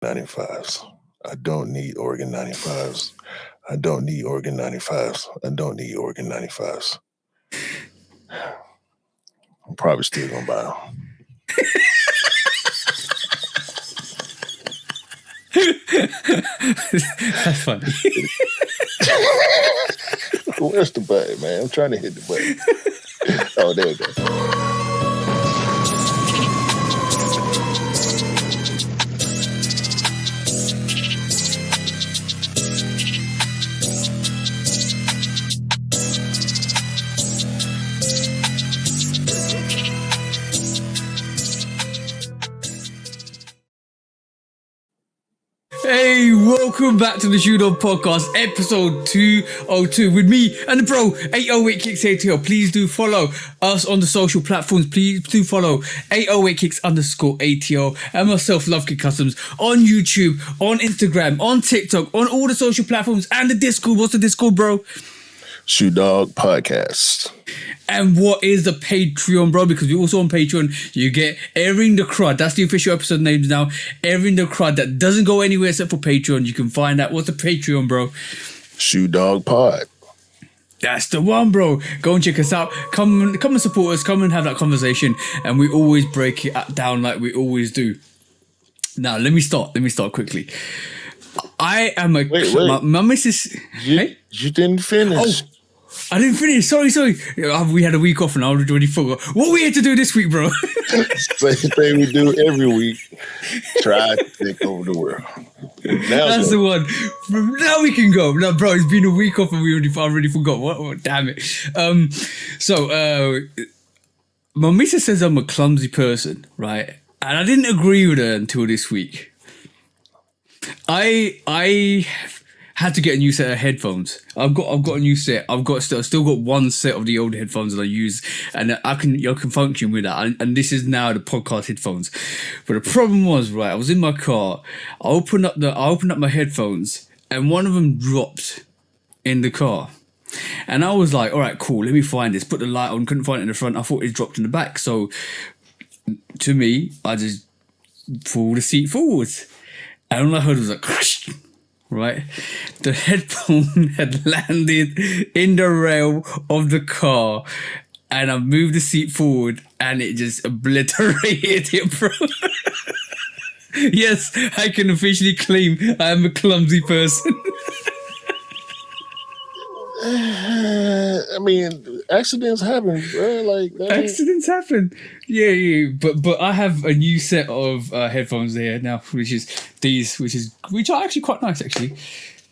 95s. I don't need Oregon 95s. I don't need Oregon 95s. I don't need Oregon 95s. I'm probably still gonna buy them. That's funny. Where's the button, man? I'm trying to hit the button. Oh, there we go. Hey, welcome back to the Shoot On Podcast, episode 202 with me and the bro, 808 Kicks ATL. Please do follow us on the social platforms. Please do follow 808 Kicks _ATL and myself, Lovekickscustom, on YouTube, on Instagram, on TikTok, on all the social platforms and the Discord. What's the Discord, bro? Shoot Dog Podcast. And what is the Patreon, bro? Because we're also on Patreon. You get Airing the Crud. That's the official episode name now. Airing the Crud. That doesn't go anywhere except for Patreon. You can find out. What's the Patreon, bro? Shoot Dog Pod. That's the one, bro. Go and check us out. Come and support us. Come and have that conversation. And we always break it down like we always do. Now, let me start quickly. I am a... Wait. My missus... You didn't finish. Oh. I didn't finish. Sorry. We had a week off and I already forgot. What we had to do this week, bro? Same thing we do every week. Try to take over the world. That's the one. Now we can go. Now, bro, it's been a week off and we already forgot. What? Damn it. My missus says I'm a clumsy person, right? And I didn't agree with her until this week. I had to get a new set of headphones. I've got a new set. I've still got one set of the old headphones that I use, and I can function with that. And this is now the podcast headphones. But the problem was, right, I was in my car. I opened up my headphones, and one of them dropped in the car. And I was like, all right, cool. Let me find this. Put the light on. Couldn't find it in the front. I thought it dropped in the back. So to me, I just pulled the seat forwards, and all I heard was like, crash. Right, the headphone had landed in the rail of the car, and I moved the seat forward, and it just obliterated it, bro. Yes, I can officially claim I am a clumsy person. I mean, accidents happen, bro. Like accidents happen. Yeah. But I have a new set of headphones here now, which are actually quite nice. Actually,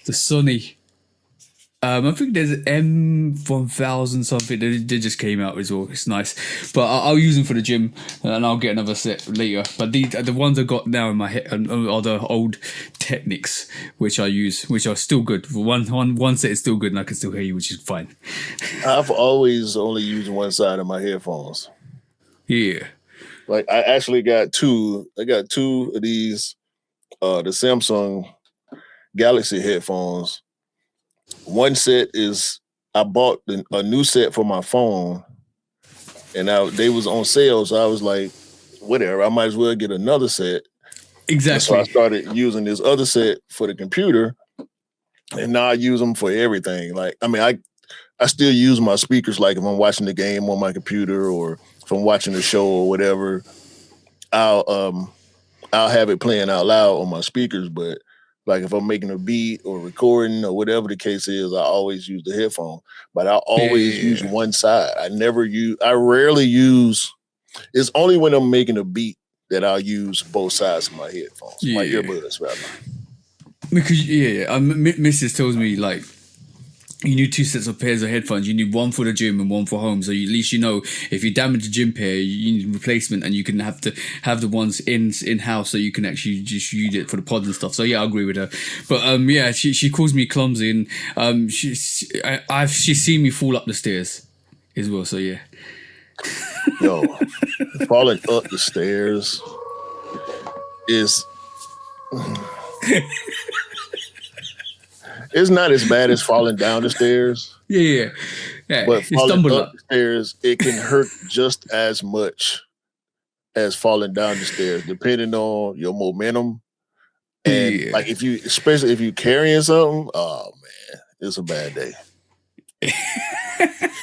the Sony. I think there's M1000 something. They just came out as well. It's nice, but I'll use them for the gym, and I'll get another set later. But the ones I got now in my head are the old Technics, which I use, which are still good. One set is still good, and I can still hear you, which is fine. I've always only used one side of my headphones. Yeah, like I actually got two. I got two of these, the Samsung Galaxy headphones. One set is I bought a new set for my phone, and they was on sale, so I was like, whatever, I might as well get another set. Exactly. And so I started using this other set for the computer, and now I use them for everything. Like, I mean, I still use my speakers, like if I'm watching the game on my computer or if I'm watching the show or whatever, I'll have it playing out loud on my speakers, but like if I'm making a beat or recording or whatever the case is, I always use the headphone. But I always use one side. I rarely use. It's only when I'm making a beat that I'll use both sides of my headphones, my earbuds rather. Because Mrs. tells me like, you need two sets of pairs of headphones. You need one for the gym and one for home. So at least you know if you damage the gym pair, you need replacement, and you can have the ones in house so you can actually just use it for the pod and stuff. So yeah, I agree with her. But she calls me clumsy, and she's seen me fall up the stairs as well. So yeah. Yo, falling up the stairs is. It's not as bad as falling down the stairs. Yeah. But falling up the stairs, it can hurt just as much as falling down the stairs, depending on your momentum And Yeah. like especially if you carrying something, oh man, it's a bad day.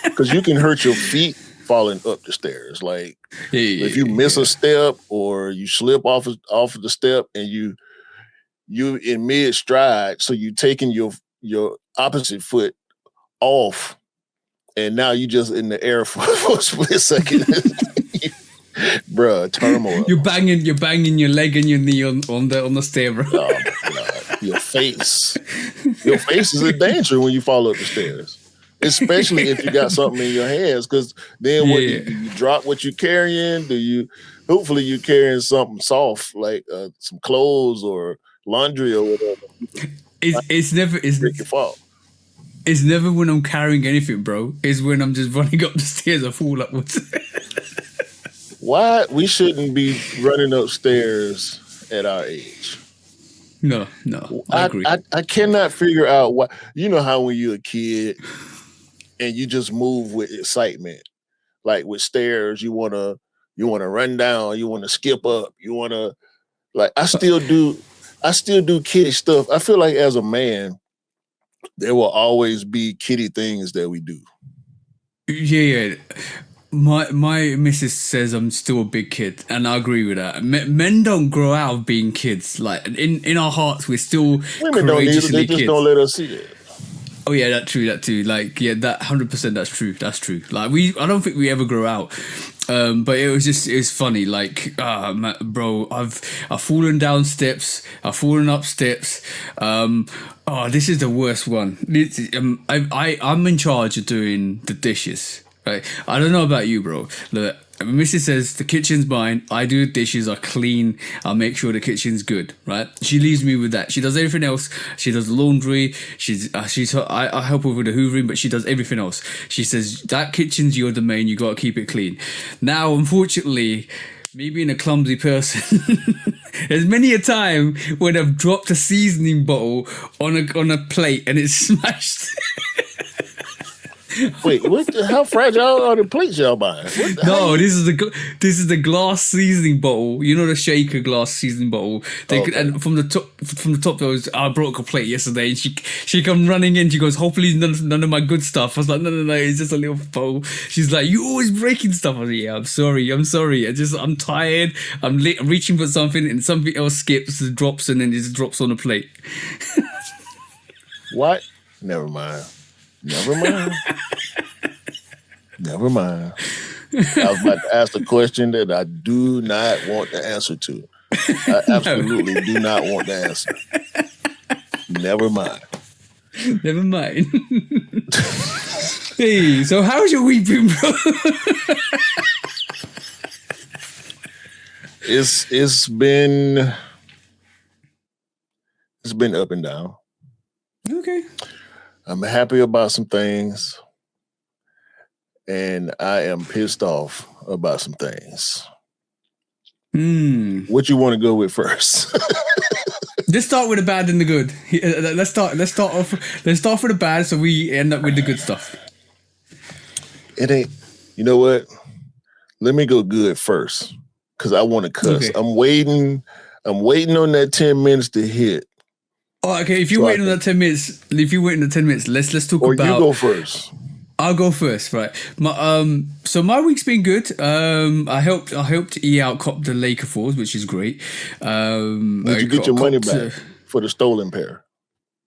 Because you can hurt your feet falling up the stairs. Like if you miss a step or you slip off of the step and you in mid stride, so you taking your opposite foot off, and now you just in the air for a split second. Bruh, turmoil. You're banging your leg and your knee on the stair, bro. Oh my god, your face is in danger when you fall up the stairs, especially if you got something in your hands. Because then what do you drop what you're carrying? Hopefully you're carrying something soft like some clothes or laundry or whatever. It's never your fault. It's never when I'm carrying anything, bro. It's when I'm just running up the stairs and fall upwards. Why we shouldn't be running upstairs at our age? No, I agree. I cannot figure out why. You know how when you're a kid and you just move with excitement, like with stairs, you wanna run down, you wanna skip up, you wanna like. I still do kiddie stuff. I feel like as a man, there will always be kiddie things that we do. Yeah. My missus says I'm still a big kid, and I agree with that. Men don't grow out of being kids. Like in our hearts, we're still women don't need it. They just don't let us see it. Oh yeah, that too. Like that 100%. That's true. Like I don't think we ever grow out. But it's funny. Like, bro, I've fallen down steps. I've fallen up steps. This is the worst one. I'm in charge of doing the dishes. Right. I don't know about you, bro. Look, Mrs. says the kitchen's mine. I do the dishes. I clean. I make sure the kitchen's good. Right. She leaves me with that. She does everything else. She does the laundry. I help her with the hoovering, but she does everything else. She says that kitchen's your domain. You got to keep it clean. Now, unfortunately, me being a clumsy person, there's many a time when I've dropped a seasoning bottle on a plate and it's smashed. Wait, how fragile are the plates y'all buying? No, this is the glass seasoning bottle. You know the shaker glass seasoning bottle. And from the top, I broke a plate yesterday, and she come running in. She goes, "Hopefully none of my good stuff." I was like, "No, it's just a little bottle." She's like, "You always breaking stuff." I was like, "Yeah, I'm sorry. I'm tired. I'm reaching for something, and something else skips, drops, and then it just drops on the plate." What? Never mind. I was about to ask a question that I do not want the answer to. I absolutely do not want the answer. Never mind. Hey, so how's your week been, bro? It's been up and down. Okay. I'm happy about some things, and I am pissed off about some things. What you want to go with first? Let's start with the bad and the good. Let's start with the bad, so we end up with the good stuff. It ain't. You know what? Let me go good first, because I want to cuss. Okay. I'm waiting on that 10 minutes to hit. Oh, okay. If you're waiting on that 10 minutes, let's talk about. Or you go first. I'll go first, right? So my week's been good. I helped E out cop the Laker Falls, which is great. Did you get your money back for the stolen pair?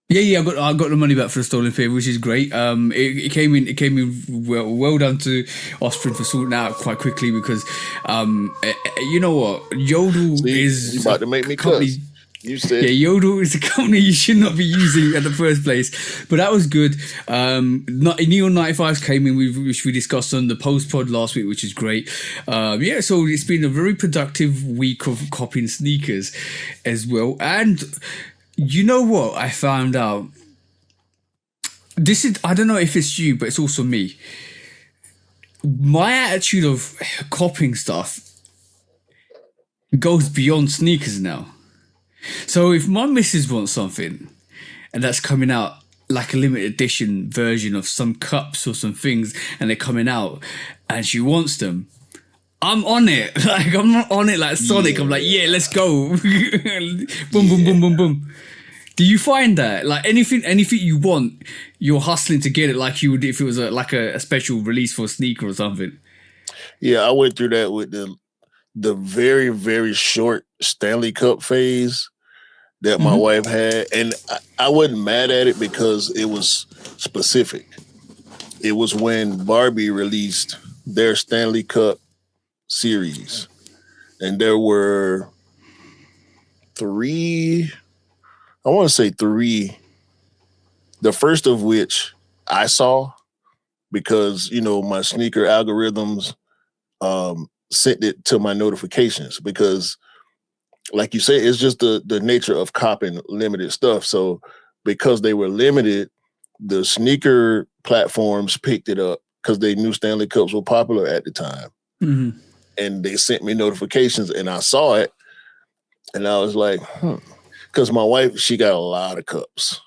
Yeah, I got the money back for the stolen pair, which is great. It came in well done to Osprey for sorting out quite quickly because, you know what, Yodel is you about to make me cuss. You said Yodel is a company you should not be using at the first place, but that was good. Neon 95s came in, which we discussed on the post pod last week, which is great. So it's been a very productive week of copying sneakers as well. And you know what I found out? I don't know if it's you, but it's also me. My attitude of copying stuff goes beyond sneakers now. So if my missus wants something and that's coming out like a limited edition version of some cups or some things and they're coming out and she wants them, I'm on it. Like I'm not on it like Sonic. I'm like, yeah, let's go. Boom, boom, boom, boom, boom. Do you find that like anything you want, you're hustling to get it like you would if it was like a special release for a sneaker or something? Yeah, I went through that with the very, very short Stanley Cup phase that my wife had. And I wasn't mad at it because it was specific. It was when Barbie released their Stanley Cup series. And there were three, I want to say three, the first of which I saw because, my sneaker algorithms sent it to my notifications because, like you say, it's just the nature of copping limited stuff. So because they were limited, the sneaker platforms picked it up because they knew Stanley Cups were popular at the time. Mm-hmm. And they sent me notifications and I saw it and I was like, because my wife, she got a lot of cups.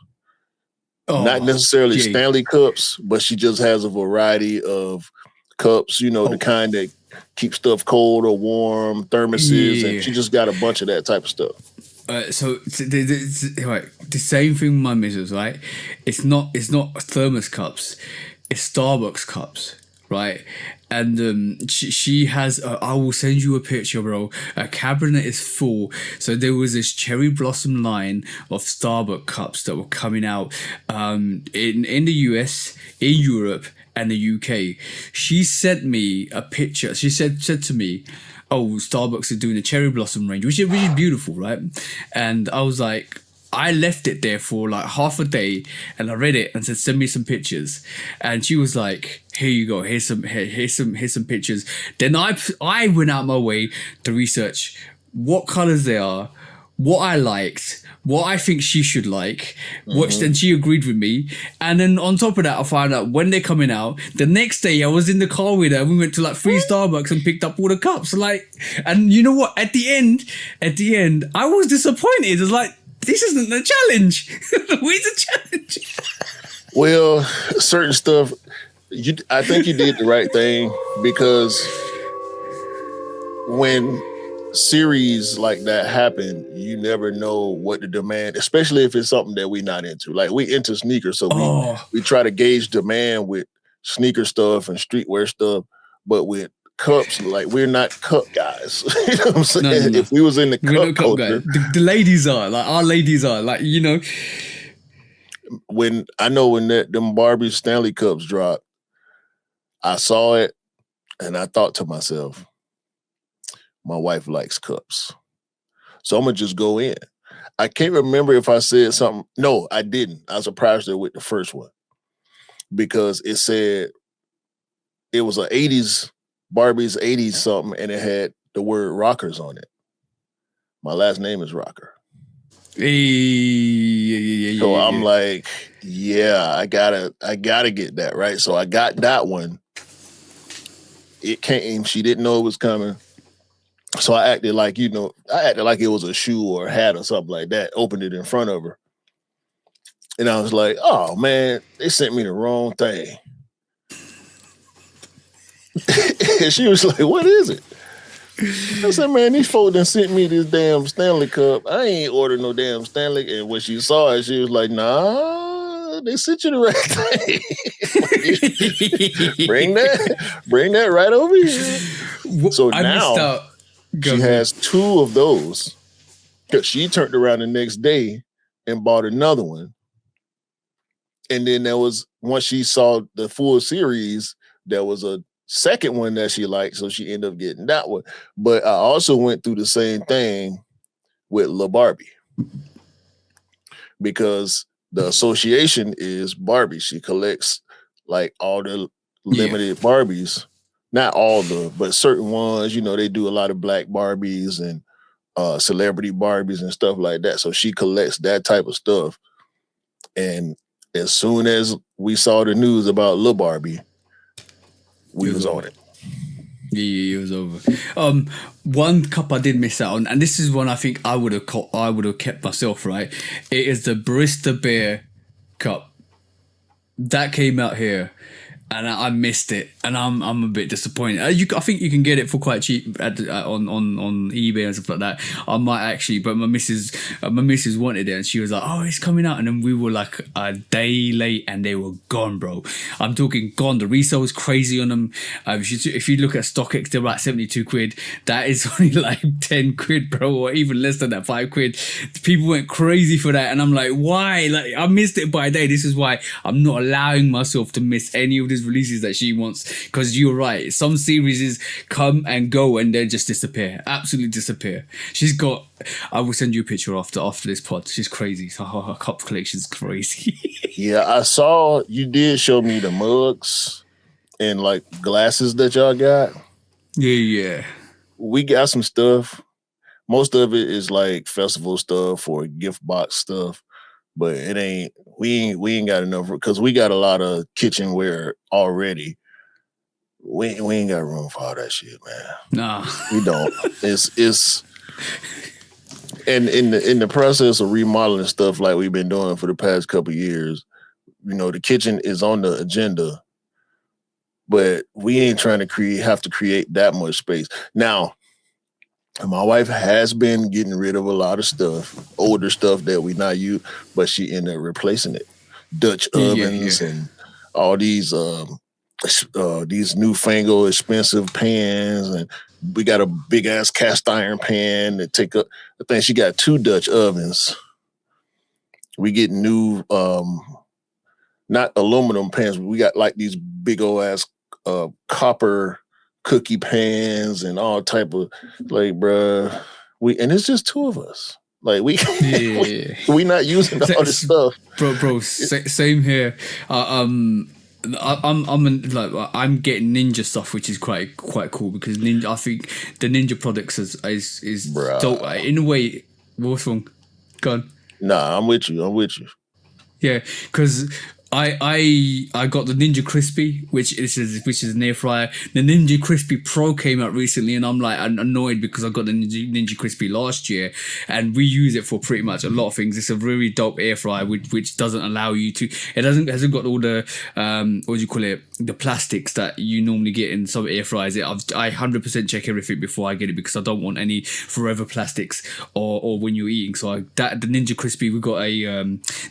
Not necessarily Stanley Cups, but she just has a variety of cups, the kind that keep stuff cold or warm, thermoses, and she just got a bunch of that type of stuff. So the same thing with my missus, right? It's not thermos cups, it's Starbucks cups, right? And she has, I will send you a picture, bro. A cabinet is full. So there was this cherry blossom line of Starbucks cups that were coming out in the US, in Europe, and the UK. She sent me a picture. She said to me, oh, Starbucks is doing a cherry blossom range, which is really beautiful, right? And I was like, I left it there for like half a day and I read it and said, send me some pictures. And she was like, here you go, here's some pictures. Then I went out my way to research what colors they are, what I liked, what I think she should like, then she agreed with me. And then on top of that, I found out when they're coming out. The next day I was in the car with her. We went to like 3 Starbucks and picked up all the cups. And you know what? At the end, I was disappointed. It was like, this isn't a challenge. Where's the challenge? Well, certain stuff, I think you did the right thing because when series like that happen, you never know what the demand, especially if it's something that we're not into. Like we into sneakers, so we try to gauge demand with sneaker stuff and streetwear stuff, but with cups, like we're not cup guys. You know what I'm saying? No. If we was in the cup culture, the ladies are like our ladies are like, when them Barbie Stanley Cups dropped, I saw it and I thought to myself, my wife likes cups, so I'm gonna just go in. I can't remember if I said something. No, I didn't. I surprised her with the first one because it said it was a 80s Barbie's 80s something, and it had the word rockers on it. My last name is Rocker. So I'm like, yeah, I gotta get that, right? So I got that one. It came, she didn't know it was coming. So I acted like, it was a shoe or a hat or something like that, opened it in front of her. And I was like, oh man, they sent me the wrong thing. And she was like, what is it? I said, man, these folks done sent me this damn Stanley Cup. I ain't ordered no damn Stanley. And when she saw it, she was like, nah, they sent you the right thing. bring that right over here. So now she has 2 of those. Because she turned around the next day and bought another one. And then there was, once she saw the full series, there was a second one that she liked, so she ended up getting that one. But I also went through the same thing with La Barbie because the association is Barbie. She collects like all the limited Barbies, not all but certain ones. They do a lot of black Barbies and celebrity Barbies and stuff like that. So she collects that type of stuff. And as soon as we saw the news about La Barbie, we was on it. Yeah, it was over. One cup I did miss out on, and this is one I think I would have kept myself, right? It is the Barista Bear cup that came out here, and I missed it, and I'm a bit disappointed. I think you can get it for quite cheap on eBay and stuff like that. I might actually, but my missus wanted it, and she was like, "Oh, it's coming out," and then we were like a day late, and they were gone, bro. I'm talking gone. The resale was crazy on them. If you look at StockX, they're like 72 quid. That is only like 10 quid, bro, or even less than that, 5 quid. People went crazy for that, and I'm like, why? Like, I missed it by a day. This is why I'm not allowing myself to miss any of these releases that she wants, because you're right, some series come and go and then just disappear, absolutely disappear. She's got, I will send you a picture after this pod. She's crazy. So her cup collection's crazy. Yeah, I saw you did show me the mugs and like glasses that y'all got. Yeah. We got some stuff. Most of it is like festival stuff or gift box stuff, but we ain't got enough because we got a lot of kitchenware already. We ain't got room for all that shit, man. Nah, we don't. It's and in the process of remodeling stuff like we've been doing for the past couple of years, you know, the kitchen is on the agenda, but we ain't trying to have to create that much space now. My wife has been getting rid of a lot of stuff, older stuff that we not use, but she ended up replacing it. Dutch ovens and all these newfangled expensive pans, and we got a big ass cast iron pan that take up. I think she got 2 Dutch ovens. We get new, not aluminum pans, but we got like these big old ass copper cookie pans and all type of, like, bruh, and it's just 2 of us. Like we not using all this stuff, bro. Same here. I'm getting Ninja stuff, which is quite cool, because Ninja, I think the Ninja products is dope. In a way. What's wrong? Go on. Nah, I'm with you. Yeah, because I got the Ninja Crispy, which is an air fryer. The Ninja Crispy Pro came out recently, and I'm like annoyed because I got the Ninja Crispy last year, and we use it for pretty much a lot of things. It's a really dope air fryer, which doesn't allow you to. It hasn't got all the what do you call it? The plastics that you normally get in some air fryers. I 100% check everything before I get it, because I don't want any forever plastics or when you're eating. So the Ninja Crispy, we got a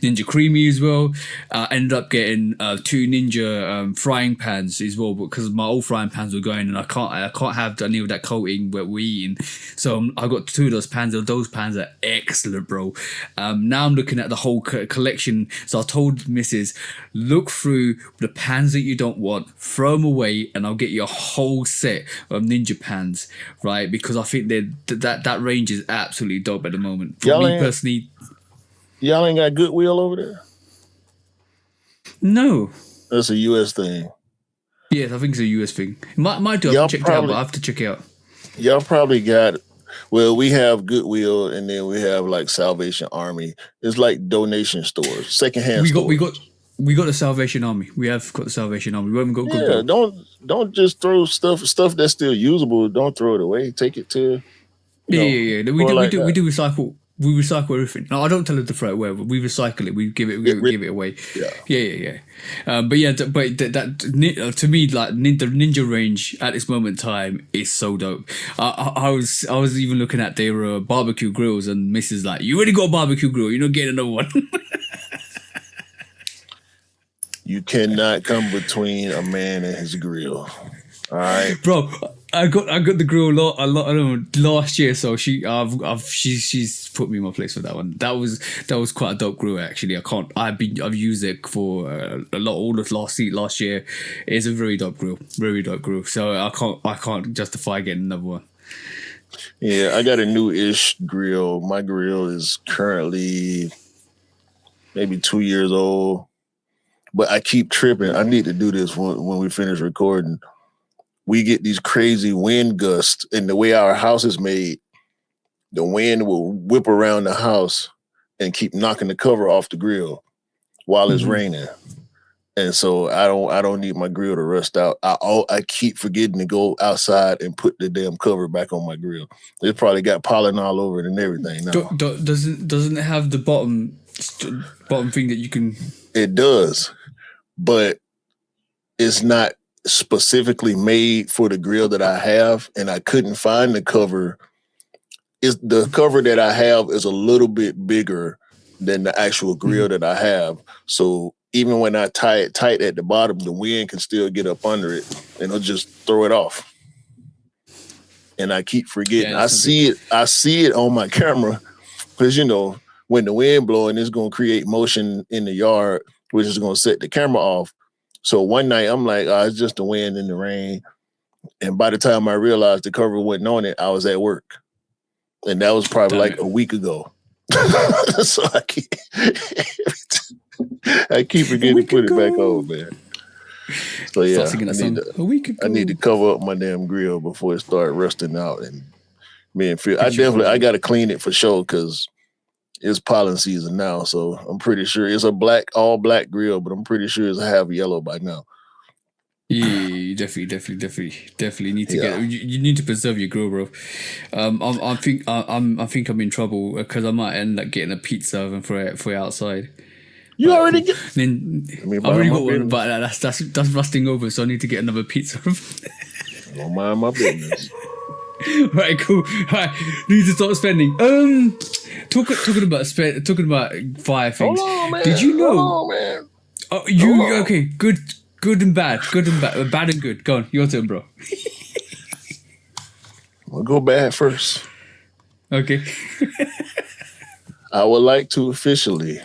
Ninja Creamy as well. Ended up getting 2 Ninja frying pans as well, because my old frying pans were going, and I can't have any of that coating where we're eating. So I got 2 of those pans. Those pans are excellent, bro. Now I'm looking at the whole collection. So I told Mrs. look through the pans that you don't want, throw them away, and I'll get you a whole set of Ninja pans, right? Because I think that range is absolutely dope at the moment. For me personally, y'all ain't got Goodwill over there? No. That's a US thing. Yes, I think it's a US thing. Might do. I haven't checked it out, but I have to check it out. Y'all probably got, well, we have Goodwill, and then we have like Salvation Army. It's like donation stores, secondhand stores. We got the Salvation Army. We have got the Salvation Army. We haven't got Goodwill. Don't just throw stuff that's still usable. Don't throw it away. Take it to. Yeah. We do recycle. We recycle everything. No, I don't tell her to throw it away. We recycle it. We give it away. Yeah. That to me, like the Ninja range at this moment in time is so dope. I was even looking at their barbecue grills, and Mrs. like, you already got a barbecue grill. You're not getting another one. You cannot come between a man and his grill. All right, bro. I got the grill a lot last year, so she's put me in my place for that one. That was quite a dope grill, actually. I've used it for all of last year. It's a very dope grill. So I can't justify getting another one. Yeah, I got a new-ish grill. My grill is currently maybe 2 years old, but I keep tripping. I need to do this when we finish recording. We get these crazy wind gusts, and the way our house is made, the wind will whip around the house and keep knocking the cover off the grill while it's raining. And so I don't need my grill to rust out. I keep forgetting to go outside and put the damn cover back on my grill. It's probably got pollen all over it and everything now. Doesn't it have the bottom thing that you can? It does, but it's not specifically made for the grill that I have, and I couldn't find the cover. Is the cover that I have is a little bit bigger than the actual grill that I have. So even when I tie it tight at the bottom, the wind can still get up under it and it'll just throw it off. And I keep forgetting. Yeah, I see it on my camera because when the wind blowing, it's gonna create motion in the yard, which is gonna set the camera off. So one night I'm like, oh, it's just the wind and the rain. And by the time I realized the cover wasn't on it, I was at work. And that was probably like a week ago. So I keep forgetting to put it back on, man. So yeah, I need to cover up my damn grill before it starts rusting out. And I got to clean it for sure because it's pollen season now. So I'm pretty sure it's a all black grill, but I'm pretty sure it's half yellow by now. Yeah, you definitely need to get. You need to preserve your grill, bro. I think I'm in trouble because I might end up getting a pizza oven for it outside. You already get. I've already got one, but that's rusting over, so I need to get another pizza oven. Don't mind my business. Right, cool. Right, need to start spending. Talking about fire things. Hold on, man. Did you know? Hold on, man. Oh, okay? Good and bad. Bad and good. Go on, your turn, bro. I'll go bad first. Okay. I would like to officially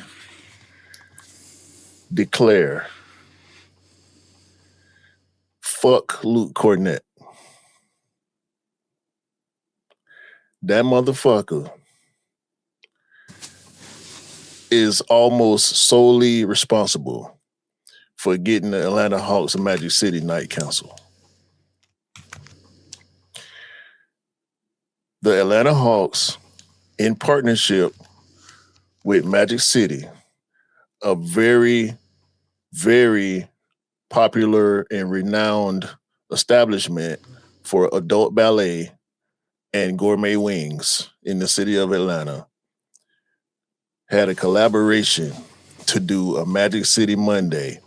declare fuck Luke Cornett. That motherfucker is almost solely responsible for getting the Atlanta Hawks and Magic City Night Council. The Atlanta Hawks, in partnership with Magic City, a very, very popular and renowned establishment for adult ballet and gourmet wings in the city of Atlanta, had a collaboration to do a Magic City Monday.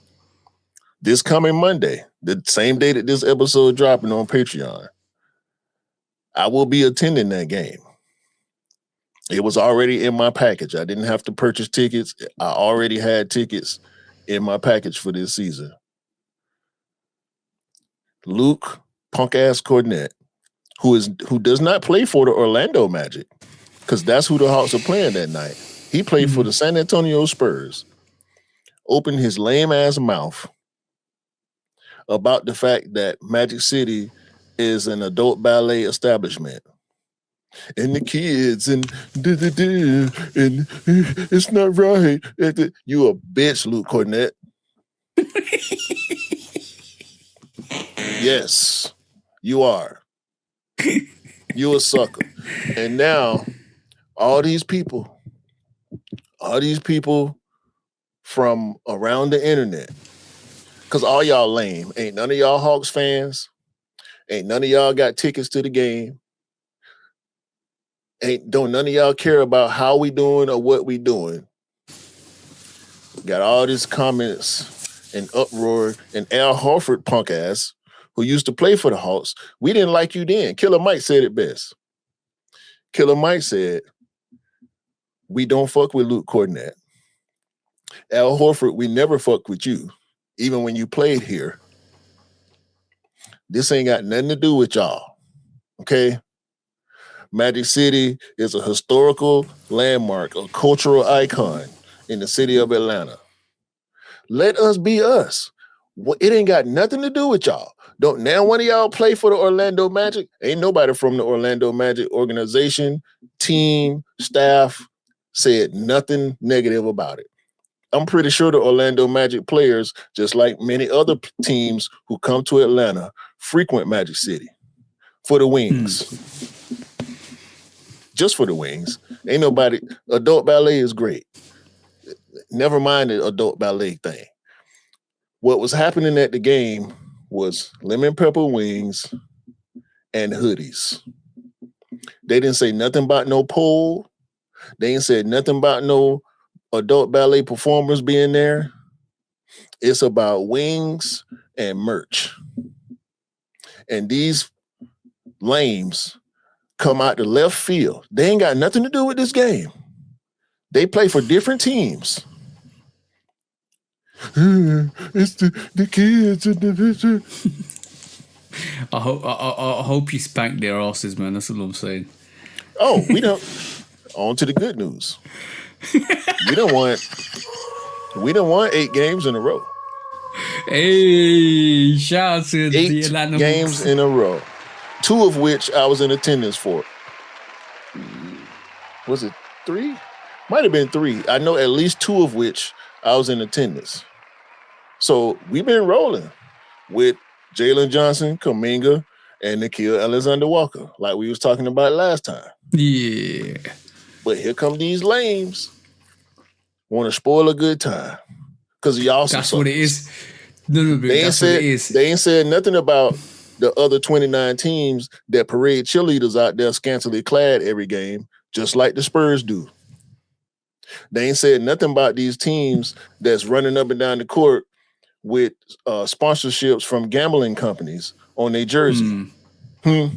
This coming Monday, the same day that this episode dropping on Patreon, I will be attending that game. It was already in my package. I didn't have to purchase tickets. I already had tickets in my package for this season. Luke punk-ass Cornett, who does not play for the Orlando Magic, because that's who the Hawks are playing that night. He played for the San Antonio Spurs. Opened his lame-ass mouth about the fact that Magic City is an adult ballet establishment. And the kids and it's not right. You a bitch, Luke Cornett. Yes, you are. You a sucker. And now all these people from around the internet, because all y'all lame. Ain't none of y'all Hawks fans. Ain't none of y'all got tickets to the game. Don't none of y'all care about how we doing or what we doing. Got all these comments and uproar, and Al Horford punk ass, who used to play for the Hawks, we didn't like you then. Killer Mike said it best. Killer Mike said, we don't fuck with Luke Cornett. Al Horford, we never fucked with you, even when you played here. This ain't got nothing to do with y'all, okay? Magic City is a historical landmark, a cultural icon in the city of Atlanta. Let us be us. It ain't got nothing to do with y'all. Don't now one of y'all play for the Orlando Magic? Ain't nobody from the Orlando Magic organization, team, staff said nothing negative about it. I'm pretty sure the Orlando Magic players, just like many other teams who come to Atlanta, frequent Magic City for the wings. Just for the wings. Ain't nobody. Adult ballet is great. Never mind the adult ballet thing. What was happening at the game was lemon pepper wings and hoodies. They didn't say nothing about no pole. They ain't said nothing about no adult ballet performers being there. It's about wings and merch. And these lames come out the left field. They ain't got nothing to do with this game. They play for different teams. It's the kids. I hope you spank their asses, man. That's all I'm saying. Oh, we don't. On to the good news. We don't want 8 games in a row. Hey, shout out to the 8 Atlanta games in a row. 2 of which I was in attendance for. Was it 3? Might have been 3. I know at least 2 of which I was in attendance. So we've been rolling with Jalen Johnson, Kuminga, and Nickeil Alexander-Walker, like we was talking about last time. Yeah. But here come these lames. Want to spoil a good time. Because y'all some That's what it suckers. is. No, that's what it is. They ain't said nothing about the other 29 teams that parade cheerleaders out there scantily clad every game, just like the Spurs do. They ain't said nothing about these teams that's running up and down the court with sponsorships from gambling companies on their jersey. They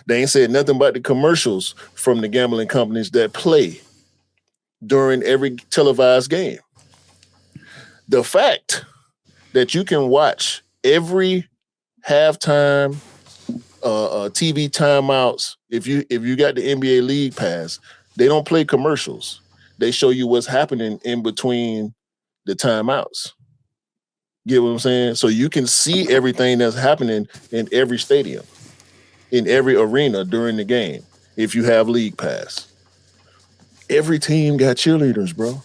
ain't said nothing about the commercials from the gambling companies that play during every televised game. The fact that you can watch every halftime TV timeouts, if you got the NBA League Pass, they don't play commercials. They show you what's happening in between the timeouts. Get what I'm saying? So you can see everything that's happening in every stadium, in every arena during the game, if you have League Pass. Every team got cheerleaders, bro.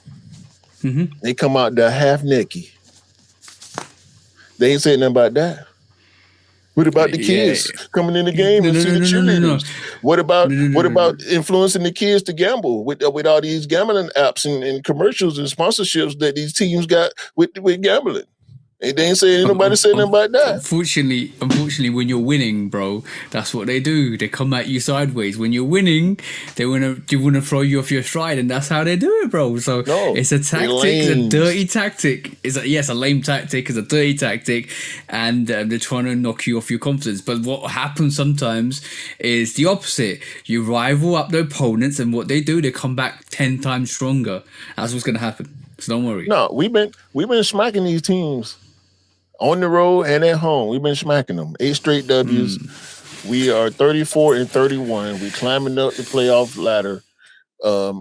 They come out there half naked. They ain't saying nothing about that. What about the kids coming in the game and see the cheerleaders? What about influencing the kids to gamble with all these gambling apps and commercials and sponsorships that these teams got with gambling? They ain't saying nobody said nothing about that. Unfortunately, when you're winning, bro, that's what they do. They come at you sideways. When you're winning, they wanna throw you off your stride, and that's how they do it, bro. So it's a tactic, it's a dirty tactic. It's a lame tactic, it's a dirty tactic, and they're trying to knock you off your confidence. But what happens sometimes is the opposite. You rival up the opponents, and what they do, they come back 10 times stronger. That's what's gonna happen. So don't worry. No, we've been smacking these teams on the road and at home. We've been smacking them. 8 straight W's. We are 34-31. We're climbing up the playoff ladder.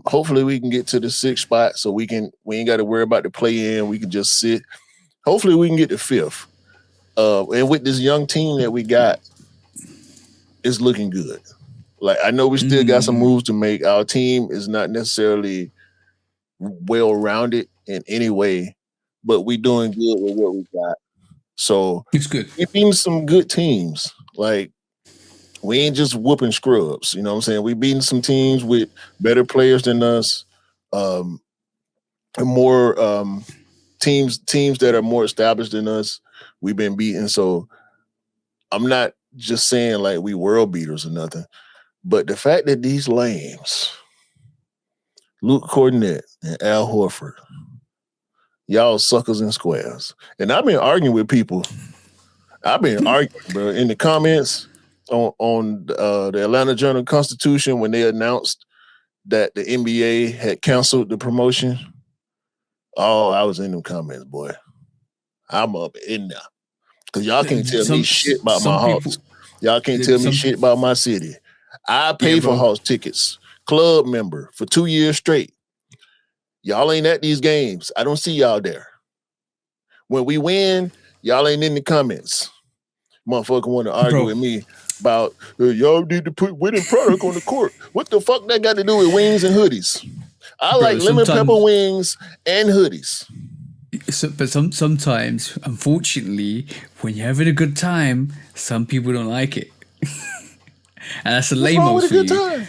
Hopefully we can get to the 6th spot so we ain't got to worry about the play in. We can just sit. Hopefully we can get to 5th. And with this young team that we got, it's looking good. Like, I know we still got some moves to make. Our team is not necessarily well-rounded in any way, but we doing good with what we got. So it's good. We've beaten some good teams. Like, we ain't just whooping scrubs. You know what I'm saying? We beating some teams with better players than us, and more teams that are more established than us. We've been beating. So I'm not just saying like we world beaters or nothing, but the fact that these lames, Luke Cornett and Al Horford, y'all suckers and squares. And I've been arguing with people. I've been arguing, bro, in the comments on the Atlanta Journal-Constitution when they announced that the NBA had canceled the promotion. Oh, I was in them comments, boy. I'm up in there. Because y'all can't tell me shit about my Hawks. Y'all can't tell me shit about my city. I pay for Hawks tickets, club member, for 2 years straight. Y'all ain't at these games. I don't see y'all there. When we win, y'all ain't in the comments. Motherfucker want to argue with me about y'all need to put winning product on the court. What the fuck that got to do with wings and hoodies? I like lemon pepper wings and hoodies. But sometimes, unfortunately, when you're having a good time, some people don't like it. And that's the lame-os for you.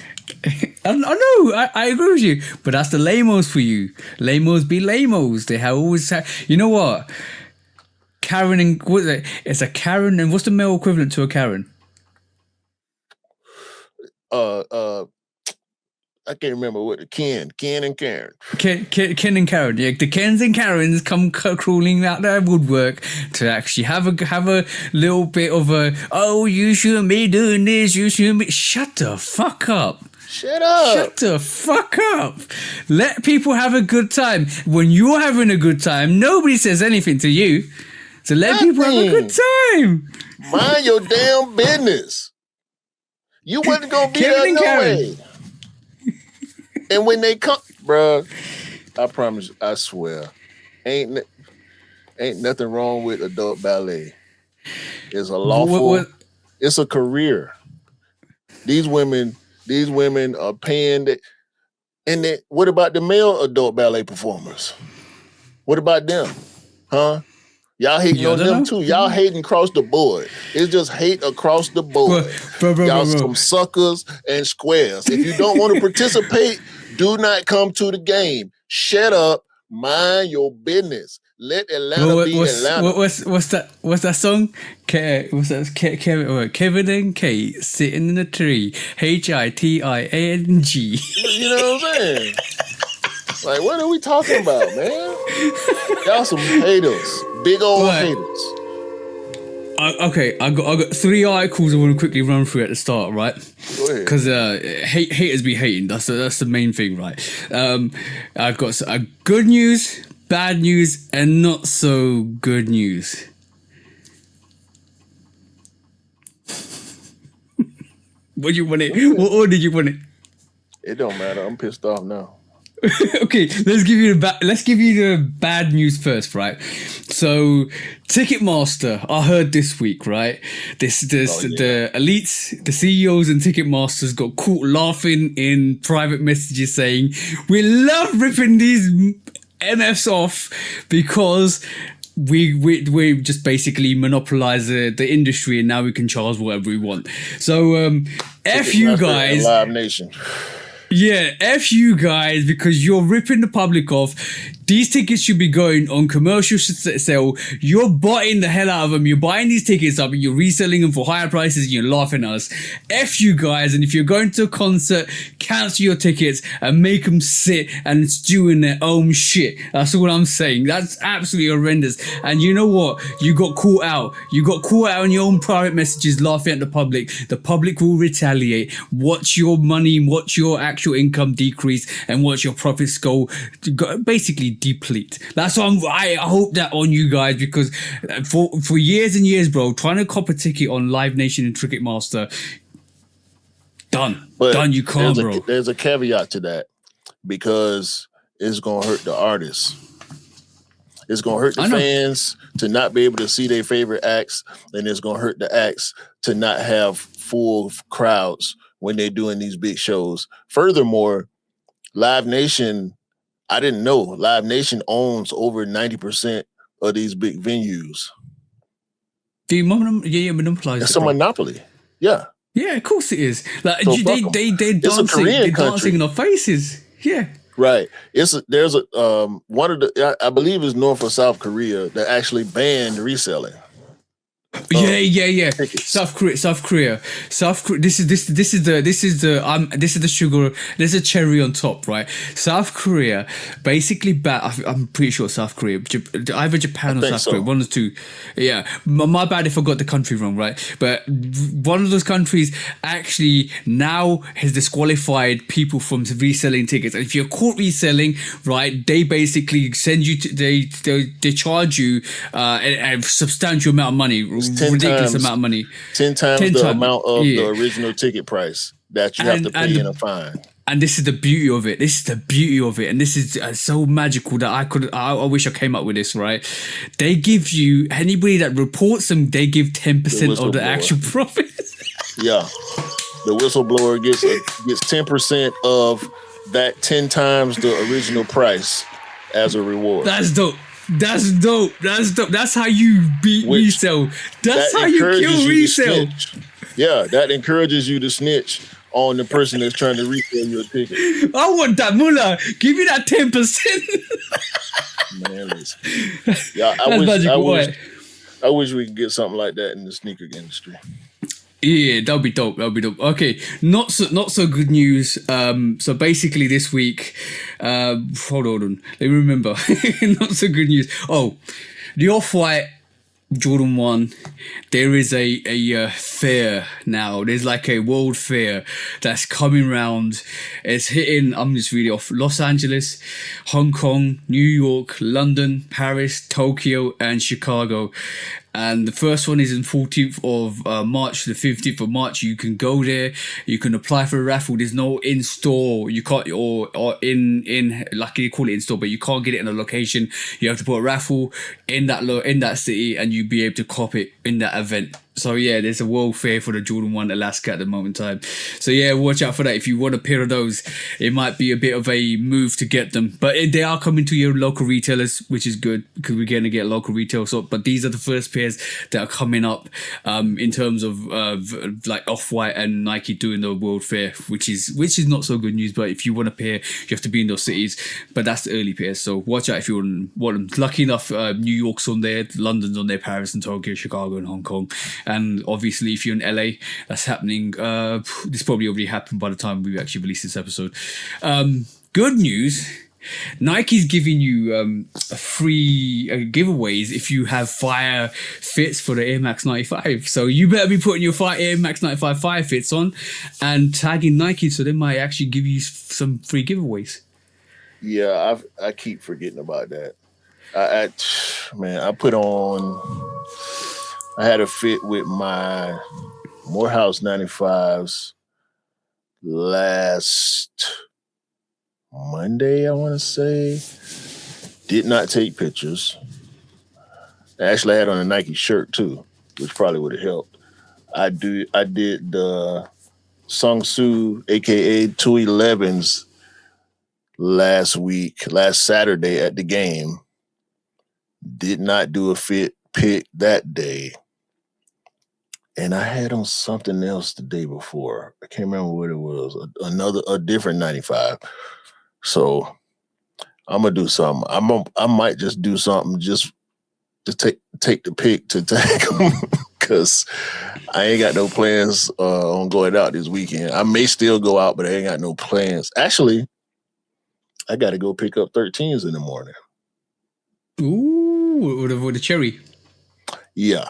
I know, I agree with you, but that's the lame-os for you. Lame-os be lame-os. They have always you know what? Karen and what is it? It's a Karen, and what's the male equivalent to a Karen? I can't remember what the Ken and Karen. Ken and Karen, yeah, the Kens and Karens come crawling out their woodwork to actually have a little bit of a, oh, you shouldn't be doing this, you shouldn't be. Shut the fuck up. Shut up. Shut the fuck up. Let people have a good time. When you're having a good time, nobody says anything to you. So let people have a good time. Mind your damn business. You wasn't gonna be there no way. And when they come, bruh, I promise, I swear, ain't nothing wrong with adult ballet. It's a lawful, it's a career. These women are paying it. And then, what about the male adult ballet performers? What about them? Huh? Y'all hating on them too. Y'all hating across the board. It's just hate across the board. Y'all some suckers and squares. If you don't want to participate, do not come to the game. Shut up. Mind your business. Let Atlanta be Atlanta. What's that song? What's that? Kevin and Kate sitting in a tree. HITIANG. You know what I'm saying? Like, what are we talking about, man? Y'all some haters. Big old haters. Okay, I got 3 articles I want to quickly run through at the start, right? Go ahead. Because haters be hating. That's the main thing, right? I've got good news, bad news, and not so good news. What do you want it? What order do you want it? It don't matter. I'm pissed off now. Okay, let's give you the bad news first, right? So, Ticketmaster, I heard this week, right? The elites, the CEOs and Ticketmasters got caught laughing in private messages saying, "We love ripping these MFs off because we just basically monopolize the industry and now we can charge whatever we want." So, F you guys. Live Nation. Yeah, F you guys, because you're ripping the public off. These tickets should be going on commercial sale. You're buying the hell out of them. You're buying these tickets up and you're reselling them for higher prices and you're laughing at us. F you guys. And if you're going to a concert, cancel your tickets and make them sit and stew in their own shit. That's what I'm saying. That's absolutely horrendous. And you know what? You got caught out. You got caught out in your own private messages laughing at the public. The public will retaliate. Watch your money, watch your actual income decrease, and watch your profits go basically deplete. That's what I hope that on you guys, because for years and years, bro, trying to cop a ticket on Live Nation and Ticketmaster, done. You can't, bro. There's a caveat to that, because it's gonna hurt the artists. It's gonna hurt the fans to not be able to see their favorite acts, and it's gonna hurt the acts to not have full crowds when they're doing these big shows. Furthermore, Live Nation, I didn't know, Live Nation owns over 90% of these big venues. Monopolize. It's a monopoly. Yeah. Yeah, of course it is. Like, So they're dancing in our faces. Yeah. Right. There's one of the, I believe it's North or South Korea, that actually banned reselling. Yeah. South Korea. This is the sugar. There's a cherry on top, right? South Korea basically I'm pretty sure South Korea, either Japan or South Korea, one of the two. Yeah, my bad if I got the country wrong, right? But one of those countries actually now has disqualified people from reselling tickets. And if you're caught reselling, right, they basically send you they charge you a substantial amount of money. Ridiculous amount of money. 10 times the amount of the original ticket price that you have to pay in a fine. And this is the beauty of it. And this is so magical that I wish I came up with this, right? They give you, anybody that reports them, they give 10% of the actual profits. Yeah. The whistleblower gets 10% of that 10 times the original price as a reward. That's dope. That's how you beat resale. That's how you kill resale. Yeah, that encourages you to snitch on the person that's trying to resell your ticket. I want that mullah. Give me that 10%. Man, listen. Yeah, I wish we could get something like that in the sneaker industry. Yeah, that'll be dope. That'll be dope. Okay, not so good news. So basically this week, hold on, let me remember. Not so good news. Oh, the Off-White Jordan 1, there is a fair now. There's like a world fair that's coming round. It's hitting, I'm just reading off, Los Angeles, Hong Kong, New York, London, Paris, Tokyo, and Chicago. And the first one is in 14th of March to the 15th of March. You can go there. You can apply for a raffle. There's no in-store. You can't, or in like you call it in-store, but you can't get it in a location. You have to put a raffle in that city, and you'll be able to cop it in that event. So yeah, there's a world fair for the Jordan 1 Alaska at the moment in time. So yeah, watch out for that. If you want a pair of those, it might be a bit of a move to get them. But they are coming to your local retailers, which is good because we're going to get local retail. So, but these are the first pairs that are coming up in terms of like Off-White and Nike doing the world fair, which is not so good news. But if you want a pair, you have to be in those cities. But that's the early pairs. So watch out if you want them. Lucky enough, New York's on there, London's on there, Paris and Tokyo, Chicago and Hong Kong. And obviously, if you're in LA, that's happening. This probably already happened by the time we actually release this episode. Good news. Nike's giving you a free giveaways if you have fire fits for the Air Max 95. So you better be putting your Air Max 95 fire fits on and tagging Nike, so they might actually give you some free giveaways. Yeah, I keep forgetting about that. I put on. I had a fit with my Morehouse 95s last Monday, I want to say. Did not take pictures. I actually had on a Nike shirt too, which probably would have helped. I did the Sung Soo, aka 211s, last Saturday at the game. Did not do a fit pick that day. And I had on something else the day before. I can't remember what it was. A different 95. So I'm gonna do something. I might just do something just to take the pick to tag them because I ain't got no plans on going out this weekend. I may still go out, but I ain't got no plans. Actually, I got to go pick up 13s in the morning. Ooh, with the cherry. Yeah.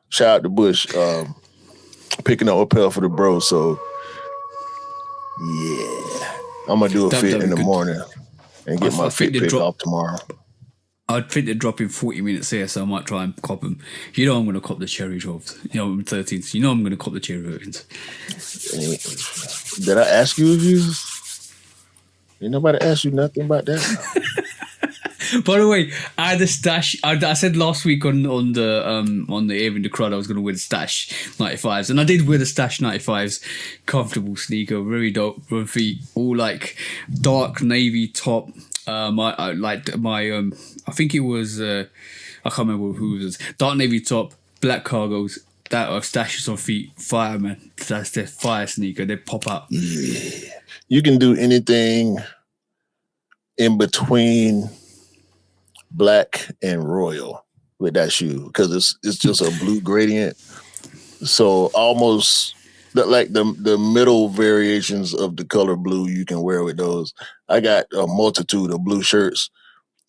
Shout out to Bush, picking up a pair for the bro. So, yeah, I'm going to do a fit in the morning and get my fit pick off tomorrow. I think they're dropping 40 minutes here, so I might try and cop them. You know I'm going to cop the cherry 12s. 13s. You know I'm going to cop the cherry 13s. Did I ask you if you... Ain't nobody asked you nothing about that? By the way, I had a stash. I said last week on the Air in the Crowd I was going to wear the stash 95s, and I did wear the stash 95s. Comfortable sneaker, very dope, run feet, all like dark navy top. I think it was I can't remember who it was. Dark navy top, black cargos. That are stashes on feet, fire man. That's their fire sneaker. They pop out. Yeah. You can do anything in between black and royal with that shoe because it's just a blue gradient. So almost like the middle variations of the color blue you can wear with those. I got a multitude of blue shirts,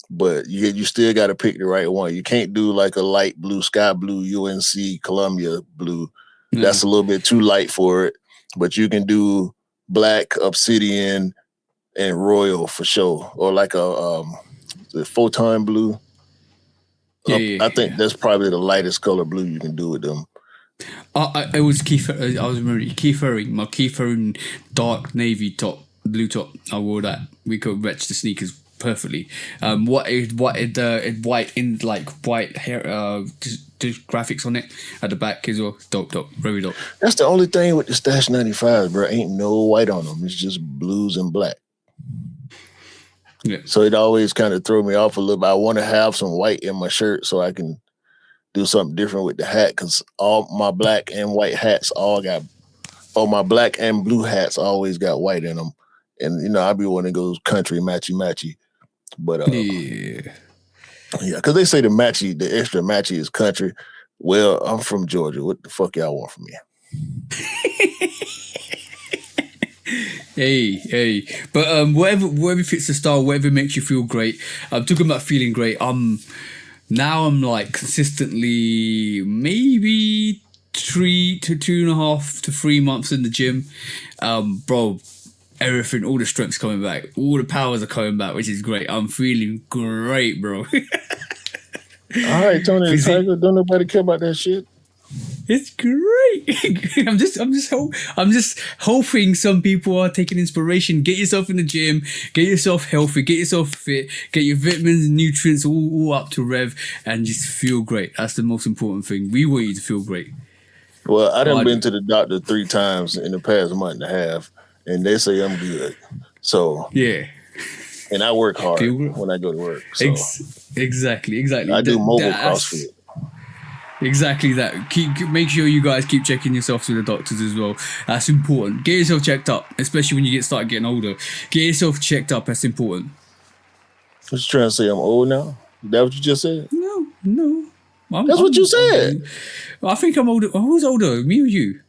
but you still got to pick the right one. You can't do like a light blue, sky blue, UNC, Columbia blue. Mm. That's a little bit too light for it. But you can do black, obsidian, and royal for sure, or like the photon blue. I think that's probably the lightest color blue you can do with them. It was Keith. I was remembering Keith Haring, my Keith Haring dark navy top, blue top. I wore that. We could match the sneakers perfectly. White in like white hair, just graphics on it at the back as well. Dope, very dope. That's the only thing with the Stash 95s, bro. Ain't no white on them. It's just blues and black. Yeah. So it always kind of threw me off a little bit. I want to have some white in my shirt so I can do something different with the hat because all my black and white hats my black and blue hats always got white in them. And, I be wanting to go country matchy. But, yeah, because they say the extra matchy is country. Well, I'm from Georgia. What the fuck y'all want from me? Hey, but whatever fits the style, whatever makes you feel great. I'm talking about feeling great. Now I'm like consistently maybe 3 to 2.5 to 3 months in the gym, bro. Everything, all the strength's coming back, all the powers are coming back, which is great. I'm feeling great, bro. All right, Tony the Physique, Tiger. Don't nobody care about that shit. it's great. I'm just hoping some people are taking inspiration. Get yourself in the gym, get yourself healthy, get yourself fit, get your vitamins and nutrients all up to rev, and just feel great. That's the most important thing. We want you to feel great. Well, I Oh, done I been do. to the doctor 3 times in the past month and a half, and they say I'm good. So, Yeah, and I work hard feel great. when I go to work. So Exactly. I do mobile That's CrossFit. exactly that. Make sure you guys keep checking yourself to the doctors as well. That's important. Get yourself checked up, especially when you start getting older. Get yourself checked up. That's important. What you trying to say? I'm old now? Is that what you just said? No. That's what you said. I think I'm older. Who's older, me or you?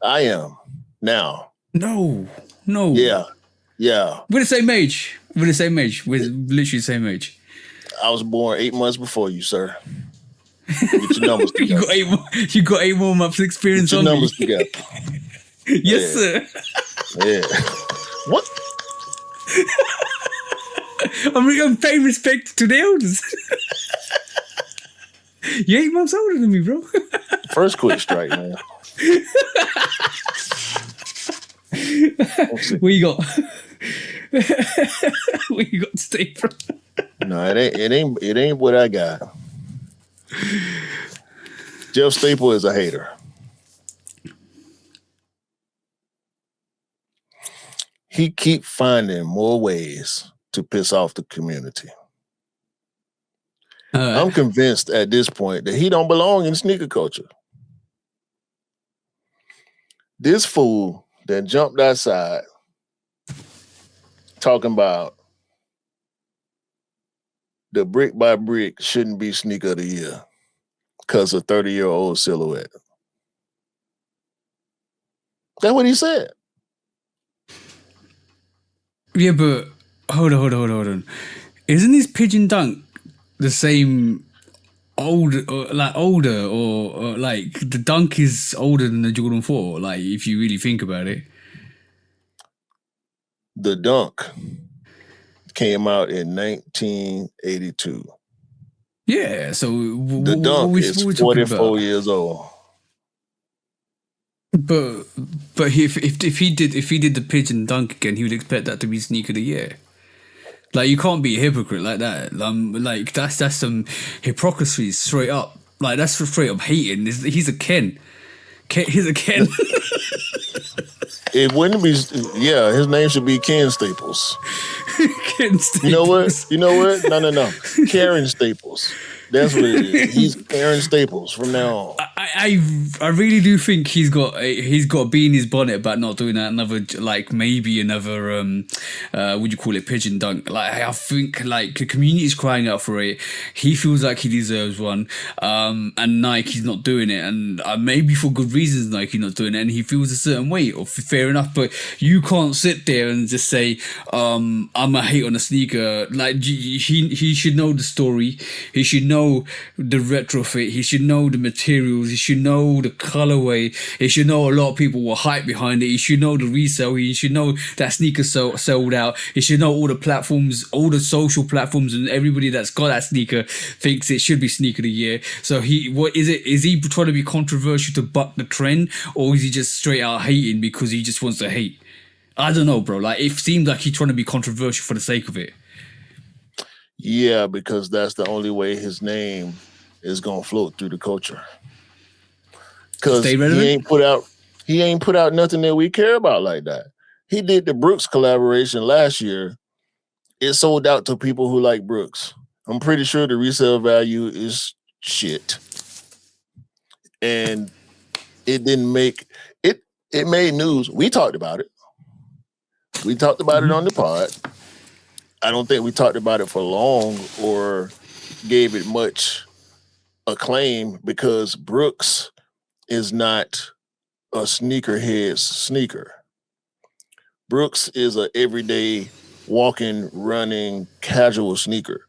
I am now. No. Yeah. We're the same age. We're literally the same age. I was born 8 months before you, sir. Get your numbers You together. got 8 more. You got 8 more months experience Get your on me. numbers together. Yes, sir. Yeah. What? I'm paying respect to the elders. You're 8 months older than me, bro. First quick strike, man. What you got? What you got today, bro? No, it ain't what I got. Jeff Staple is a hater. He keep finding more ways to piss off the community. I'm convinced at this point that he don't belong in sneaker culture. This fool that jumped outside talking about the brick by brick shouldn't be sneaker of the year because of 30-year-old silhouette. That's what he said. Yeah, but hold on. Isn't this pigeon dunk the same older, or like the dunk is older than the Jordan 4? Like, if you really think about it, The Dunk came out in 1982. yeah. So The Dunk is what we talking about? 44 years old. But if he did the pigeon dunk again, he would expect that to be sneaker of the year. Like, you can't be a hypocrite like that. Like that's some hypocrisy straight up. Like, that's straight up hating. He's a Ken. He's a Ken. It wouldn't be, yeah, his name should be Ken Staples. Ken Staples. You know what? No. Karen Staples. That's what it is. He's Karen Staples from now on. I really do think he's got a bee in his bonnet about not doing maybe another would you call it, pigeon dunk. Like, I think like the community is crying out for it. He feels like he deserves one, and Nike's not doing it, and maybe for good reasons Nike not doing it, and he feels a certain way. Or fair enough, but you can't sit there and just say I'm a hate on a sneaker. Like, he should know the story. He should know the retrofit. He should know the materials. He should know the colorway. He should know a lot of people were hype behind it. He should know the resale. He should know that sneaker sold out. He should know all the platforms, all the social platforms, and everybody that's got that sneaker thinks it should be sneaker of the year. So what is it? Is he trying to be controversial to buck the trend, or is he just straight out hating because he just wants to hate? I don't know, bro. Like, it seems like he's trying to be controversial for the sake of it. Yeah, because that's the only way his name is gonna float through the culture. Because he ain't put out nothing that we care about like that. He did the Brooks collaboration last year. It sold out to people who like Brooks. I'm pretty sure the resale value is shit. And it didn't make it. It made news. We talked about it. We talked about it on the pod. I don't think we talked about it for long or gave it much acclaim because Brooks is not a sneakerhead's sneaker. Brooks is a everyday walking, running, casual sneaker.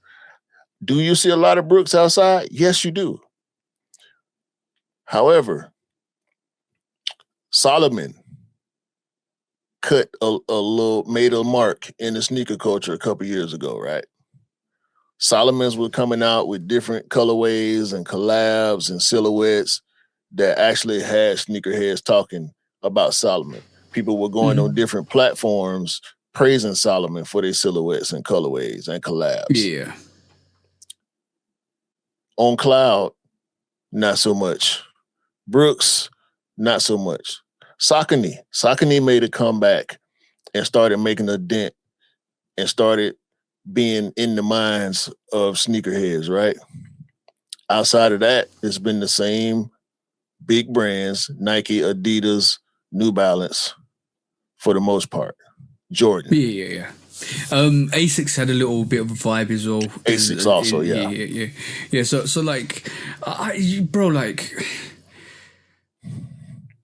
Do you see a lot of Brooks outside? Yes, you do. However, Solomon made a mark in the sneaker culture a couple years ago, right? Solomon's were coming out with different colorways and collabs and silhouettes that actually had sneakerheads talking about Solomon. People were going on different platforms praising Solomon for their silhouettes and colorways and collabs. Yeah. On Cloud, not so much. Brooks, not so much. Saucony made a comeback and started making a dent and started being in the minds of sneakerheads, right? Outside of that, it's been the same big brands, Nike, Adidas, New Balance, for the most part. Jordan. Yeah. Asics had a little bit of a vibe as well. Asics also, yeah. Yeah. So like, bro, like,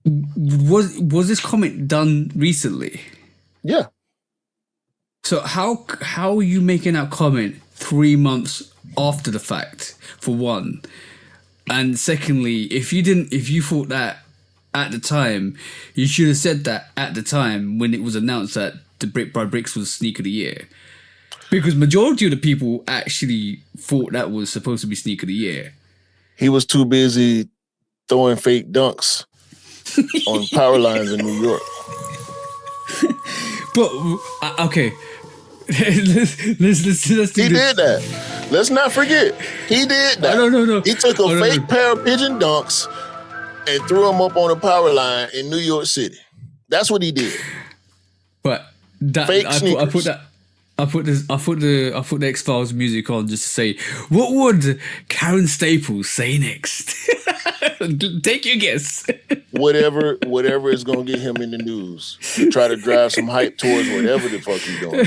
was this comment done recently? Yeah. So how are you making that comment 3 months after the fact, for one? And secondly, if you thought that at the time, you should have said that at the time when it was announced that the Brick by Bricks was Sneaker of the Year. Because majority of the people actually thought that was supposed to be Sneaker of the Year. He was too busy throwing fake dunks on power lines in New York. But okay, let's do this. He did that. Let's not forget. He did that. No. He took a fake pair of pigeon dunks and threw them up on a power line in New York City. That's what he did. But that fake I put the X-Files music on just to say, what would Karen Staples say next? Take your guess. Whatever is gonna get him in the news. Try to drive some hype towards whatever the fuck he's doing.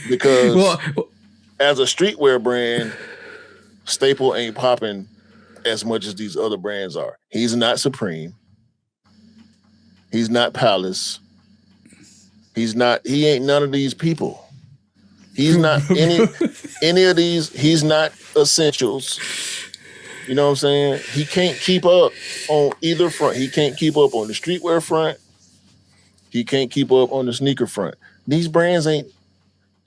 Because as a streetwear brand, Staple ain't popping as much as these other brands are. He's not Supreme. He's not Palace. He ain't none of these people. He's not any of these. He's not Essentials. You know what I'm saying? He can't keep up on either front. He can't keep up on the streetwear front. He can't keep up on the sneaker front. These brands ain't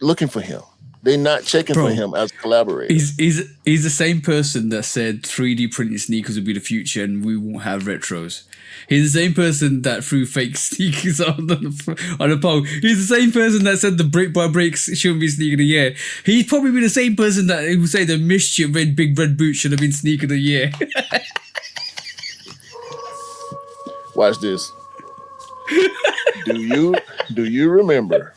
looking for him. They're not checking for him as a collaborator. He's the same person that said 3D printed sneakers would be the future and we won't have retros. He's the same person that threw fake sneakers on the pole. He's the same person that said the Brick by Bricks shouldn't be Sneaker of the Year. He's probably the same person that would say the Mischief big red boots should have been Sneaker of the Year. Watch this. Do you remember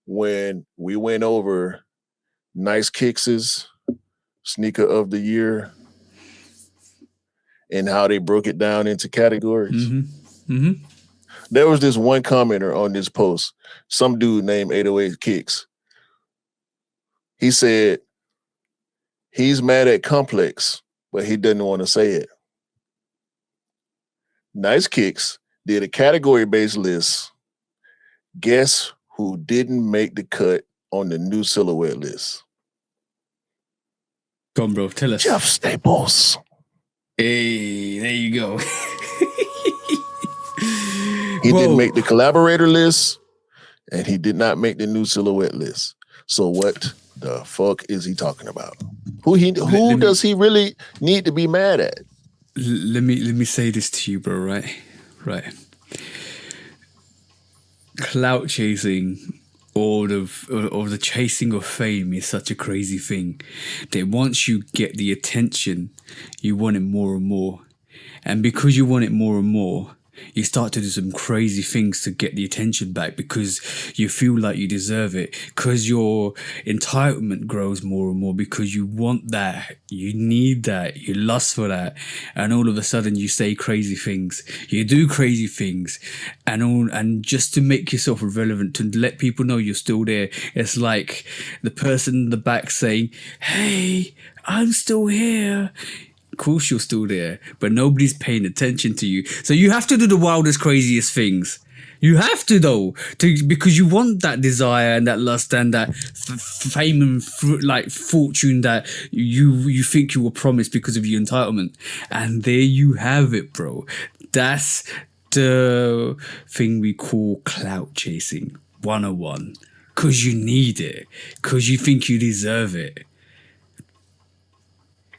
when we went over Nice Kicks' Sneaker of the Year and how they broke it down into categories? There was this one commenter on this post, some dude named 808 Kicks. He said he's mad at Complex, but he doesn't want to say it. Nice Kicks did a category-based list. Guess who didn't make the cut on the new silhouette list? Come on, bro, tell us. Jeff Staples. Hey, there you go. He didn't make the collaborator list, and he did not make the new silhouette list. So what the fuck is he talking about? Who does he really need to be mad at? Let me say this to you, bro. Right. Clout chasing or the chasing of fame is such a crazy thing that once you get the attention, you want it more and more. And because you want it more and more, you start to do some crazy things to get the attention back because you feel like you deserve it, because your entitlement grows more and more because you want that, you need that, you lust for that, and all of a sudden you say crazy things, you do crazy things, and just to make yourself relevant, to let people know you're still there. It's like the person in the back saying, "Hey, I'm still here. Of course you're still there, but nobody's paying attention to you. So you have to do the wildest, craziest things. You have to though, because you want that desire and that lust and that fame and fortune that you think you were promised because of your entitlement. And there you have it, bro. That's the thing we call clout chasing 101. Because you need it, because you think you deserve it.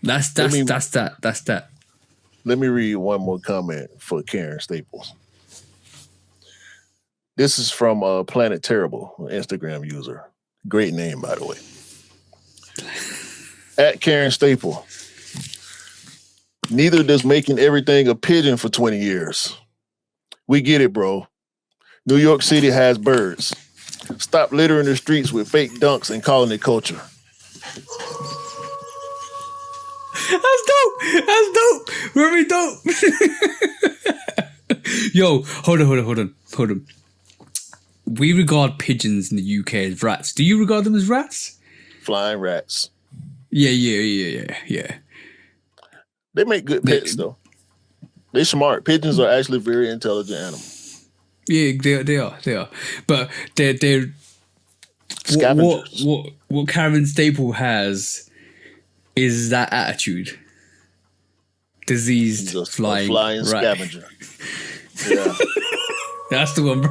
That's that. Let me read one more comment for Karen Staples. This is from Planet Terrible, an Instagram user. Great name, by the way. At Karen Staple. Neither does making everything a pigeon for 20 years. We get it, bro. New York City has birds. Stop littering the streets with fake dunks and calling it culture. That's dope. Very dope. Yo, hold on. We regard pigeons in the UK as rats. Do you regard them as rats? Flying rats. Yeah. They make good pets, though. They're smart. Pigeons are actually very intelligent animals. Yeah, they are. But they're scavengers. What Karen Staple has is that attitude. Diseased flying rat. Scavenger. Yeah. That's the one, bro.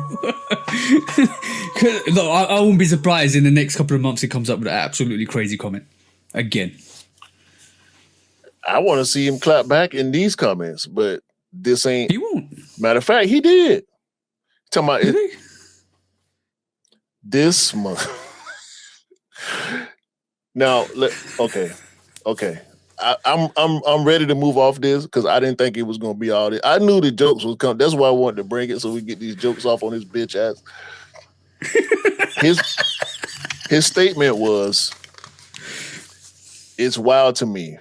Look, I won't be surprised in the next couple of months he comes up with an absolutely crazy comment. Again. I want to see him clap back in these comments, but this ain't. He won't. Matter of fact, he did. Talking about Did he? This month. Now, okay. I'm ready to move off this because I didn't think it was going to be all this. I knew the jokes was coming. That's why I wanted to bring it so we get these jokes off on his bitch ass. His statement was, "It's wild to me.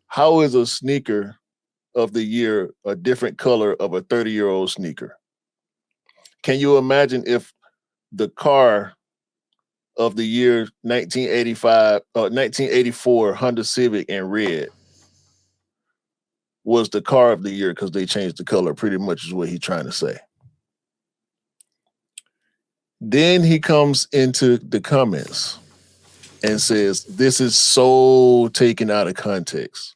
How is a sneaker of the year a different color of a 30-year-old sneaker? Can you imagine if the car of the year 1984 Honda Civic in red was the car of the year because they changed the color, pretty much is what he's trying to say." Then he comes into the comments and says, "This is so taken out of context.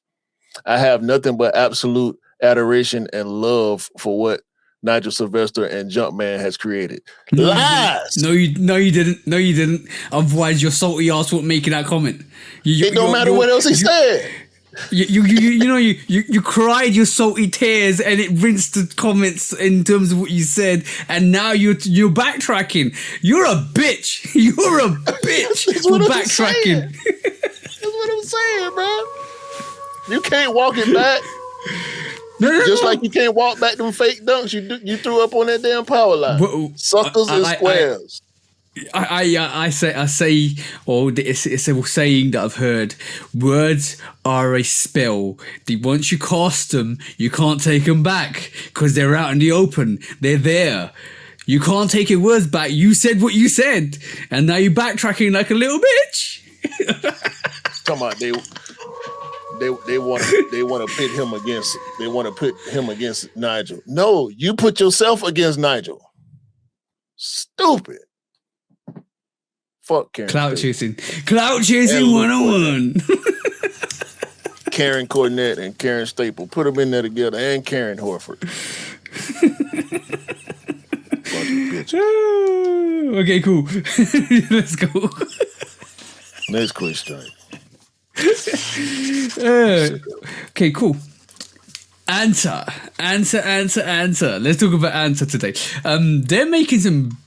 I have nothing but absolute adoration and love for what Nigel Sylvester and Jumpman has created." Lies! No, you didn't. Otherwise, your salty ass won't make that comment. It don't matter what else he said. You cried your salty tears and it rinsed the comments in terms of what you said, and now you're backtracking. You're a bitch. You're a bitch for backtracking. That's what I'm saying, bro. You can't walk it back. No. Just like you can't walk back them fake dunks you threw up on that damn power line. Well, Suckers and squares. I say, or it's a saying that I've heard. Words are a spell. Once you cast them, you can't take them back because they're out in the open. They're there. You can't take your words back. You said what you said, and now you're backtracking like a little bitch. Come on, they want to pit him against Nigel. No, you put yourself against Nigel. Stupid. Fuck Karen. Clout chasing 101. Karen Cornett and Karen Staple. Put them in there together, and Karen Horford. Bunch of bitches. Okay, cool. Let's go. Next question. Okay, cool. Anta. Let's talk about Anta today. They're making some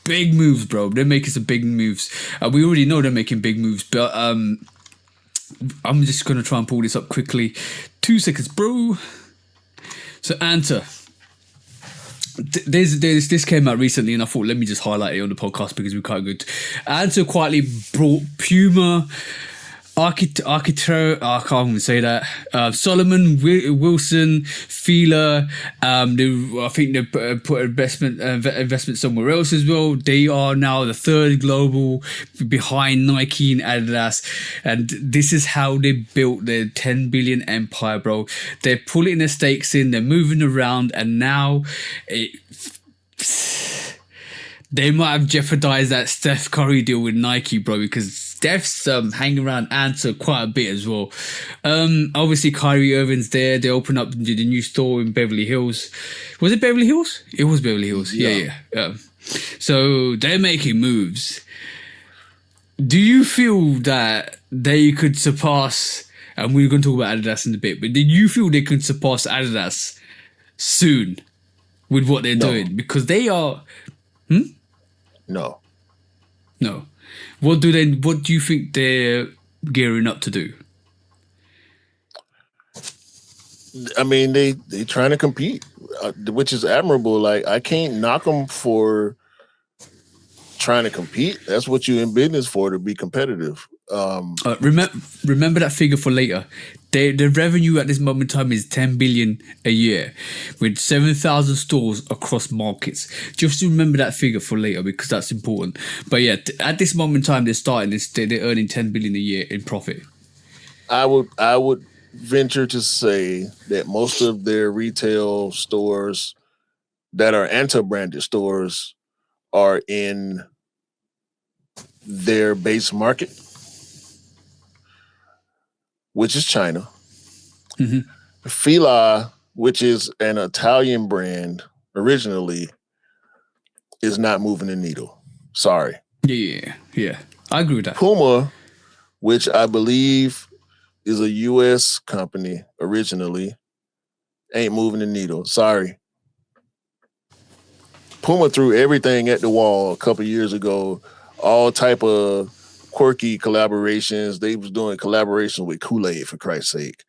big moves, bro. They're making some big moves. We already know they're making big moves, but I'm just gonna try and pull this up quickly. 2 seconds, bro. So Anta. This came out recently, and I thought let me just highlight it on the podcast because we're quite good. Anta quietly brought Puma Architect, I can't even say that. Solomon Wilson, Fila. I think they put investment somewhere else as well. They are now the third global behind Nike and Adidas, and this is how they built their 10 billion empire, bro. They're pulling their stakes in, they're moving around, and now they might have jeopardized that Steph Curry deal with Nike, bro, because Steph's hanging around Anta quite a bit as well. Obviously, Kyrie Irving's there. They opened up the new store in Beverly Hills. Was it Beverly Hills? It was Beverly Hills. Yeah. So they're making moves. Do you feel that they could surpass, and we're going to talk about Adidas in a bit, but do you feel they could surpass Adidas soon with what they're doing? Because they are... No. What do you think they're gearing up to do? I mean, they trying to compete, which is admirable. Like, I can't knock them for trying to compete. That's what you're in business for, to be competitive. Remember that figure for later. The revenue at this moment in time is 10 billion a year, with 7,000 stores across markets. Just remember that figure for later, because that's important. But yeah, at this moment in time, they're earning 10 billion a year in profit. I would venture to say that most of their retail stores that are Anta branded stores are in their base market, which is China. Fila, which is an Italian brand originally, is not moving the needle. Sorry. Yeah. I agree with that. Puma, which I believe is a U.S. company originally, ain't moving the needle. Sorry. Puma threw everything at the wall a couple years ago, all type of quirky collaborations. They was doing collaboration with Kool-Aid, for Christ's sake.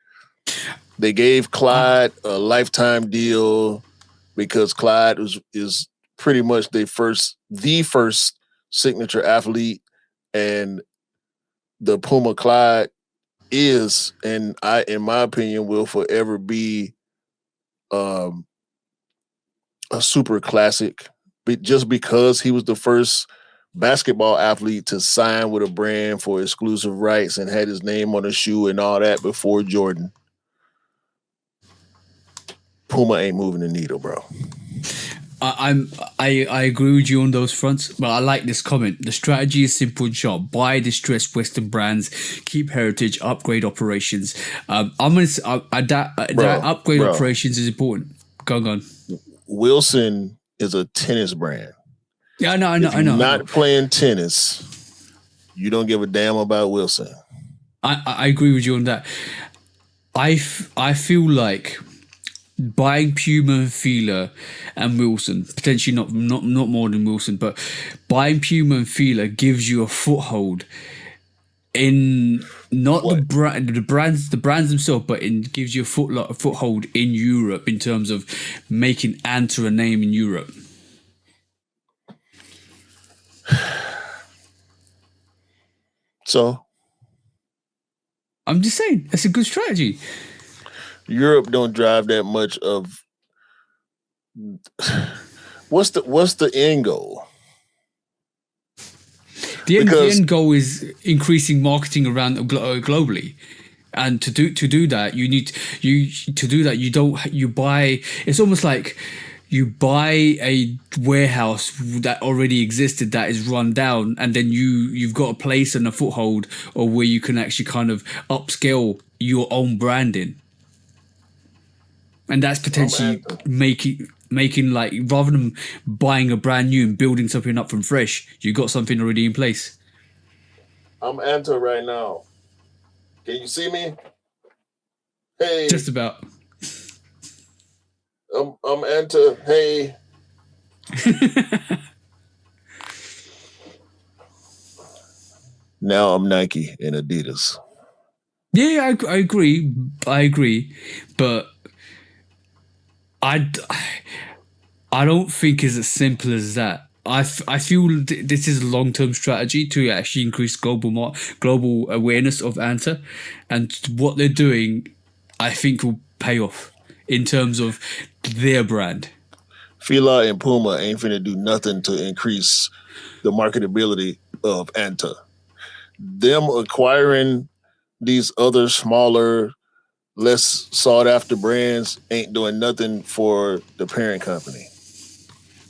They gave Clyde a lifetime deal because Clyde is pretty much the first signature athlete, and the Puma Clyde is, and in my opinion, will forever be a super classic, just because he was the first basketball athlete to sign with a brand for exclusive rights and had his name on the shoe and all that before Jordan. Puma ain't moving the needle, bro. I agree with you on those fronts, but I like this comment. The strategy is simple and sharp. Buy distressed Western brands, keep heritage, upgrade operations. That upgrade operations is important. Go on. Wilson is a tennis brand. Yeah, I know. If you're not playing tennis, you don't give a damn about Wilson. I agree with you on that. I feel like buying Puma, Fila, and Wilson, potentially not more than Wilson, but buying Puma and Fila gives you a foothold in the brands themselves, but it gives you a foothold in Europe in terms of making Anta a name in Europe. So I'm just saying, that's a good strategy. Europe don't drive that much of. What's the end goal? The end goal is increasing marketing around globally, and to do that, you buy. It's almost like you buy a warehouse that already existed that is run down, and then you've got a place and a foothold, or where you can actually kind of upscale your own branding. And that's potentially making like, rather than buying a brand new and building something up from fresh, you got something already in place. I'm Anta right now. Can you see me? Hey. Just about. I'm Anta. Hey. Now I'm Nike and Adidas. Yeah, I agree, but I don't think it's as simple as that. I feel this is a long term strategy to actually increase global awareness of Anta, and what they're doing, I think will pay off in terms of their brand. Fila and Puma ain't finna do nothing to increase the marketability of Anta. Them acquiring these other smaller, less sought after brands ain't doing nothing for the parent company.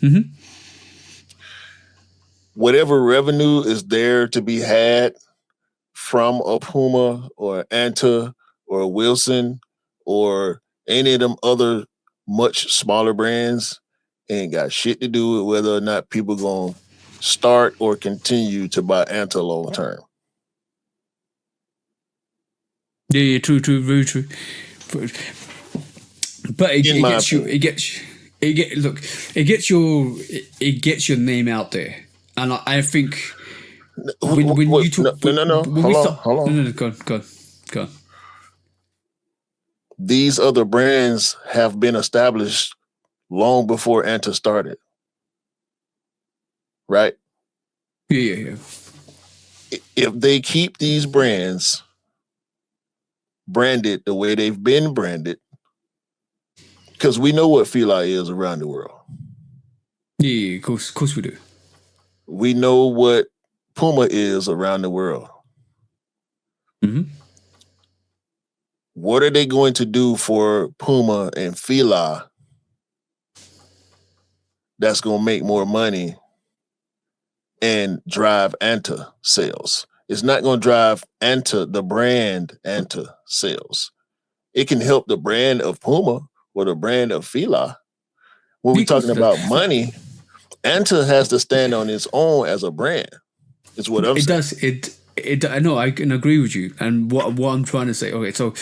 Mm-hmm. Whatever revenue is there to be had from a Puma or Anta or Wilson or any of them other much smaller brands ain't got shit to do with whether or not people gonna start or continue to buy Anta long term. Yeah, true, very true. But it gets your name out there, and I think when you talk, no, hold on. No, go on. These other brands have been established long before Anta started, right? Yeah. If they keep these brands branded the way they've been branded, because we know what Fila is around the world. Yeah, of course we do. We know what Puma is around the world. Mm-hmm. What are they going to do for Puma and Fila that's going to make more money and drive Anta sales? It's not going to drive Anta, the brand Anta sales. It can help the brand of Puma or the brand of Fila. When we're talking about money, Anta has to stand on its own as a brand. It's what I'm saying. I know, I can agree with you. And what I'm trying to say, okay, so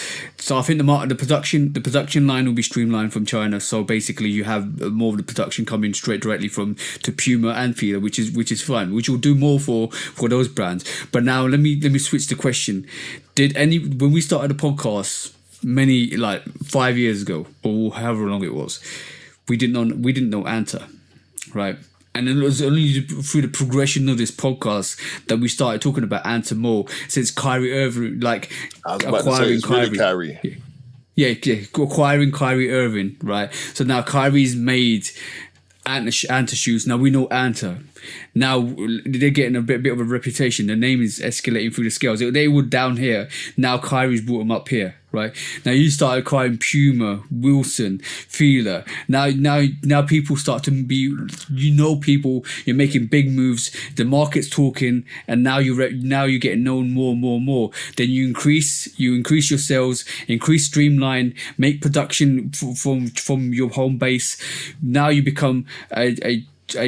I think the production line will be streamlined from China. So basically, you have more of the production coming straight directly to Puma and Fila, which is fine, which will do more for those brands. But now let me switch the question. When we started the podcast many, like 5 years ago or however long it was, we didn't know Anta, right? And it was only through the progression of this podcast that we started talking about Anta more, since Kyrie Irving, acquiring Kyrie. Yeah, acquiring Kyrie Irving, right? So now Kyrie's made Anta shoes. Now we know Anta. Now they're getting a bit of a reputation. The name is escalating through the scales. They were down here. Now Kyrie's brought them up here, right? Now you started acquiring Puma, Wilson, Fila. Now people start to be, people. You're making big moves. The market's talking, and now you're getting known more. Then you increase your sales, increase streamline, make production from your home base. Now you become a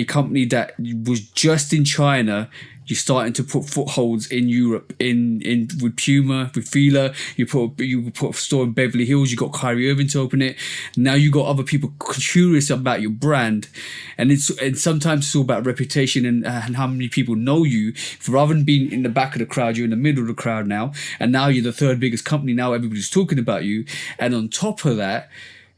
company that was just in China. You're starting to put footholds in Europe, in with Puma, with Fila. You put a store in Beverly Hills. You got Kyrie Irving to open it. Now you got other people curious about your brand, and sometimes it's all about reputation and how many people know you. Rather than being in the back of the crowd, you're in the middle of the crowd now, and now you're the third biggest company. Now everybody's talking about you, and on top of that,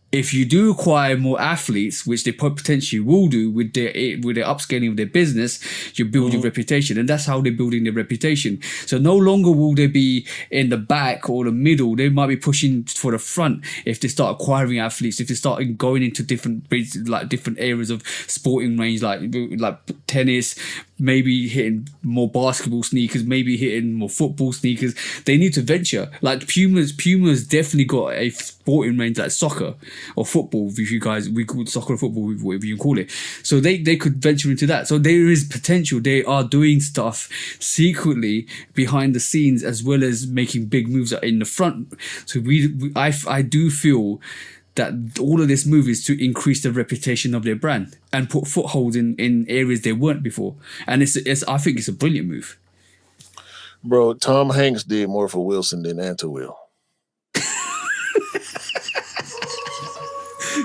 if you do acquire more athletes, which they potentially will do with their upscaling of their business, you build your reputation, and that's how they're building their reputation. So no longer will they be in the back or the middle; they might be pushing for the front if they start acquiring athletes. If they start going into different areas of sporting range, like tennis, maybe hitting more basketball sneakers, maybe hitting more football sneakers. They need to venture. Like Puma's definitely got a sporting range like soccer or football. If you guys, we call it soccer or football, whatever you call it. So they could venture into that. So there is potential. They are doing stuff secretly behind the scenes, as well as making big moves in the front. So I do feel that all of this move is to increase the reputation of their brand and put footholds in areas they weren't before. And I think it's a brilliant move. Bro, Tom Hanks did more for Wilson than Anta will.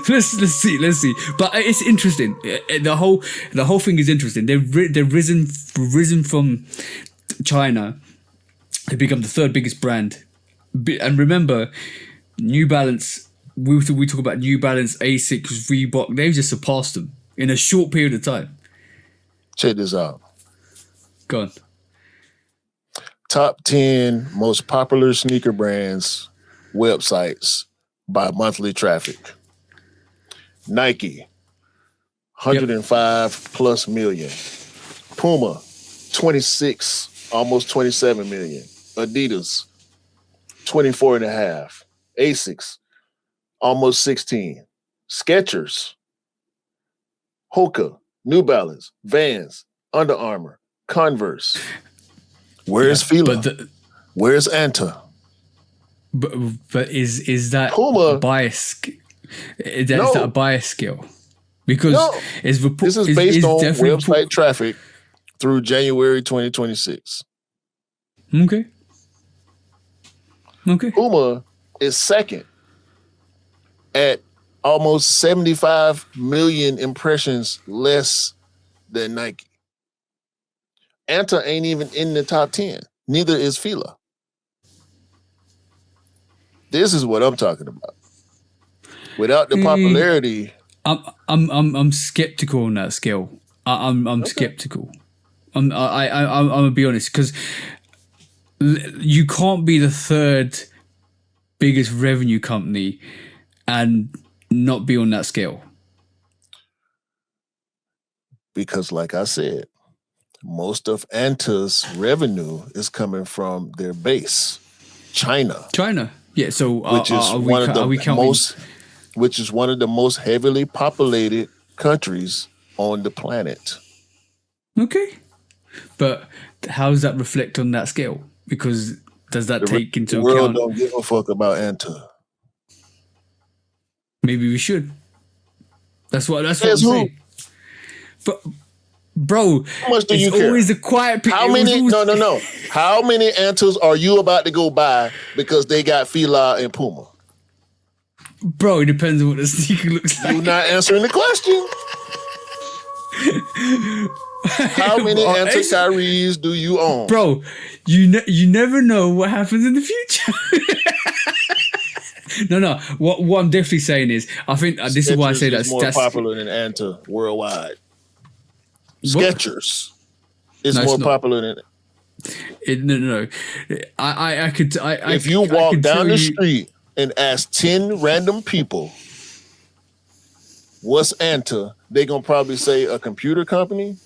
Let's see. But it's interesting. The whole thing is interesting. They've risen from China. They become the third biggest brand. And remember, New Balance. We talk about New Balance, Asics, Reebok. They've just surpassed them in a short period of time. Check this out. Go on. Top 10 most popular sneaker brands websites by monthly traffic. Nike, 105 plus million. Puma, 26, almost 27 million. Adidas, 24 and a half. Asics, almost 16. Skechers, Hoka, New Balance, Vans, Under Armour, Converse. Where's Fila? Where's Anta? But is that Puma? bias? Is that a bias skill? Because this is based on website traffic through January 2026. Okay. Puma is second at almost 75 million impressions less than Nike. Anta ain't even in the top 10. Neither is Fila. This is what I'm talking about. Without the popularity, I'm skeptical on that skill. I'm skeptical. I'm gonna be honest, because you can't be the third biggest revenue company and not be on that scale. Because, like I said, most of Anta's revenue is coming from their base, China. Yeah. So which is one of the most heavily populated countries on the planet. Okay, but how does that reflect on that scale? Because does that take into account? The world don't give a fuck about Anta. Maybe we should. That's what I'm saying. But bro, how much do you care? Always the quiet people. How many? No. How many Antas are you about to go buy because they got Fila and Puma? Bro, it depends on what the sneaker looks like. You're not answering the question. How many Anta do you own? Bro, you never know what happens in the future. No. What I'm definitely saying is, I think this is why I say that's more popular than Anta worldwide. Skechers is more popular than it. No. I could. If you walk down the street and ask 10 random people, what's Anta? They're gonna probably say a computer company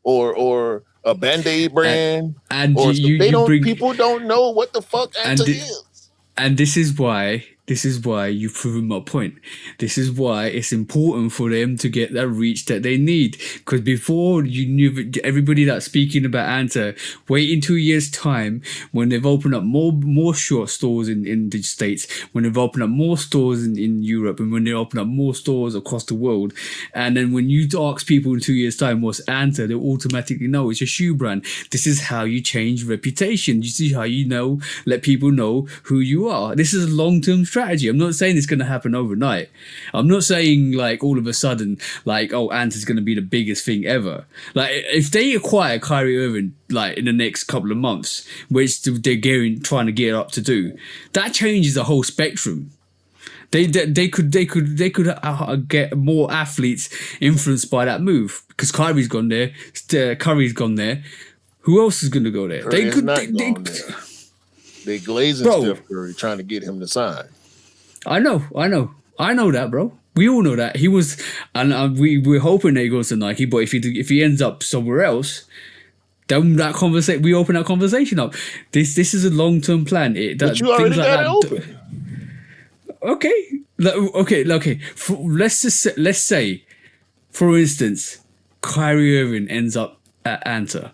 or a Band-Aid brand. People don't know what the fuck Anta is. And this is why you've proven my point. This is why it's important for them to get that reach that they need. Because before, you knew everybody that's speaking about Anta, wait in 2 years' time when they've opened up more short stores in the States, when they've opened up more stores in Europe, and when they open up more stores across the world. And then when you ask people in 2 years' time what's Anta, they'll automatically know it's a shoe brand. This is how you change reputation. You see how let people know who you are. This is a long-term strategy. I'm not saying it's going to happen overnight. I'm not saying like all of a sudden like, oh, Anta's going to be the biggest thing ever. Like if they acquire Kyrie Irving like in the next couple of months, which they're trying to get up to do, that changes the whole spectrum. They could get more athletes influenced by that move because Kyrie's gone there, Curry's gone there. Who else is going to go there? They glazing Steph Curry trying to get him to sign. I know that, bro. We all know that he was, and we're hoping that he goes to Nike. But if he ends up somewhere else, then we open that conversation up. This is a long-term plan. But you already got it open. Okay. Let's say, for instance, Kyrie Irving ends up at Anta.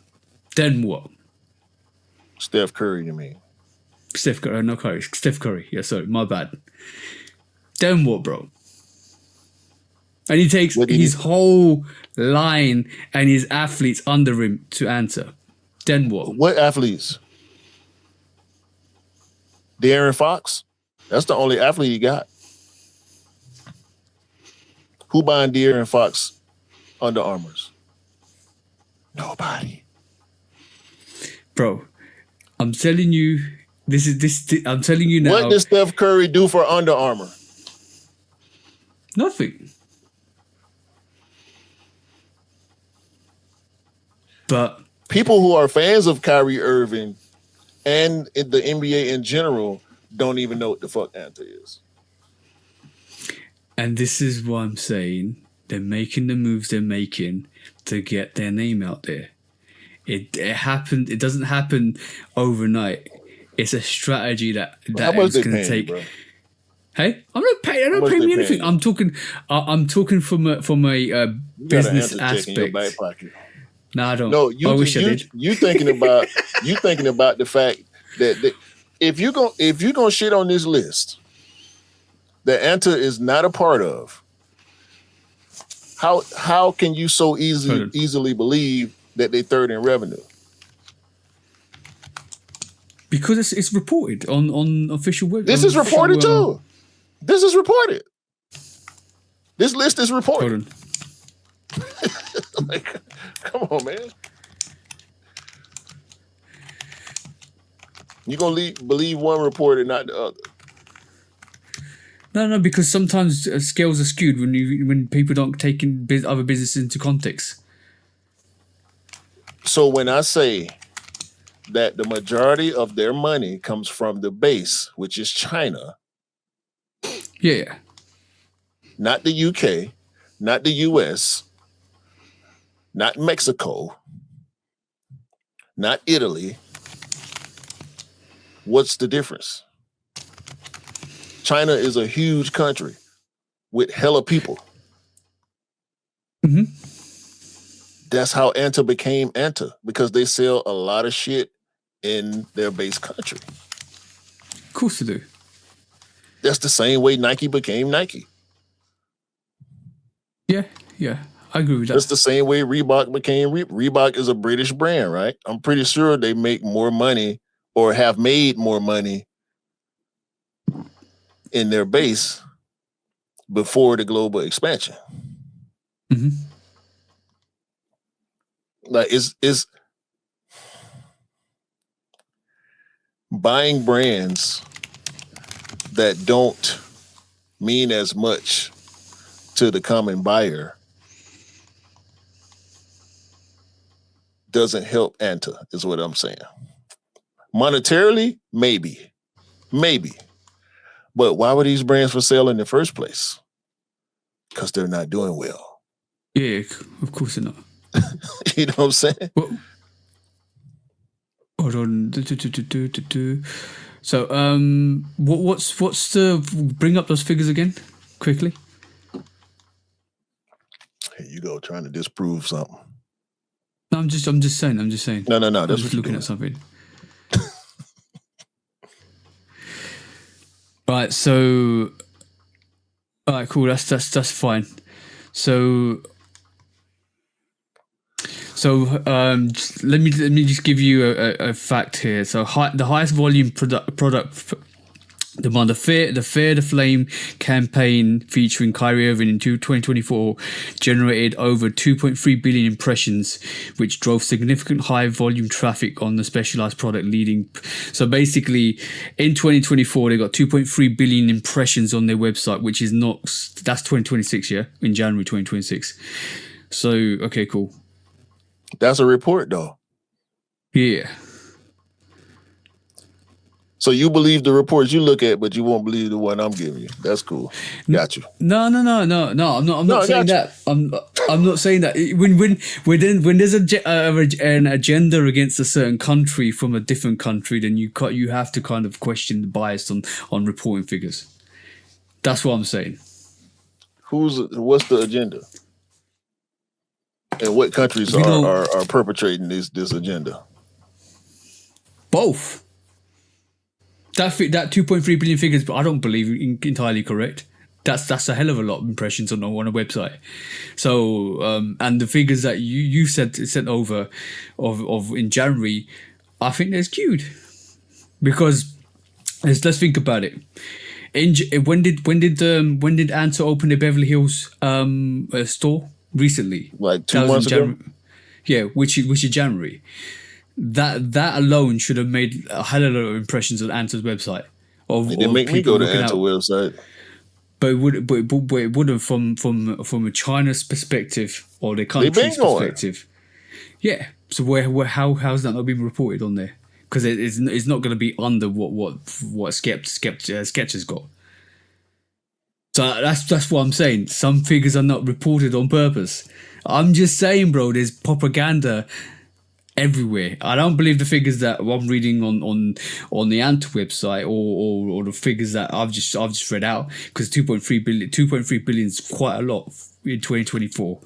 Then what? Steph Curry, you mean? Steph Curry, no Curry. Steph Curry. Yeah, sorry, my bad. Then what, bro? And he takes his whole line and his athletes under him to Anta. Then what? What athletes? De'Aaron Fox? That's the only athlete he got. Who buying De'Aaron Fox Under Armours? Nobody. Bro, I'm telling you, I'm telling you now. What does Steph Curry do for Under Armour? Nothing. But people who are fans of Kyrie Irving and the NBA in general don't even know what the fuck Anta is. And this is why I'm saying they're making the moves they're making to get their name out there. It happened. It doesn't happen overnight. It's a strategy that is going to take. Bro? Hey, I'm not paying. I don't pay me anything. I'm talking. I'm talking from a business aspect. In your back pocket. No, I don't. No, I wish I did. You thinking about the fact that if you're gonna shit on this list that Anta is not a part of, how can you so easily believe that they third in revenue? Because it's reported on official web. This is reported too. This is reported. This list is reported. Like, come on, man. You gonna believe one report and not the other? No, because sometimes scales are skewed when people don't take other businesses into context. So when I say that the majority of their money comes from the base, which is China. Yeah. Not the UK, not the US, not Mexico, not Italy. What's the difference? China is a huge country with hella people. Mm-hmm. That's how Anta became Anta, because they sell a lot of shit in their base country. Of course they do. That's the same way Nike became Nike. Yeah, I agree with that. That's the same way Reebok became Reebok is a British brand, right? I'm pretty sure they make more money or have made more money in their base before the global expansion. Mm-hmm. Like it's buying brands that don't mean as much to the common buyer doesn't help Anta, is what I'm saying. Monetarily, maybe. But why were these brands for sale in the first place? Because they're not doing well. Yeah, of course they're not. You know what I'm saying? Well, hold on. So, what's the bring up those figures again quickly? Here you go, trying to disprove something. No, I'm just saying. No. I'm just looking at something. Right. So, all right, cool. That's fine. So, let me just give you a fact here. So, the highest volume product demand, the Fear the Flame campaign featuring Kyrie Irving in 2024 generated over 2.3 billion impressions, which drove significant high volume traffic on the specialized product leading. So basically, in 2024, they got 2.3 billion impressions on their website, which is that's 2026, yeah, in January 2026. So, okay, cool. That's a report, though. Yeah. So you believe the reports you look at, but you won't believe the one I'm giving you. That's cool. Got you. No. I'm not saying that. I'm not saying that. When there's an agenda against a certain country from a different country, then you have to kind of question the bias on reporting figures. That's what I'm saying. What's the agenda? And what countries are perpetrating this agenda? Both. That 2.3 billion figures, but I don't believe entirely correct. That's a hell of a lot of impressions on a website. So and the figures that you sent over of in January, I think they're skewed, because let's think about it. When did Anta open the Beverly Hills store recently? Like 2 months ago. Yeah, which is January. That alone should have made a hell of a lot of impressions on Anta's website. It didn't make me go to Anta website. But it wouldn't from a China's perspective or the country's perspective. Yeah. So how's that not been reported on there? Because it's not going to be under what Sketch has got. So that's what I'm saying. Some figures are not reported on purpose. I'm just saying, bro. There's propaganda everywhere. I don't believe the figures that I'm reading on the Anta website or the figures that I've just read out, because 2.3 billion is quite a lot in 2024.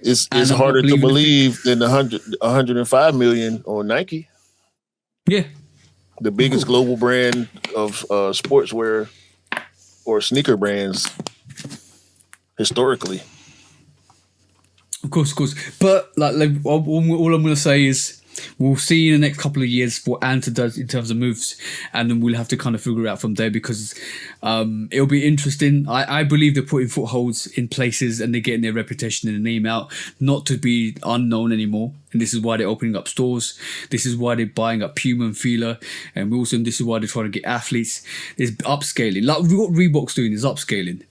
It's And I'm not harder to believing believe than the 105 million on Nike, yeah, the biggest global brand of sportswear or sneaker brands historically. of course. But like all I'm gonna say is we'll see in the next couple of years what Anta does in terms of moves, and then we'll have to kind of figure it out from there, because it'll be interesting. I believe they're putting footholds in places and they're getting their reputation and their name out, not to be unknown anymore. And this is why they're opening up stores. This is why they're buying up Puma and Fila and Wilson. This is why they're trying to get athletes. There's upscaling. Like what Reebok's doing is upscaling.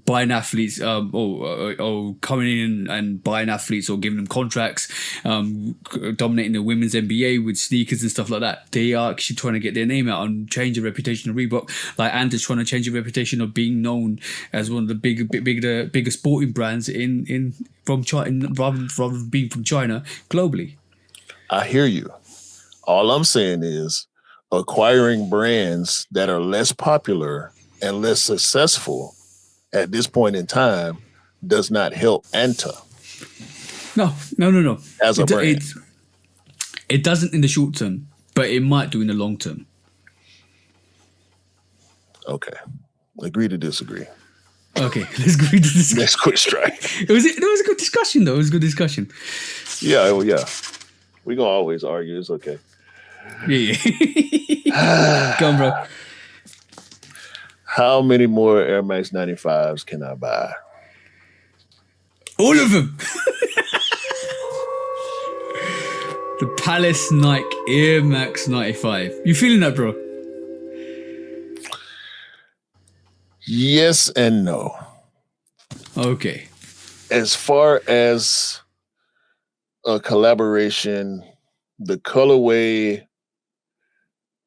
Buying athletes, or coming in and buying athletes or giving them contracts, dominating the women's NBA with sneakers and stuff like that. They are actually trying to get their name out and change the reputation of Reebok. Like Anta's trying to change the reputation of being known as one of the bigger sporting brands from China, rather than being from China globally. I hear you. All I'm saying is acquiring brands that are less popular and less successful at this point in time does not help Anta. No. As a brand. It doesn't in the short term, but it might do in the long term. Okay. Agree to disagree. Okay, let's agree to disagree. Next quick strike. It was a good discussion, though. It was a good discussion. Yeah, well, yeah. We're going to always argue. It's okay. Yeah. Go on, bro. How many more Air Max 95s can I buy? All of them. The Palace Nike Air Max 95. You feeling that, bro? Yes and no. Okay. As far as a collaboration, the colorway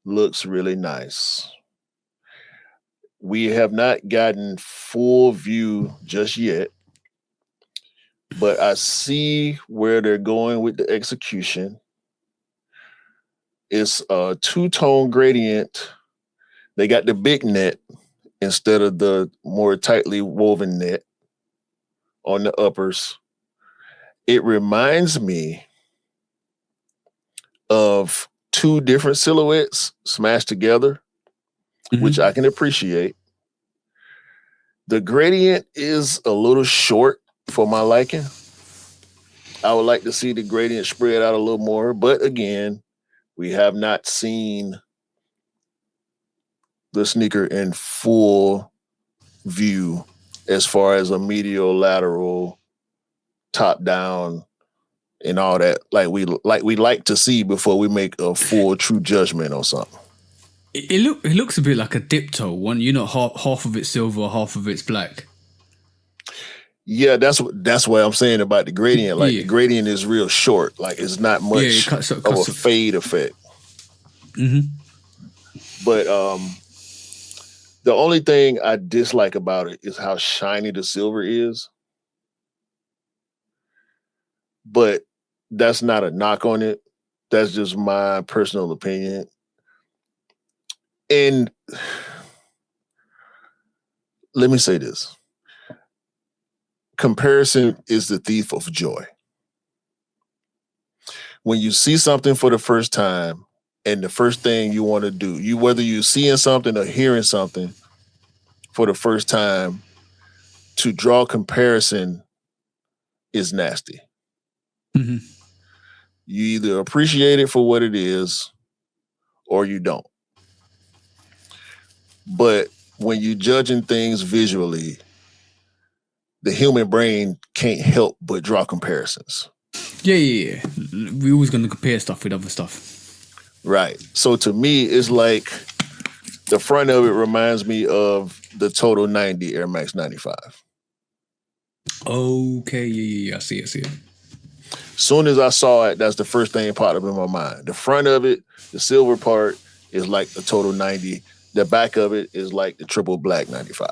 looks really nice. We have not gotten full view just yet, but I see where they're going with the execution. It's a two-tone gradient. They got the big net instead of the more tightly woven net on the uppers. It reminds me of two different silhouettes smashed together, which I can appreciate. The gradient is a little short for my liking. I would like to see the gradient spread out a little more, but again, we have not seen the sneaker in full view as far as a medial, lateral, top down, and all that. Like we like to see before we make a full true judgment on something. It looks a bit like a dip toe one. You know, half of it's silver, half of it's black. Yeah, that's what I'm saying about the gradient. Like the gradient is real short. Like it's not much of a fade effect. But the only thing I dislike about it is how shiny the silver is. But that's not a knock on it. That's just my personal opinion. And let me say this. Comparison is the thief of joy. When you see something for the first time and the first thing you want to do, whether you're seeing something or hearing something for the first time, to draw comparison is nasty. You either appreciate it for what it is or you don't. But when you're judging things visually, the human brain can't help but draw comparisons. Yeah. We're always going to compare stuff with other stuff. Right. So to me, it's like the front of it reminds me of the Total 90 Air Max 95. Okay, yeah. I see it. Soon as I saw it, that's the first thing that popped up in my mind. The front of it, the silver part, is like the total 90. The back of it is like the triple black 95.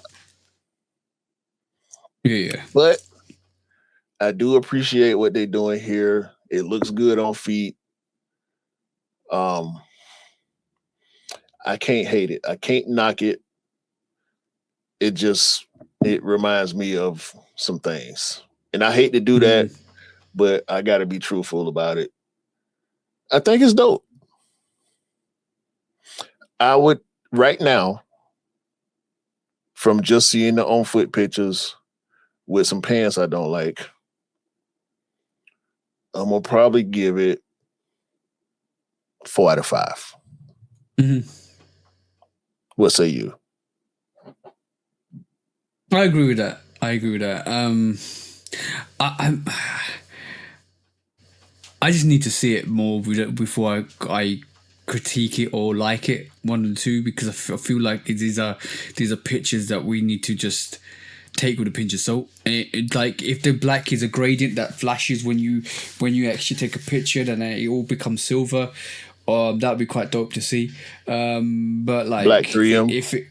Yeah. But I do appreciate what they're doing here. It looks good on feet. I can't hate it. I can't knock it. It reminds me of some things. And I hate to do that, but I gotta be truthful about it. I think it's dope. I would right now, from just seeing the on foot pictures with some pants I don't like, I'm gonna probably give it 4 out of 5. What say you? I agree with that. I just need to see it more before I critique it or like it, one and two, because I feel like these are pictures that we need to just take with a pinch of salt. Like if the black is a gradient that flashes when you actually take a picture, then it all becomes silver. That'd be quite dope to see. But like Black 3M. if it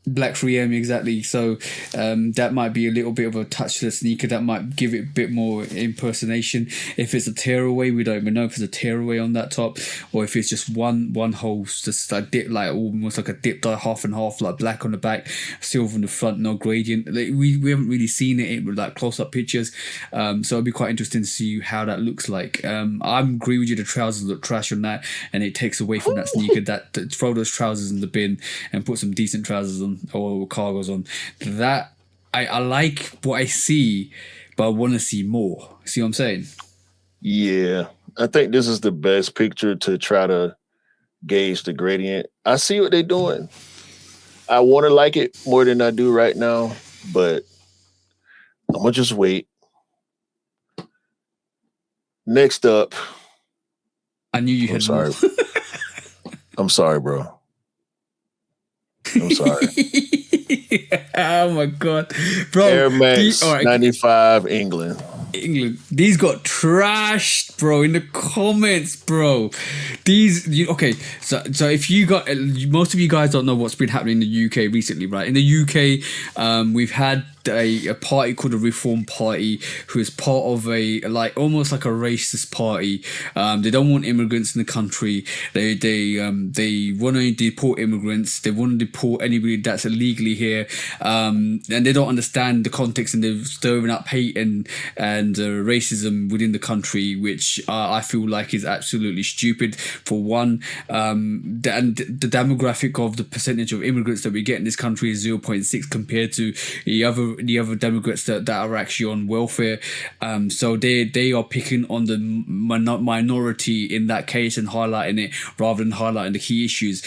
Black 3M, exactly. So that might be a little bit of a touch to the sneaker that might give it a bit more impersonation. If it's a tearaway, we don't even know if it's a tearaway on that top, or if it's just one hole, just like dip, like almost like a dipped half and half, like black on the back, silver on the front, no gradient. Like, we haven't really seen it with like close-up pictures, so it'd be quite interesting to see how that looks like. I agree with you, the trousers look trash on that, and it takes away from that sneaker. That throw those trousers in the bin and put some decent trousers on or cargos on. That I like what I see, but I want to see more. See what I'm saying? Yeah, I think this is the best picture to try to gauge the gradient. I see what they're doing. I want to like it more than I do right now, but I'm gonna just wait. Next up, I knew you I'm had sorry. more. I'm sorry, bro. I'm sorry. Oh my god, bro! Air Max 95 England. These got trashed, bro, in the comments, bro. Okay, so if you got, most of you guys don't know what's been happening in the UK recently, right? In the UK, we've had a party called the Reform Party, who is part of a almost like a racist party. They don't want immigrants in the country. They want to deport immigrants. They want to deport anybody that's illegally here, and they don't understand the context, and they're stirring up hate and racism within the country, which I feel like is absolutely stupid. For one, and the demographic of the percentage of immigrants that we get in this country is 0.6 compared to the other demographics that are actually on welfare. So they are picking on the minority in that case and highlighting it rather than highlighting the key issues.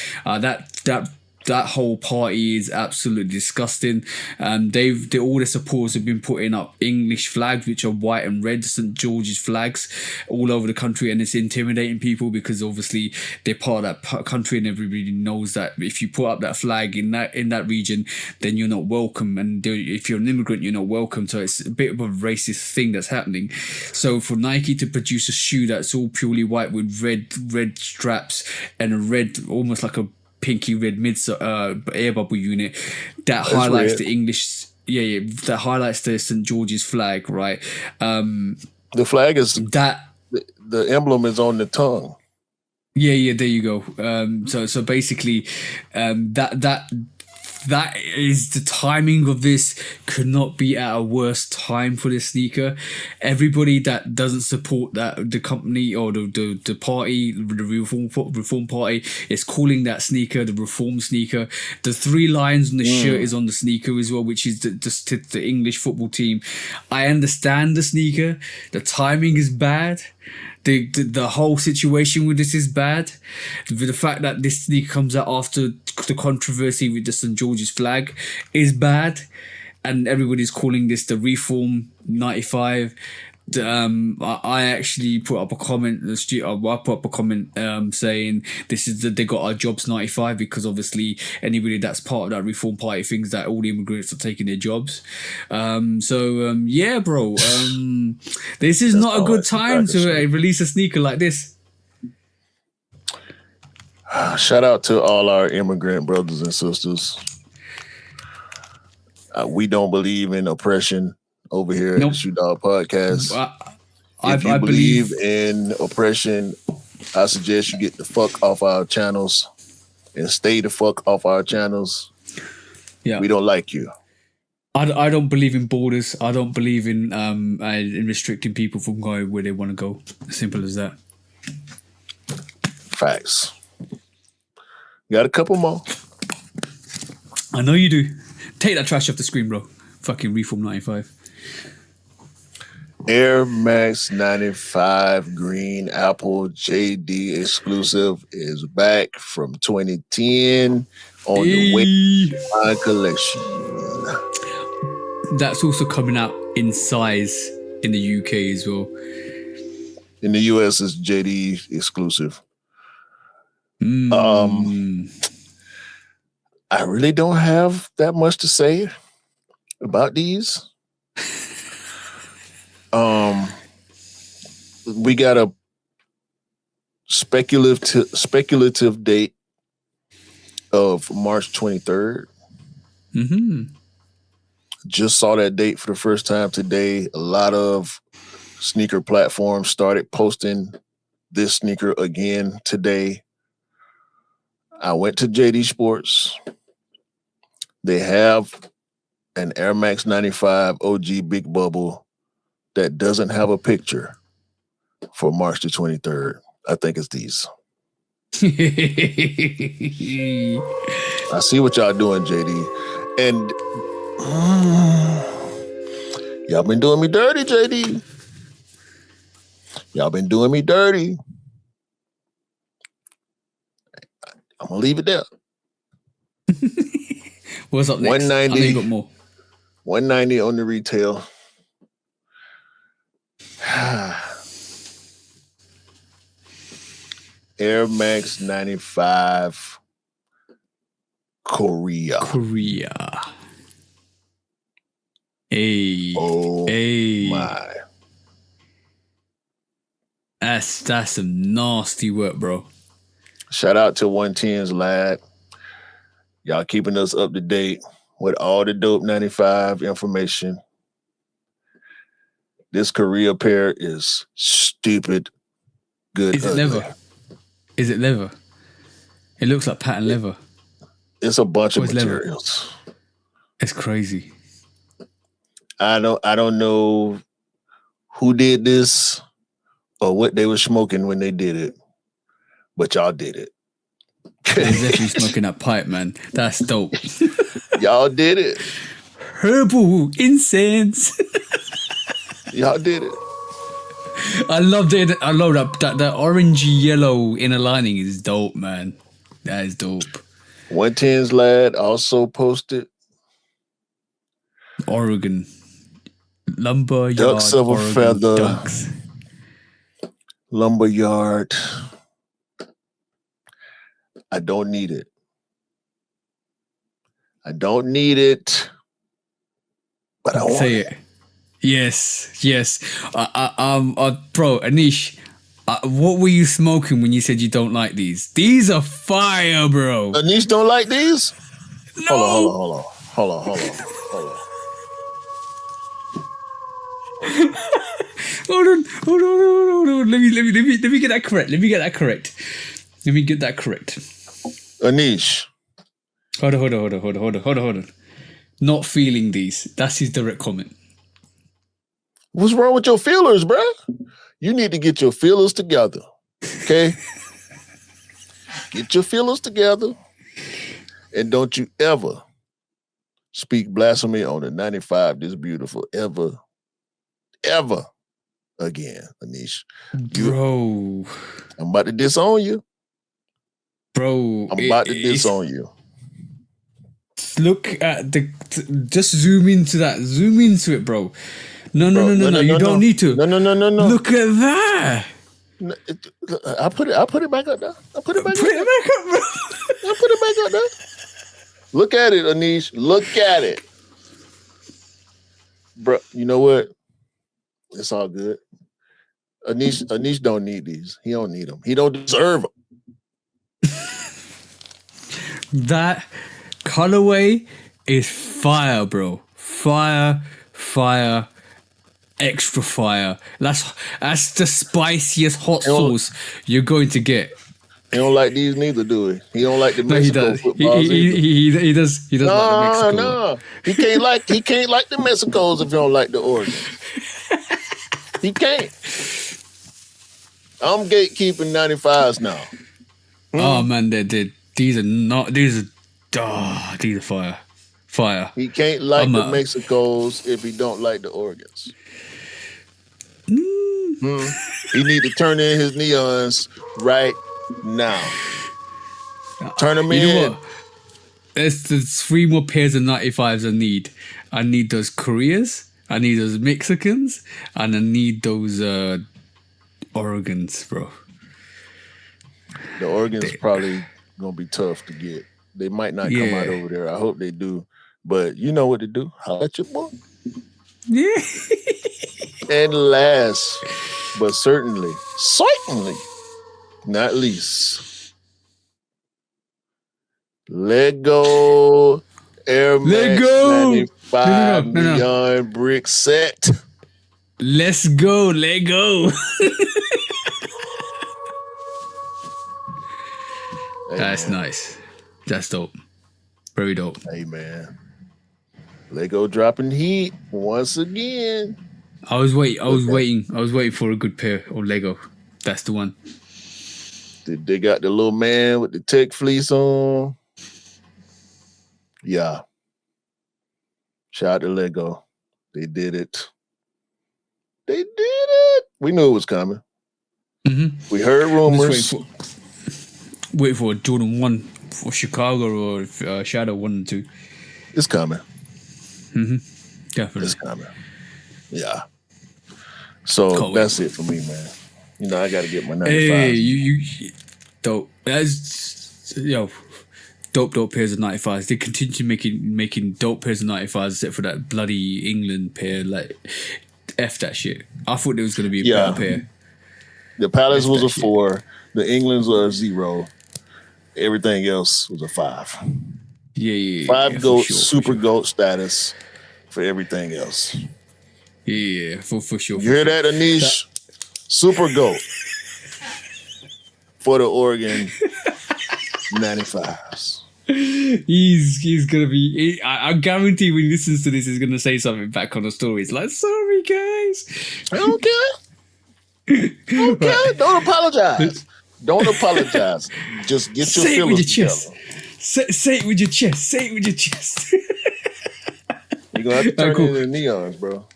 That whole party is absolutely disgusting. All their supporters have been putting up English flags, which are white and red, St. George's flags, all over the country, and it's intimidating people because obviously they're part of that country, and everybody knows that if you put up that flag in that region, then you're not welcome, and if you're an immigrant, you're not welcome. So it's a bit of a racist thing that's happening. So for Nike to produce a shoe that's all purely white with red straps and a red, almost like a pinky red air bubble unit, that highlights the English, that highlights the St. George's flag, right? The flag is that the emblem is on the tongue. Yeah, there you go. So basically, that is the timing of this could not be at a worse time for this sneaker. Everybody that doesn't support the company or the party, the reform party, is calling that sneaker the reform sneaker. The 3 lions on the shirt is on the sneaker as well, which is the English football team. I understand the sneaker. The timing is bad. The whole situation with this is bad. The fact that this sneaker comes out after the controversy with the St. George's flag is bad, and everybody's calling this the Reform 95. I actually put up a comment. I put up a comment saying this is they got our jobs 95 because obviously anybody that's part of that Reform Party thinks that all the immigrants are taking their jobs. Yeah, bro. This is not a good time to release a sneaker like this. Shout out to all our immigrant brothers and sisters. We don't believe in oppression over here at the Shoot Dog Podcast. If you believe in oppression, I suggest you get the fuck off our channels and stay the fuck off our channels. Yeah, we don't like you. I don't believe in borders. I don't believe in restricting people from going where they want to go. Simple as that. Facts. Got a couple more. I know you do. Take that trash off the screen, bro. Fucking Reform 95. Air Max 95 Green Apple JD exclusive is back from 2010 on the way collection. That's also coming out in size in the UK as well. In the US, it's JD exclusive. I really don't have that much to say about these. We got a speculative date of March 23rd. Just saw that date for the first time today. A lot of sneaker platforms started posting this sneaker again today. I went to JD Sports. They have an Air Max 95 OG Big Bubble that doesn't have a picture for March the 23rd. I think it's these. I see what y'all doing, JD. And y'all been doing me dirty, JD. Y'all been doing me dirty. I'm going to leave it there. What's up next? 190. I know you got more. 190 on the retail. Air Max 95 Korea. Hey. Oh my. That's some nasty work, bro. Shout out to 110's lad. Y'all keeping us up to date with all the dope 95 information. This Korea pair is stupid good. Is it leather? Is it leather? It looks like patent leather. It's a bunch of materials. Leather? It's crazy. I don't know who did this or what they were smoking when they did it, but y'all did it. They're definitely smoking that pipe, man. That's dope. Y'all did it. Herbal incense. Y'all did it. I love it. I love that orangey yellow inner lining is dope, man. That is dope. 110's lad also posted Oregon lumber ducks yard. of a Oregon feather. Ducks. Lumber yard. I don't need it. I don't need it. But I want Say it. Yes. Bro, Anish, what were you smoking when you said you don't like these? These are fire, bro. Anish don't like these? No. Hold on. Hold on. Let me get that correct. Anish. Hold on. Not feeling these. That's his direct comment. What's wrong with your feelers, bro? You need to get your feelers together. Okay? Get your feelers together. And don't you ever speak blasphemy on the 95 this beautiful ever again, Anish. Bro. I'm about to disown you. Bro. I'm about to disown you. Look at just zoom into it, bro. No. You don't need to. No. Look at that. I put it back up there. Put it back up, bro. I put it back up there. Look at it, Anish. Look at it. Bro, you know what? It's all good. Anish don't need these. He don't need them. He don't deserve them. That colorway is fire, bro. Fire, extra fire. That's the spiciest hot sauce you're going to get. He don't like these neither, do he? He don't like the Mexico he does. footballs He does. He does like the Mexico. No. He can't like the Mexicos if you don't like the Oregon. He can't. I'm gatekeeping 95s now. Oh man, these are fire. He can't like the Mexicos if he don't like the Oregons. He need to turn in his neons right now. Turn them in. You know what? There's 3 more pairs of 95s I need. I need those Koreas, I need those Mexicans, and I need those Oregons, bro. The Oregons probably gonna be tough to get. They might not come out over there. I hope they do. But you know what to do. Holla at your boy. Yeah. And last, but certainly not least, Lego Air Max 95 Neon Brick Set. Let's go, Lego. That's nice. That's dope. Very dope. Hey, man. Lego dropping heat once again. I was waiting for a good pair of Lego. That's the one. They got the little man with the tech fleece on. Yeah. Shout out to Lego. They did it. We knew it was coming. Mm-hmm. We heard rumors. Wait for Jordan 1 for Chicago or Shadow 1 and 2. It's coming. Mm-hmm. Definitely. It's coming. Yeah. So that's it for me, man. You know, I got to get my 95. Hey, you dope. That's dope pairs of 95s. They continue making dope pairs of 95s, except for that bloody England pair. Like, F that shit. I thought there was going to be a better pair. The Palace was a 4. The Englands were a 0. Everything else was a 5. Yeah. 5 GOAT, super GOAT status for everything else. Yeah, for sure. You hear that, Anish? Super GOAT for the Oregon 95s. He's gonna be. I guarantee when he listens to this, he's gonna say something back on the story. It's like, sorry guys. Okay. Right. Don't apologize. Don't apologize. Just get your feelings together. Say it with your chest. Say it with your chest. You're gonna have to turn it into neons, bro.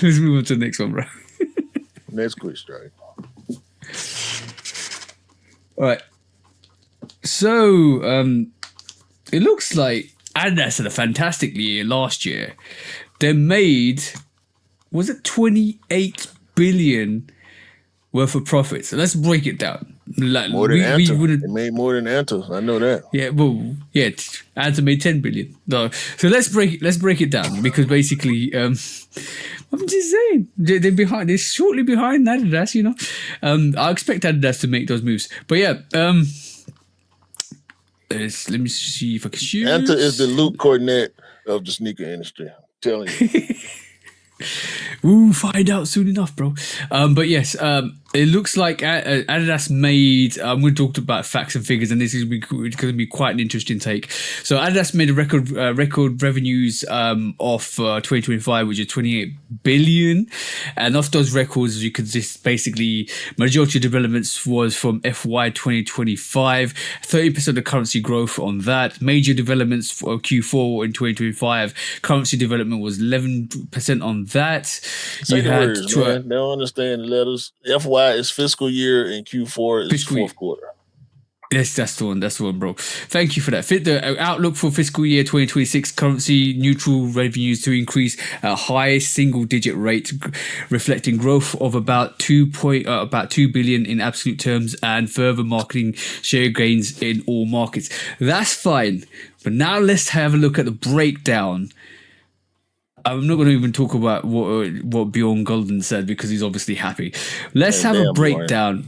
Let's move on to the next one, bro. Next quick strike. All right. So, it looks like Adidas had a fantastic year last year. They made, was it 28 billion worth of profits? So let's break it down. Like, more than Anta. They made more than Anta. I know that. Yeah, well, yeah, Anta made 10 billion. No. So let's break it down, because basically, I'm just saying they're shortly behind Adidas. You know, I expect Adidas to make those moves. But yeah, let me see if I can choose. Anta is the Luke Cornett of the sneaker industry. I'm telling you. We'll find out soon enough, bro. But yes, it looks like Adidas made. I'm going to talk about facts and figures, and this is going to be quite an interesting take. So Adidas made a record revenues of 2025, which is 28 billion, and of those records, you could just basically majority of developments was from FY 2025. 30% of the currency growth on that. Major developments for Q4 in 2025, currency development was 11% on that. Say the words, man. They don't understand the letters. FY is fiscal year and Q4 is fourth quarter. Yes, that's the one. That's the one, bro. Thank you for that. The outlook for fiscal year 2026: currency neutral revenues to increase at a high single-digit rate, reflecting growth of about 2 billion in absolute terms and further marketing share gains in all markets. That's fine, but now let's have a look at the breakdown. I'm not going to even talk about what Bjorn Golden said because he's obviously happy. Let's have a breakdown.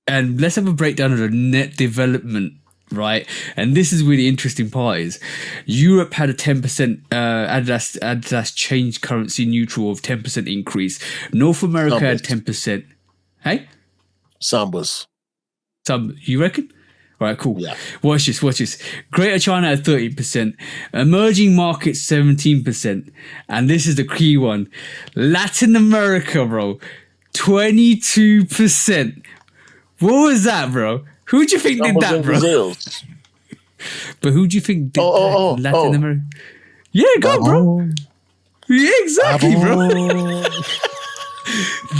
And let's have a breakdown of the net development, right? And this is where the interesting part is. Europe had a 10% Adidas change currency neutral of 10% increase. North America had 10%. Hey? Sambas. You reckon? All right, cool. Yeah. Watch this. Greater China at 30%. Emerging markets 17%. And this is the key one. Latin America, bro. 22%. What was that, bro? Who do you think did that, bro? But who do you think did that? Latin America? Yeah, go, bro. Yeah, exactly, bro.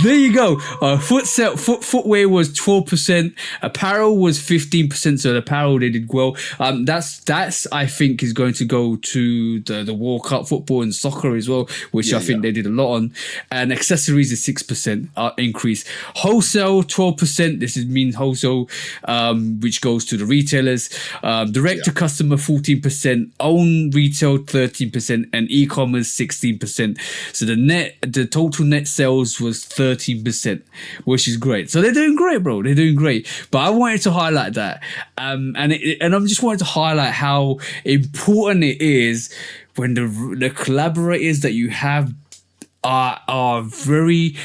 There you go. Footwear was 12%. Apparel was 15%. So the apparel they did well. That's I think is going to go to the World Cup football and soccer as well, which I think they did a lot on. And accessories is 6% increase. Wholesale 12%. This means wholesale, which goes to the retailers. Direct to customer 14%. Own retail 13%, and e-commerce 16%. So the total net sales was 13%, which is great. So they're doing great, bro. They're doing great. But I wanted to highlight that, and I'm just wanted to highlight how important it is when the collaborators that you have are very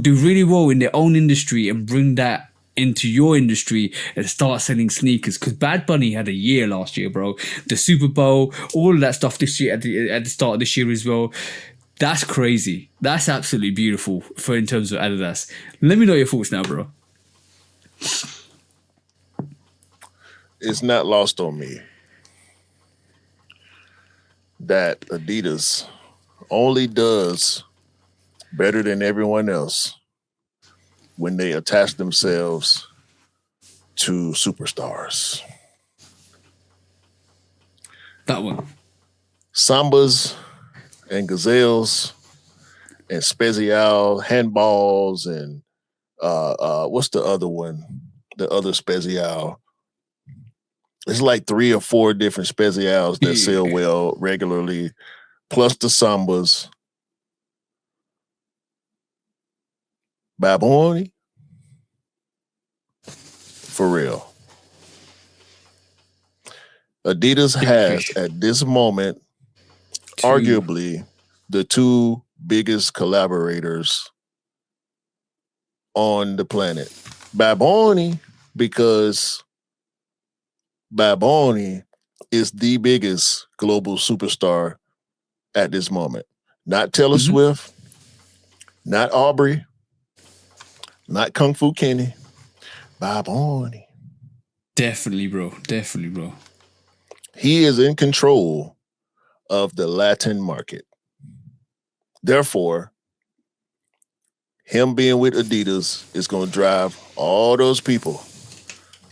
do really well in their own industry and bring that into your industry and start selling sneakers. Because Bad Bunny had a year last year, bro. The Super Bowl, all of that stuff this year at the start of this year as well. That's crazy. That's absolutely beautiful in terms of Adidas. Let me know your thoughts now, bro. It's not lost on me that Adidas only does better than everyone else when they attach themselves to superstars. That one. Sambas and Gazelles and Spezial handballs and what's the other one? The other Spezial. It's like 3 or 4 different Spezials that sell well regularly, plus the Sambas. Baboni? For real. Adidas has, at this moment, arguably the 2 biggest collaborators on the planet. Baboni, because Baboni is the biggest global superstar at this moment. Not Taylor Swift, not Aubrey, not Kung Fu Kenny. Baboni. Definitely, bro. He is in control of the Latin market. Therefore, him being with Adidas is going to drive all those people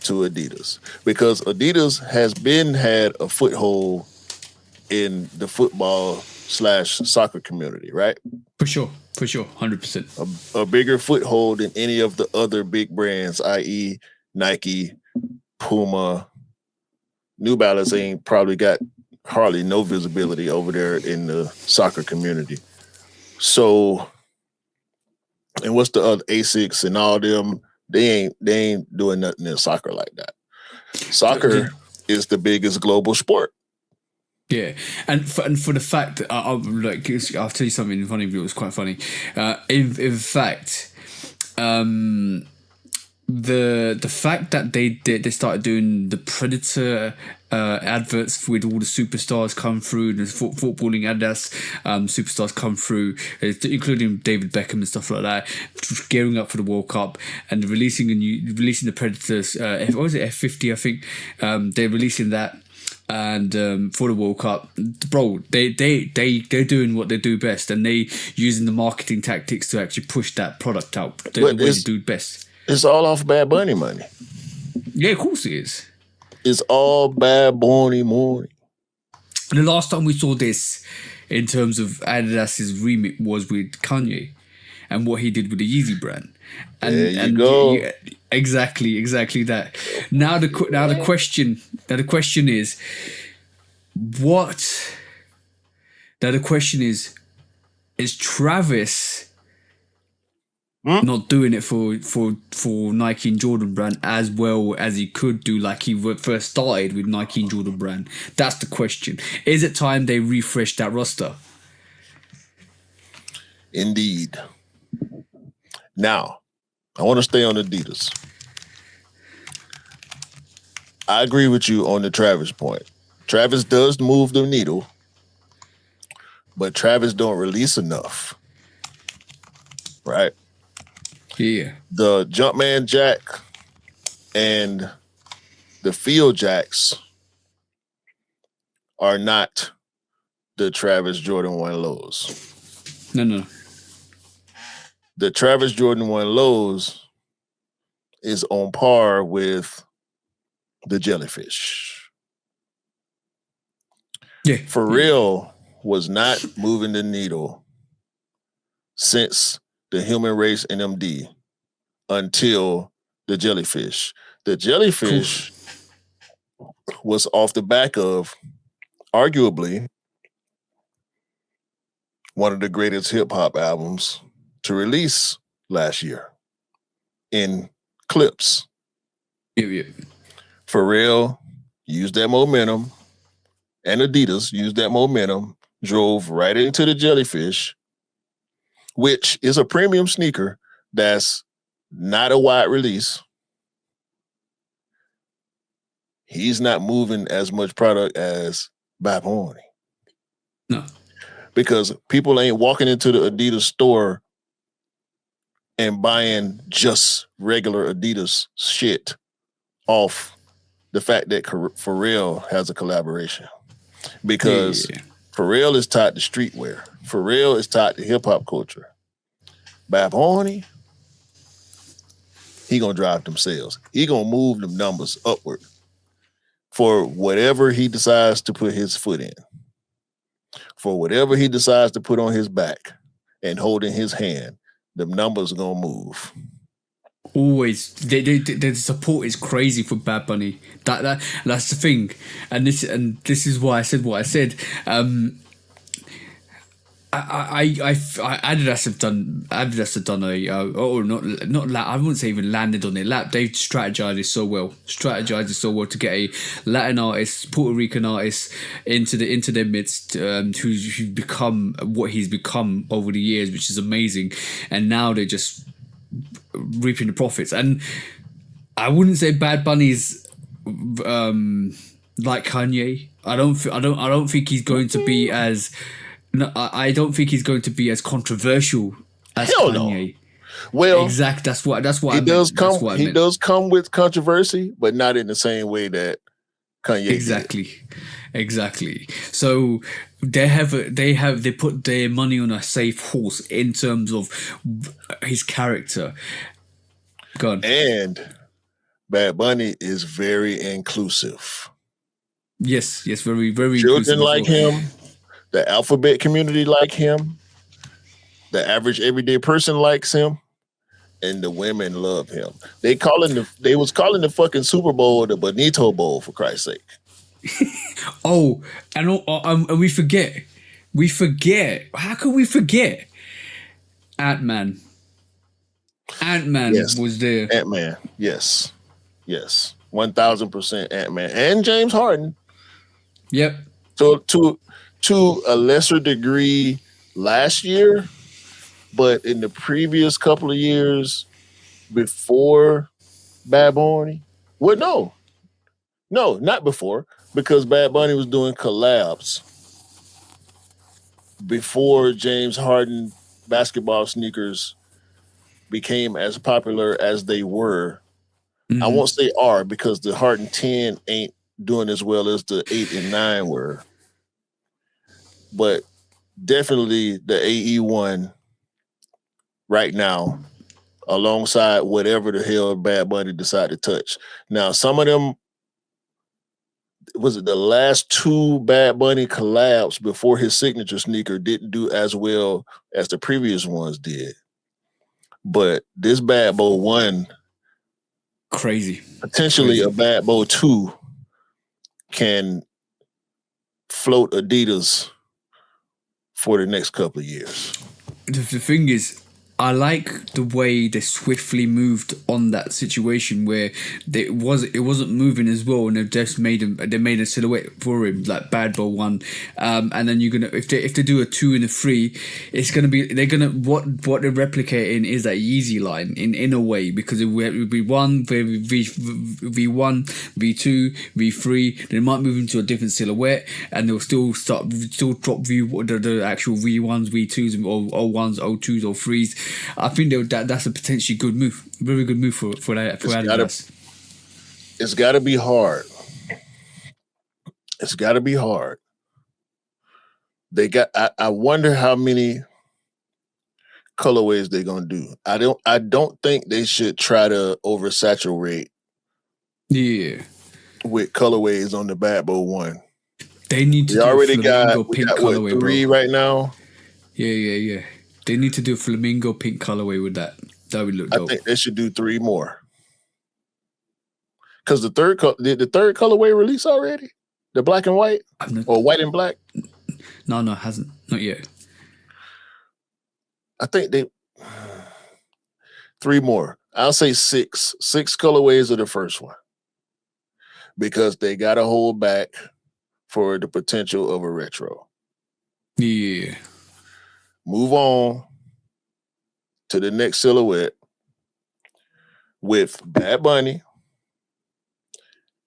to Adidas, because Adidas has had a foothold in the football/soccer community, right? For sure, 100%. A bigger foothold than any of the other big brands, i.e. Nike, Puma. New Balance ain't probably got hardly no visibility over there in the soccer community. So, and what's the other Asics and all them? They ain't doing nothing in soccer like that. Soccer is the biggest global sport. Yeah, and for the fact that I'll tell you something funny. It was quite funny. In fact, the fact that they started doing the Predator adverts with all the superstars come through, the footballing Adidas superstars come through, including David Beckham and stuff like that, gearing up for the World Cup and releasing the Predators. What was it, F50? I think they're releasing that. And for the World Cup, bro, they're doing what they do best, and they using the marketing tactics to actually push that product out. They're the way they do best. It's all off Bad Bunny money. Yeah, of course it is. It's all Bad Bunny morning. The last time we saw this in terms of Adidas's remit was with Kanye and what he did with the Yeezy brand. There you go. Yeah, exactly that. Now the question is what? Now the question is Travis not doing it for Nike and Jordan brand as well as he could do, like he first started with Nike and Jordan brand? That's the question. Is it time they refresh that roster? Indeed. Now, I want to stay on Adidas. I agree with you on the Travis point. Travis does move the needle, but Travis don't release enough. Right? Yeah. The Jumpman Jack and the Field Jacks are not the Travis Jordan 1 lows. No. The Travis Jordan 1 lows is on par with the Jellyfish. Yeah. Pharrell was not moving the needle since the Human Race NMD until the Jellyfish. The Jellyfish was off the back of arguably one of the greatest hip hop albums to release last year in clips. Yeah. Pharrell used that momentum, and Adidas used that momentum, drove right into the Jellyfish, which is a premium sneaker that's not a wide release. He's not moving as much product as Bad Bunny. No. Because people ain't walking into the Adidas store and buying just regular Adidas shit off the fact that Pharrell has a collaboration. Because Pharrell is tied to streetwear. Pharrell is tied to hip-hop culture. Bad Bunny, he gonna drive them sales. He gonna move them numbers upward for whatever he decides to put his foot in. For whatever he decides to put on his back and hold in his hand, the numbers are gonna move. Always, the support is crazy for Bad Bunny. That's the thing, and this is why I said what I said. Adidas have done I wouldn't say even landed on their lap. They've strategized it so well to get a Latin artist, Puerto Rican artist into their midst, who's become what he's become over the years, which is amazing. And now they're just reaping the profits. And I wouldn't say Bad Bunny's like Kanye. I don't think he's going to be as. No, I don't think he's going to be as controversial as Hell Kanye. No. Well, exactly. That's what he does come. He does come with controversy, but not in the same way that Kanye. Exactly. So they put their money on a safe horse in terms of his character. God. And Bad Bunny is very inclusive. Yes, very, very. Children like him. The alphabet community like him. The average everyday person likes him. And the women love him. They was calling the fucking Super Bowl the Bonito Bowl, for Christ's sake. And we forget. How can we forget? Ant-Man was there. Ant-Man, yes. 1000% Ant-Man. And James Harden. Yep. So to a lesser degree last year, but in the previous couple of years before Bad Bunny, well, no, not before, because Bad Bunny was doing collabs before James Harden basketball sneakers became as popular as they were. Mm-hmm. I won't say are, because the Harden 10 ain't doing as well as the 8 and 9 were. But definitely the AE1 right now alongside whatever the hell Bad Bunny decided to touch. Now, some of them, was it the last two Bad Bunny collabs before his signature sneaker didn't do as well as the previous ones did. But this Bad Boy 1, Crazy. potentially a Bad Boy 2, can float Adidas for the next couple of years. The thing is, I like the way they swiftly moved on that situation where it wasn't moving as well, and they just made a silhouette for him like Bad Boy 1, and then you're gonna if they do a 2 and a 3, it's gonna be what they're replicating is that Yeezy line in a way, because it would be V1, V2, V3. They might move into a different silhouette, and they'll still drop the actual V1s, V2s, or O1s, O2s, or 3s. I think that's a potentially good move, very good move for Adidas. It's got to be hard. It's got to be hard. They got. I wonder how many colorways they're gonna do. I don't think they should try to oversaturate. Yeah. With colorways on the Bad Boy 1. They need to do a flamingo pink colorway, what, 3 bro. right now. Yeah. They need to do a flamingo pink colorway with that. That would look dope. I think they should do 3 more. Because did the third colorway release already? The black and white? Or white and black? No, it hasn't. Not yet. I think 3 more. I'll say 6. 6 colorways of the first one. Because they got to hold back for the potential of a retro. Yeah. Move on to the next silhouette with Bad Bunny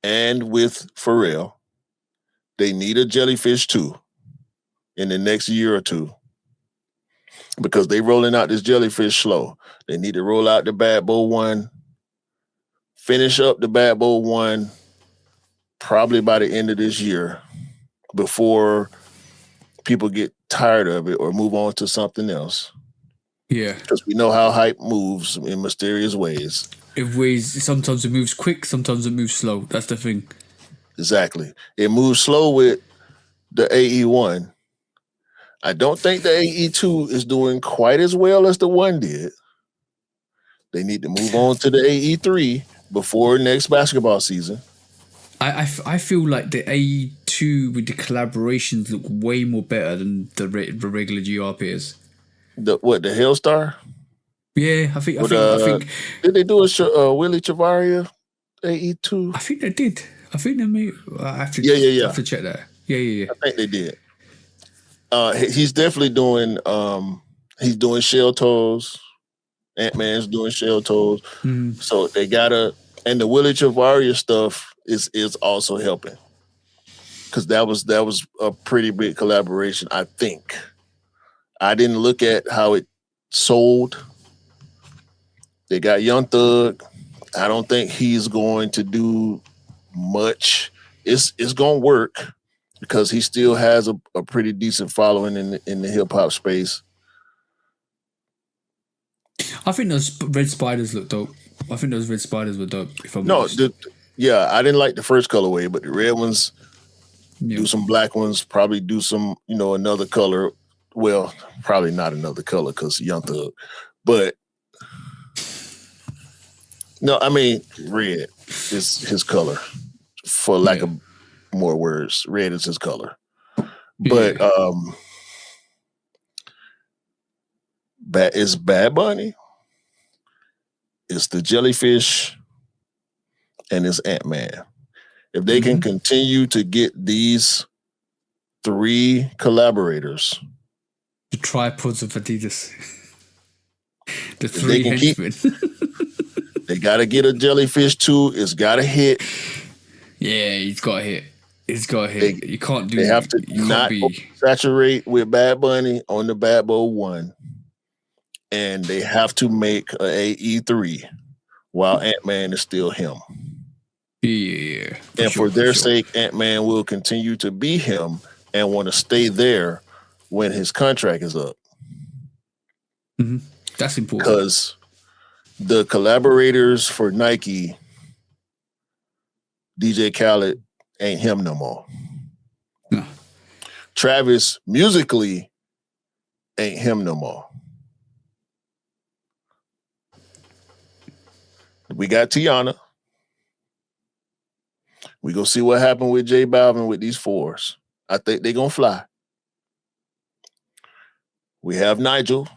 and with Pharrell. They need a Jellyfish 2 in the next year or 2 because they rolling out this Jellyfish slow. They need to roll out the Bad Boy 1, finish up the Bad Boy 1 probably by the end of this year before people get tired of it or move on to something else. Yeah. Because we know how hype moves in mysterious ways. Sometimes it moves quick, sometimes it moves slow. That's the thing. Exactly. It moves slow with the AE1. I don't think the AE2 is doing quite as well as the 1 did. They need to move on to the AE3 before next basketball season. I feel like the AE2 with the collaborations look way more better than the regular GRPs. The Hellstar? Yeah, I think. Did they do a Willie Chavaria AE2? I think they did. I think they may. I have to check that. Yeah. I think they did. He's definitely doing. He's doing shell toes. Ant-Man's doing shell toes. Mm. So they gotta, and the Willie Chavaria stuff is also helping because that was a pretty big collaboration. I think. I didn't look at how it sold. They got Young Thug. I don't think he's going to do much. It's going to work because he still has a pretty decent following in the hip hop space. I think those red spiders look dope. I think those red spiders were dope. If I'm honest. I didn't like the first colorway, but the red ones, do some black ones, probably do some, another color. Well, probably not another color because Young Thug, but no, I mean red is his color. For lack of more words, red is his color. But it's Bad Bunny, it's the Jellyfish, and it's Ant-Man. If they can continue to get these 3 collaborators, the tripods of Adidas, the 3 henchmen. They got to get a Jellyfish 2. It's got to hit. Yeah, he's got to hit. It's got to hit. You can't do. They have to not saturate with Bad Bunny on the Bad Boy 1, and they have to make a AE3 while Ant-Man is still him. Yeah. For their sake, Ant-Man will continue to be him and want to stay there when his contract is up. Mm-hmm. That's important. Because the collaborators for Nike, DJ Khaled ain't him no more. No. Travis musically ain't him no more. We got Tiana. We go see what happened with J Balvin with these fours. I think they gonna fly. We have Nigel.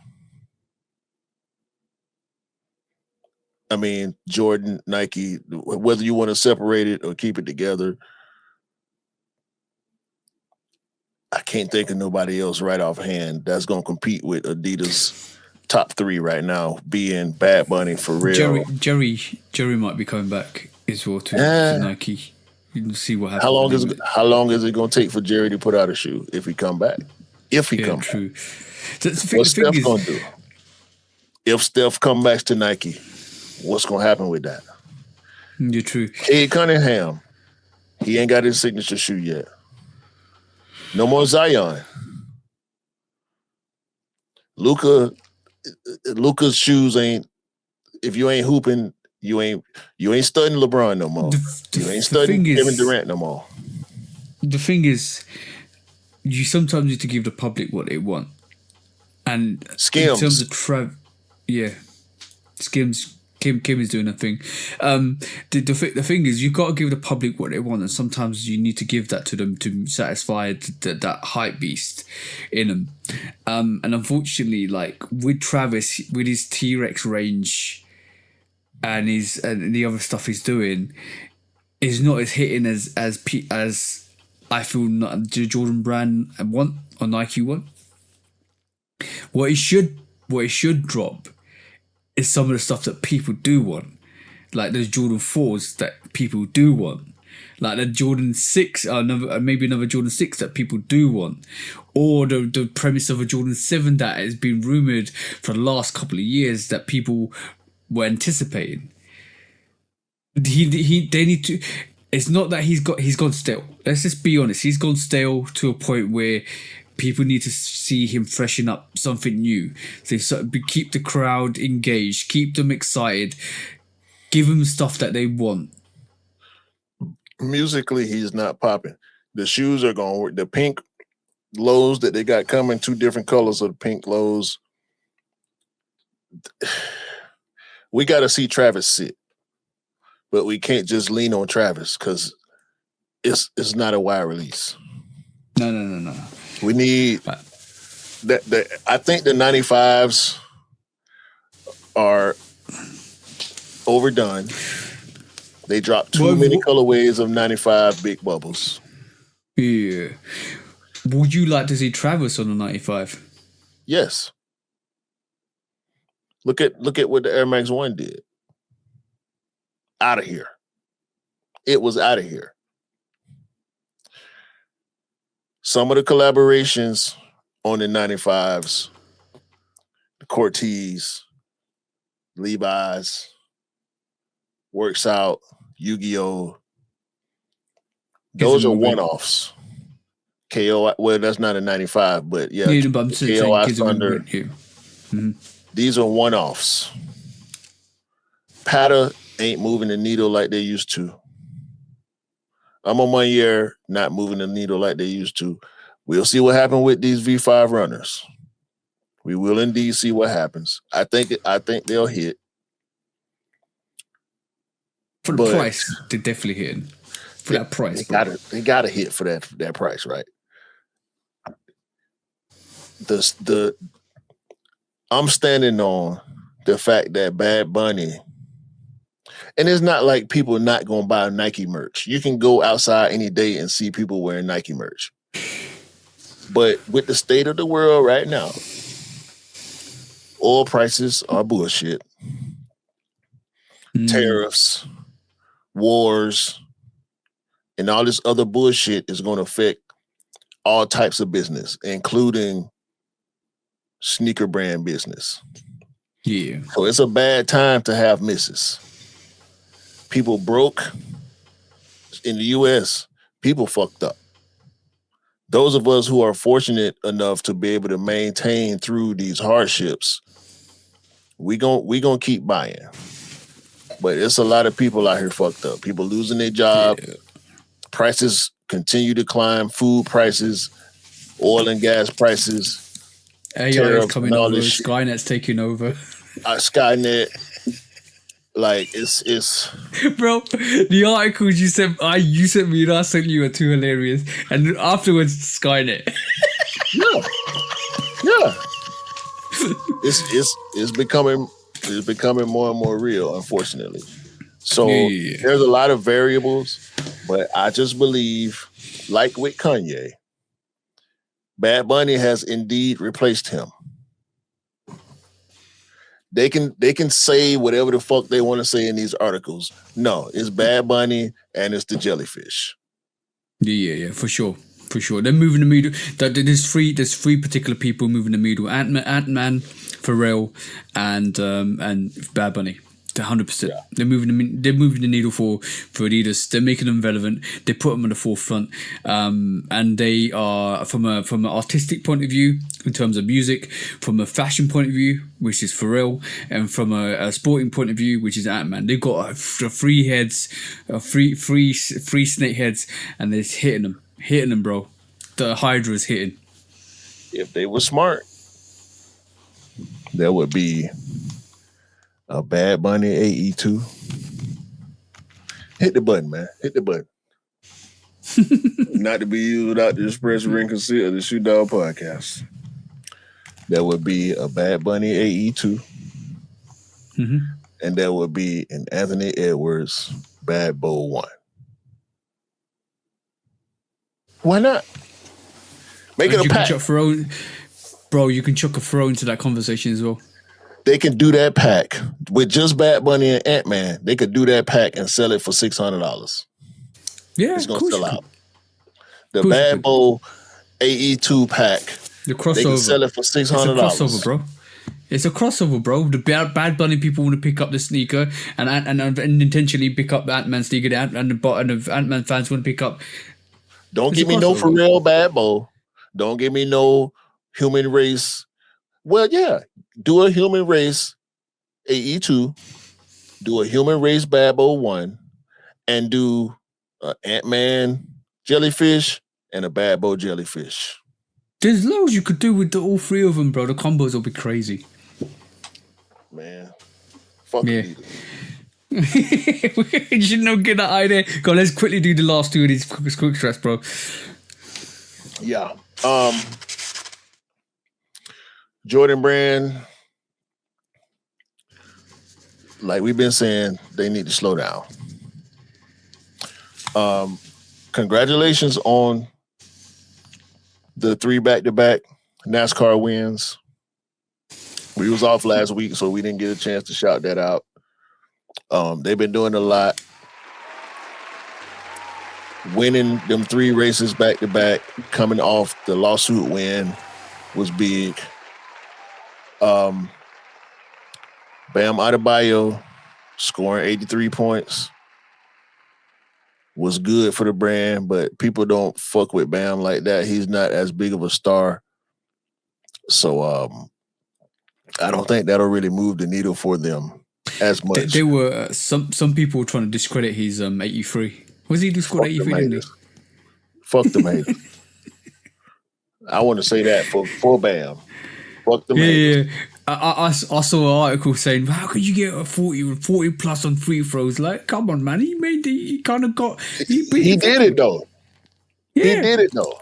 I mean, Jordan, Nike, whether you want to separate it or keep it together, I can't think of nobody else right offhand that's going to compete with Adidas top 3 right now, being Bad Bunny, Pharrell. Jerry might be coming back as well to Nike. You can see what happens. How long is it going to take for Jerry to put out a shoe if he come back? If he come true. back. What's Steph going to do? If Steph come back to Nike, what's going to happen with that? You're true. Cade Cunningham, he ain't got his signature shoe yet. No more Zion. Luka's shoes ain't. If you ain't hooping, you ain't studying LeBron no more. You ain't studying Kevin Durant no more. The thing is, you sometimes need to give the public what they want, and Skims. in terms of Skims. Kim is doing a thing. The thing is, you've got to give the public what they want, and sometimes you need to give that to them to satisfy that hype beast in them. And unfortunately, like with Travis, with his T-Rex range and the other stuff he's doing, is not as hitting as I feel not Jordan Brand want or Nike want. What he should drop is some of the stuff that people do want, like those Jordan 4s that people do want, like the Jordan 6, maybe another Jordan 6 that people do want, or the premise of a Jordan 7 that has been rumoured for the last couple of years that people were anticipating. They need to. It's not that he's gone stale. Let's just be honest. He's gone stale to a point where people need to see him freshen up something new. So keep the crowd engaged, keep them excited, give them stuff that they want. Musically, he's not popping. The shoes are going to work. The pink lows that they got coming, 2 different colors of the pink lows. We got to see Travis sit, but we can't just lean on Travis because it's not a wide release. No. We need that. I think the 95s are overdone. They dropped too many colorways of 95 big bubbles. Yeah. Would you like to see Travis on the 95? Yes. Look at what the Air Max 1 did. Out of here. It was out of here. Some of the collaborations on the 95s, the Cortez, Levi's, Works Out, Yu-Gi-Oh! Those are one-offs. KO, well, that's not a 95, but yeah, KO Thunder. Mm-hmm. These are one-offs. Pata ain't moving the needle like they used to. I'm on 1 year, not moving the needle like they used to. We'll see what happens with these V5 runners. We will indeed see what happens. I think they'll hit. For the price, they're definitely hitting. For that price, they gotta hit for that price, right? I'm standing on the fact that Bad Bunny. And it's not like people not going to buy Nike merch. You can go outside any day and see people wearing Nike merch. But with the state of the world right now, oil prices are bullshit. Tariffs, wars, and all this other bullshit is going to affect all types of business, including sneaker brand business. Yeah. So it's a bad time to have misses. People broke in the U.S. People fucked up. Those of us who are fortunate enough to be able to maintain through these hardships, we gonna keep buying. But it's a lot of people out here fucked up. People losing their job. Yeah. Prices continue to climb. Food prices, oil and gas prices, AI is tariffs, coming and all over. this shit. Skynet's taking over. Skynet, like it's Bro, the articles you sent me and I sent you are too hilarious. And afterwards, Skynet. yeah. It's becoming more and more real, unfortunately. So there's a lot of variables, but I just believe, like with Kanye, Bad Bunny has indeed replaced him. They can say whatever the fuck they want to say in these articles. No, it's Bad Bunny and it's the jellyfish. Yeah, for sure. They're moving the needle. There's three particular people moving the needle: Ant-Man, Pharrell, and Bad Bunny. 100%. Yeah. They're moving the needle for Adidas. They're making them relevant. They put them on the forefront, and they are from an artistic point of view in terms of music, from a fashion point of view, which is Pharrell, and from a sporting point of view, which is Ant-Man. They've got three heads, three snake heads, and they're hitting them, bro. The Hydra is hitting. If they were smart, there would be a Bad Bunny AE2. Hit the button, man. Hit the button. Not to be used without the express written consent of the Shoot Dog Podcast. There would be a Bad Bunny AE2. Mm-hmm. And there would be an Anthony Edwards Bad Bowl 1. Why not? Make it a pack. Bro, you can chuck a throw into that conversation as well. They can do that pack with just Bad Bunny and Ant-Man. They could do that pack and sell it for $600. Yeah, it's gonna sell out. The Bad Bowl AE2 pack. The crossover. They can sell it for $600. It's a crossover, bro. It's a crossover, bro. The Bad Bunny people want to pick up the sneaker and intentionally pick up the Ant-Man sneaker, and the Ant-Man fans want to pick up. Don't give me no Pharrell Bad Bowl. Don't give me no Human Race. Well, yeah. Do a Human Race AE2, do a Human Race Bad Bowl 1, and do Ant-Man Jellyfish and a Bad Bowl Jellyfish. There's loads you could do with all three of them, bro. The combos will be crazy. Man. Fuck yeah. You should not get that idea. Go, let's quickly do the last two of these quick stress, bro. Yeah. Jordan Brand, like we've been saying, they need to slow down. Congratulations on the 3 back-to-back NASCAR wins. We was off last week, so we didn't get a chance to shout that out. They've been doing a lot. Winning them 3 races back-to-back, coming off the lawsuit win was big. Bam Adebayo scoring 83 points was good for the brand, but people don't fuck with Bam like that. He's not as big of a star. So I don't think that'll really move the needle for them as much. There were some people trying to discredit his 83. Was he just scored 83, didn't he? Fuck them haters. I want to say that for Bam. Fuck them haters. Yeah. I saw an article saying, how could you get a 40 plus on free throws? Like, come on, man. He did it, though. Yeah. He did it, though.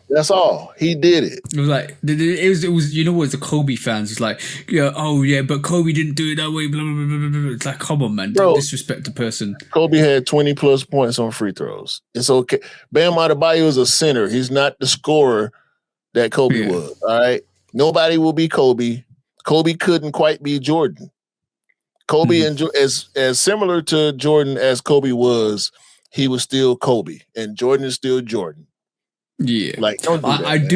That's all. He did it. It was like, it was you know what, it's the Kobe fans. It's like, yeah, oh, yeah, but Kobe didn't do it that way, blah, blah, blah, blah, blah. It's like, come on, man. Bro, don't disrespect the person. Kobe had 20 plus points on free throws. It's okay. Bam Adebayo is a center. He's not the scorer that Kobe was, all right? Nobody will be Kobe. Kobe couldn't quite be Jordan. Kobe and as similar to Jordan as Kobe was, he was still Kobe, and Jordan is still Jordan. Yeah, Like, don't do that, I man.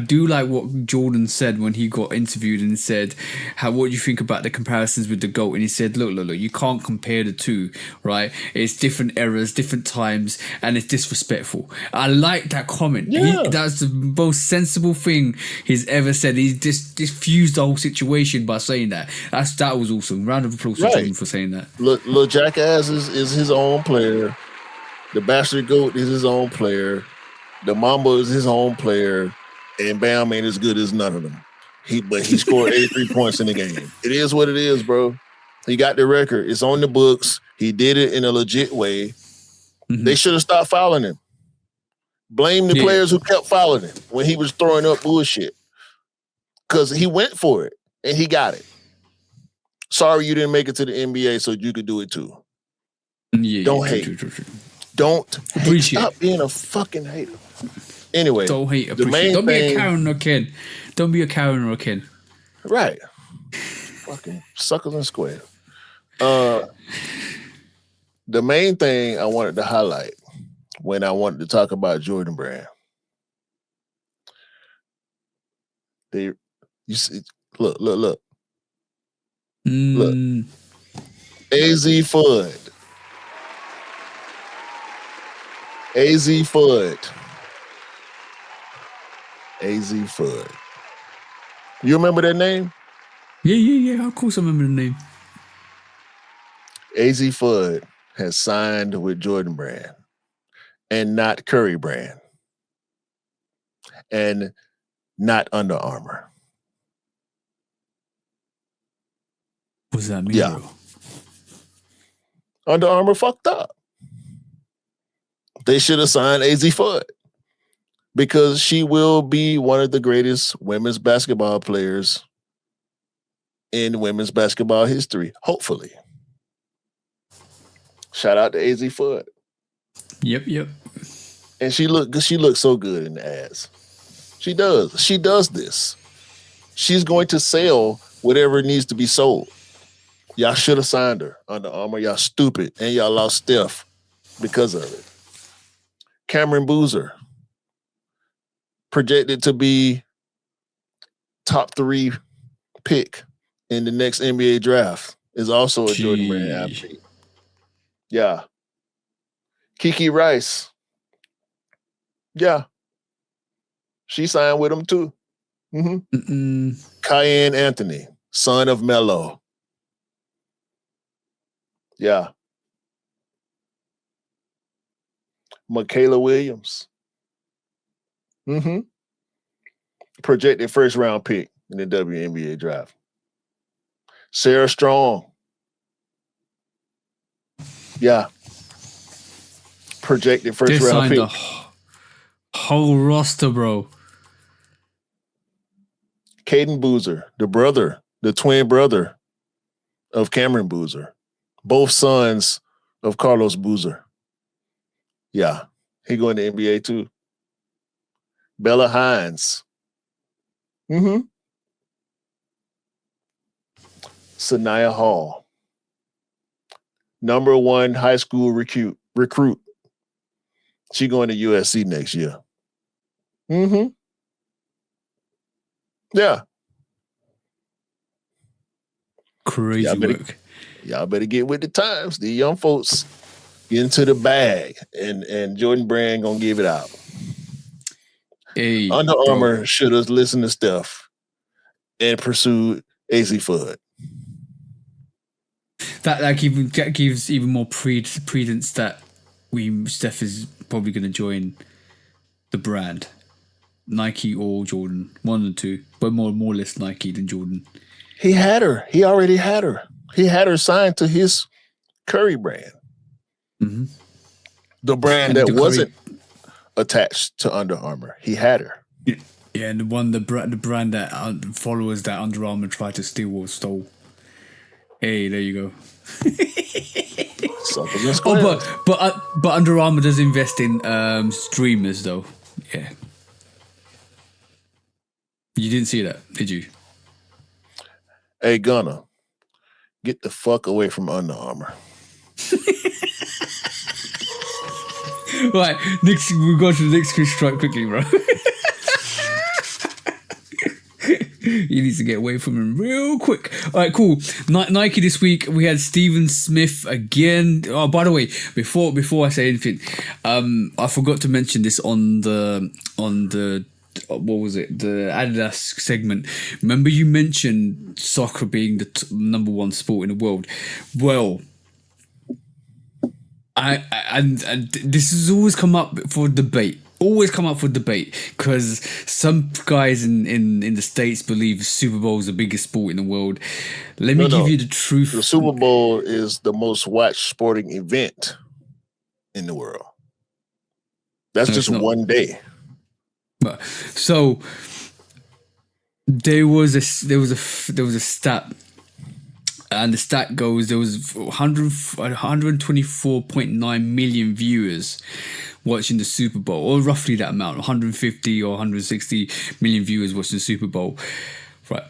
do like what Jordan said when he got interviewed and said, "How what do you think about the comparisons with the GOAT?" And he said, "Look, you can't compare the two, right? It's different eras, different times, and it's disrespectful." I like that comment. Yeah. That's the most sensible thing he's ever said. He just diffused the whole situation by saying that. That was awesome. Round of applause for Right. Jordan for saying that. Look, Jackass is his own player. The Bastard Goat is his own player. The Mamba is his own player. And Bam ain't as good as none of them. But he scored 83 points in the game. It is what it is, bro. He got the record. It's on the books. He did it in a legit way. They should have stopped fouling him. Blame the players who kept fouling him when he was throwing up bullshit. Because he went for it and he got it. Sorry you didn't make it to the NBA so you could do it too. Don't hate. True. Don't Appreciate. Stop being a fucking hater. Anyway, don't hate. The main don't thing, be a Karen or Ken. Don't be a Karen or a Ken. Right. Fucking suckers and squares. The main thing I wanted to highlight when I wanted to talk about Jordan Brand. You see, look. Look. AZ Fudd. AZ Fudd. You remember that name? Yeah. Of course I remember the name. AZ Fudd has signed with Jordan Brand and not Curry Brand and not Under Armour. What does that mean, bro? Under Armour fucked up. They should have signed AZ Fudd because she will be one of the greatest women's basketball players in women's basketball history, hopefully. Shout out to AZ Fudd. Yep. And she looks so good in the ads. She does this. She's going to sell whatever needs to be sold. Y'all should have signed her. Under Armour, y'all stupid. And y'all lost Steph because of it. Cameron Boozer, projected to be top 3 pick in the next NBA draft, is also a Jordan Brand athlete. Yeah. Kiki Rice. Yeah. She signed with him too. Cayenne Anthony, son of Melo. Yeah. Michaela Williams. Projected first round pick in the WNBA draft. Sarah Strong. Yeah. Projected first round pick. Whole roster, bro. Caden Boozer, the twin brother of Cameron Boozer. Both sons of Carlos Boozer. Yeah. He going to NBA too. Bella Hines. Sanaya Hall. Number 1 high school recruit. She going to USC next year. Yeah. Crazy work. Y'all better get with the times. The young folks get into the bag, and Jordan Brand gonna give it out. Hey, Under Armour should have listened to Steph and pursued AZ Fudd. That gives even more credence that Steph is probably going to join the brand, Nike or Jordan, one of the two, but more or less Nike than Jordan. He had her. He already had her. He had her signed to his Curry brand, the brand that wasn't attached to Under Armour. He had her. Yeah, and the brand that followers that Under Armour tried to steal or stole. Hey, there you go. But Under Armour does invest in streamers though. Yeah. You didn't see that, did you? Hey, Gunner, get the fuck away from Under Armour. Right, next we'll go to the next quick strike quickly, bro. He needs to get away from him real quick. All right, cool. Nike this week we had Steven Smith again. Oh, by the way, before I say anything, I forgot to mention this on the what was it? The Adidas segment. Remember you mentioned soccer being the number one sport in the world. Well, and this has always come up for debate. Always come up for debate because some guys in the States believe Super Bowl is the biggest sport in the world. Let me give you the truth. The Super Bowl is the most watched sporting event in the world. That's just one day. So there was a stat. And the stat goes, there was 124.9 million viewers watching the Super Bowl, or roughly that amount, 150 or 160 million viewers watching the Super Bowl. Right,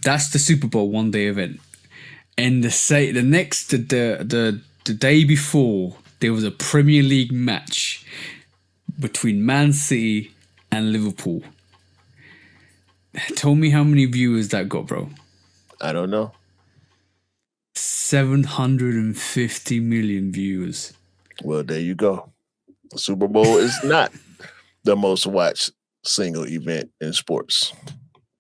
that's the Super Bowl one day event. And the day before, there was a Premier League match between Man City and Liverpool. Tell me how many viewers that got, bro. I don't know. 750 million viewers. Well, there you go. The Super Bowl is not the most watched single event in sports.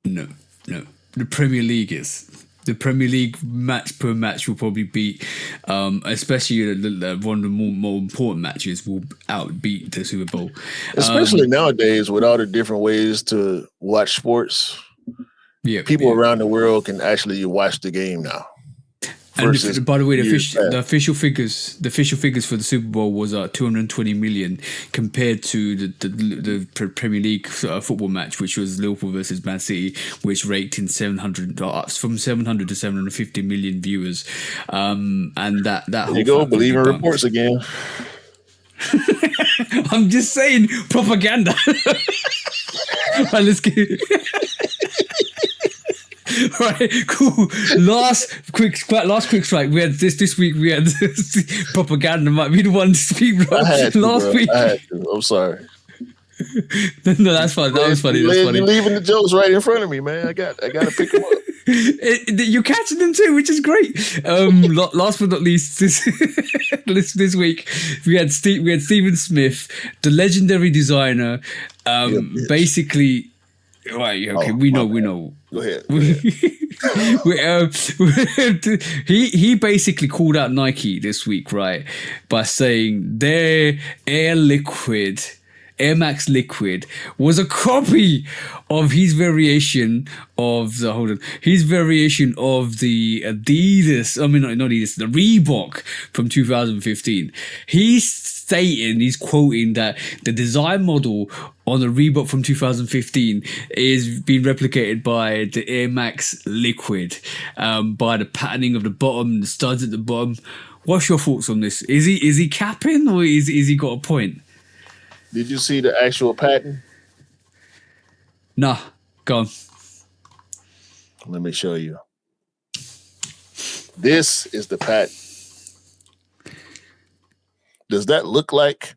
No. The Premier League is. The Premier League match per match will probably beat, especially one of the more important matches will outbeat the Super Bowl. Especially nowadays with all the different ways to watch sports. Yeah, people around the world can actually watch the game now. And by the way, the official figures for the Super Bowl was 220 million compared to the Premier League football match, which was Liverpool versus Man City, which raked in 700 from 700 to 750 million viewers. And that there you go, believe in reports again. I'm just saying propaganda. Right, let's get Right, cool. Last quick strike. We had this week. We had propaganda. Might be the one to speak. Bro. Last week. I had to. I'm sorry. No, that's fine. That was funny. That's funny. You're leaving the jokes right in front of me, man. I got to pick them up. You're catching them too, which is great. Last but not least, this week we had Steven Smith, the legendary designer. Basically. Right, okay, we know. Go ahead. He basically called out Nike this week, right, by saying their Air Max Liquid was a copy of his variation of the Adidas. I mean, not Adidas, the Reebok from 2015. He's quoting that the design model on the Reebok from 2015 is being replicated by the Air Max Liquid, by the patterning of the bottom, the studs at the bottom. What's your thoughts on this? Is he capping or is he got a point? Did you see the actual pattern? Nah, go on. Let me show you. This is the pattern. Does that look like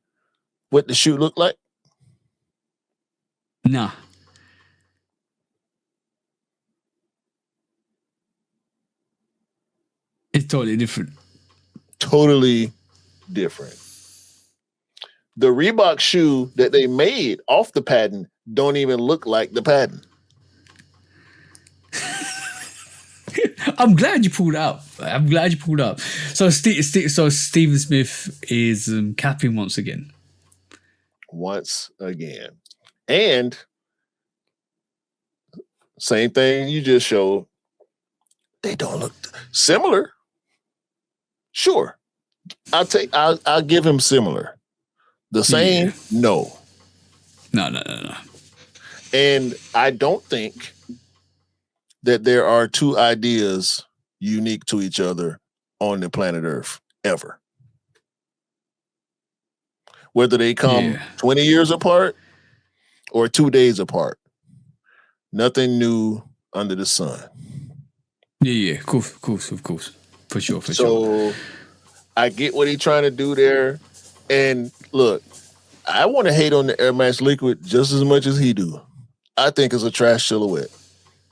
what the shoe looked like? Nah. It's totally different. Totally different. The Reebok shoe that they made off the pattern don't even look like the pattern. I'm glad you pulled out. So Steven Smith is capping once again. And same thing you just showed. They don't look similar. Sure. I'll give him similar. The same? Yeah. No. And I don't think that there are two ideas unique to each other on the planet Earth ever. Whether they come 20 years apart or 2 days apart. Nothing new under the sun. Yeah, of course. For sure. So I get what he's trying to do there. And look, I want to hate on the Air Max Liquid just as much as he do. I think it's a trash silhouette,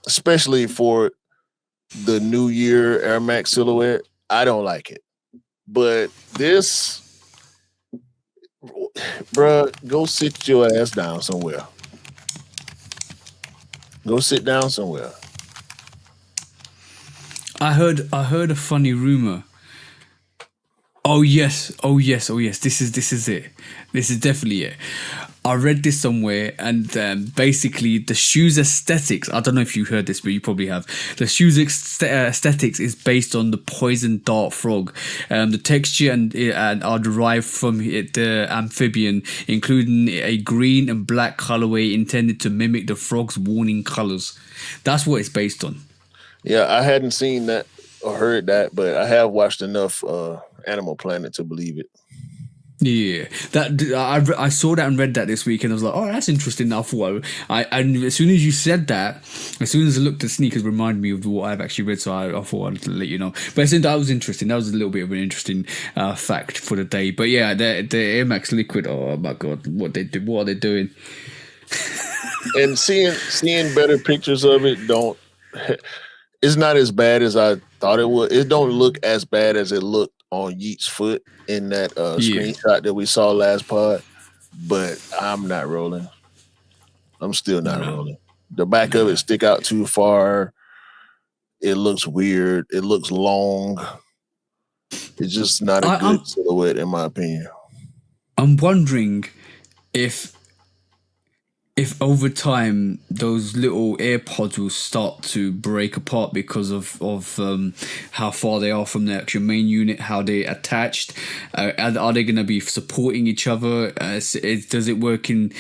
especially for the New Year Air Max silhouette. I don't like it. But this, bruh, go sit your ass down somewhere. Go sit down somewhere. I heard a funny rumor. Oh yes. This is it. This is definitely it. I read this somewhere, and basically the shoes aesthetics. I don't know if you heard this, but you probably have. The shoes aesthetics is based on the poison dart frog. The texture and are derived from the amphibian, including a green and black colorway intended to mimic the frog's warning colors. That's what it's based on. Yeah, I hadn't seen that or heard that, but I have watched enough Animal Planet to believe it. Yeah, that I saw that and read that this week, and I was like, "Oh, that's interesting." I thought, and as soon as you said that, as soon as I looked at sneakers, reminded me of what I've actually read. So I thought I'd let you know. But I think that was interesting. That was a little bit of an interesting fact for the day. But yeah, the Air Max Liquid. Oh my god, what are they doing? And seeing better pictures of it, it's not as bad as I thought it would. It don't look as bad as it looked on Yeet's foot in that screenshot that we saw last pod. But I'm not rolling. I'm still not rolling. The back of it stick out too far. It looks weird. It looks long. It's just not a good silhouette, in my opinion. I'm wondering if over time those little AirPods will start to break apart because of how far they are from the actual main unit, how they're attached, are they going to be supporting each other? Does it work in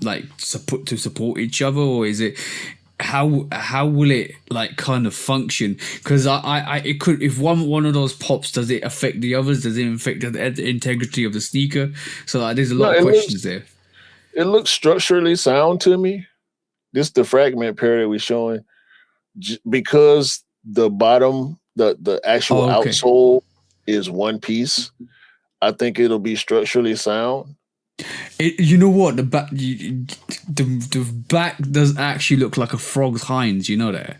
like support each other, or is it? How will it like kind of function? Because it could, if one of those pops, does it affect the others? Does it affect the integrity of the sneaker? So there's a lot of questions there. It looks structurally sound to me. This the fragment pair that we're showing, because the bottom, the actual outsole is one piece. I think it'll be structurally sound. You know what, the back does actually look like a frog's hinds. You know that?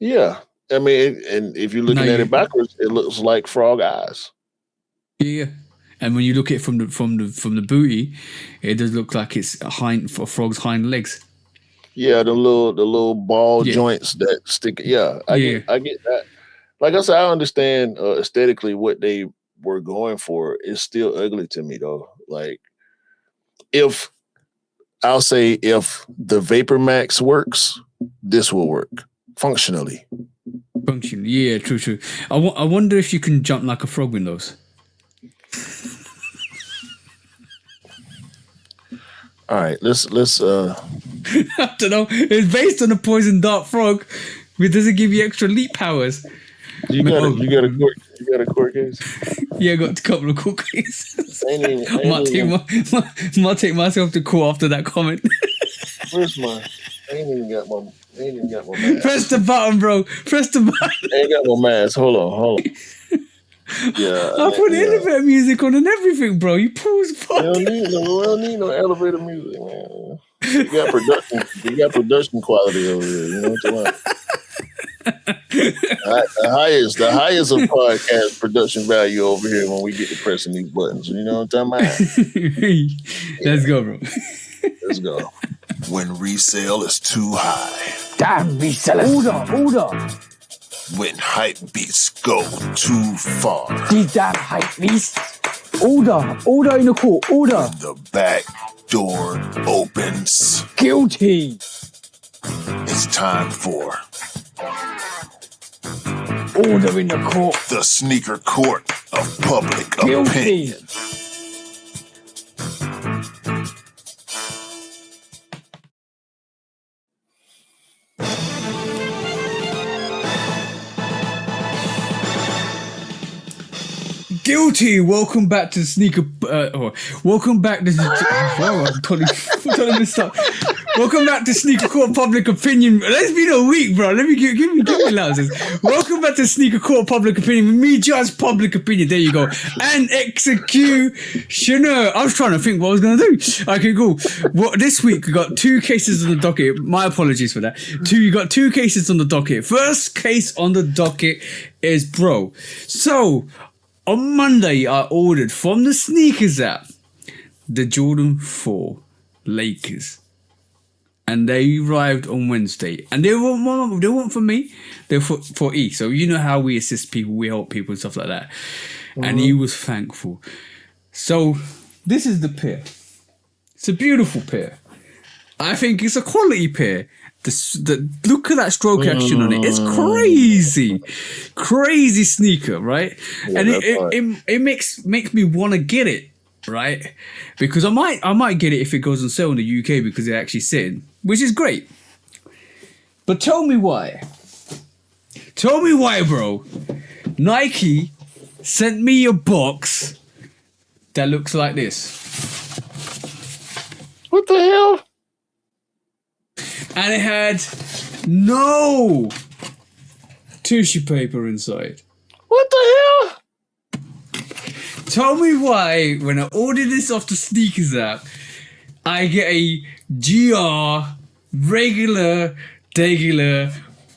Yeah, I mean, and if you're looking at it backwards, it looks like frog eyes. Yeah, and when you look at it from the booty, it does look like it's a frog's hind legs. Yeah, the little ball joints that stick. Yeah, I get that. Like I said, I understand aesthetically what they were going for. It's still ugly to me though. Like, if the Vapor Max works, this will work functionally. Yeah, true. I wonder if you can jump like a frog in those. All right, let's I don't know. It's based on a poison dart frog, but does it give you extra leap powers? You got a court case? Yeah, I got a couple of court cases. Might take myself to court after that comment. Where's my? I ain't even got my mask. Press the button, bro. Press the button. I ain't got my mask. Hold on. Yeah, I put elevator music on and everything, bro. You pause. We don't need no elevator music, man. We got production quality over here. You know what I'm talking about? The highest of podcast production value over here when we get to pressing these buttons. You know what I'm talking about? Let's go, bro. Let's go. When resale is too high. Damn resellers. Order. When hype beats go too far. These damn hype beasts. Order in the court. Order. When the back door opens. Guilty. It's time for order in the court. The sneaker court of public Guilty. opinion. Guilty. Welcome back to the sneaker. Welcome back to. I'm totally messed up. Welcome back to Sneaker Court Public Opinion. It's been a week, bro. Let me give me louses. Welcome back to Sneaker Court Public Opinion with me, Judge Public Opinion. There you go. And executioner. I was trying to think what I was gonna do. Okay, cool. Well, this week we got 2 cases on the docket. My apologies for that. You got 2 cases on the docket. First case on the docket is bro. So on Monday, I ordered from the sneakers app the Jordan 4 Lakers. And they arrived on Wednesday. And they weren't for me. They were for E. So you know how we assist people, we help people and stuff like that. Mm-hmm. And he was thankful. So this is the pair. It's a beautiful pair. I think it's a quality pair. Look at that stroke action on it. It's crazy sneaker, right? Yeah, and it makes me want to get it, right? Because I might get it if it goes on sale in the UK because they're actually sitting, which is great. But tell me why, bro. Nike sent me a box that looks like this. What the hell? And it had no tissue paper inside. What the hell? Tell me why, when I order this off the sneakers app, I get a GR regular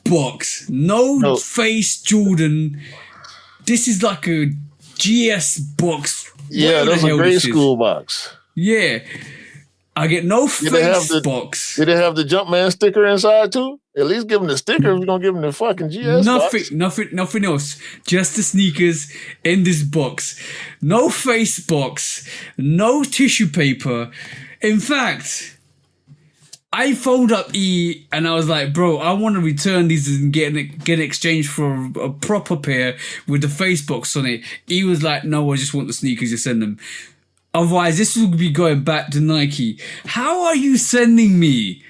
box. No face Jordan. This is like a GS box. Yeah, that's a grade school box. Yeah. I get no face box. Did it have the Jumpman sticker inside too? At least give them the sticker if you're going to give them the fucking GS box. Nothing else. Just the sneakers in this box. No face box. No tissue paper. In fact, I phoned up E and I was like, bro, I want to return these and get an exchange for a proper pair with the face box on it. E was like, no, I just want the sneakers, you send them. Otherwise, this will be going back to Nike. How are you sending me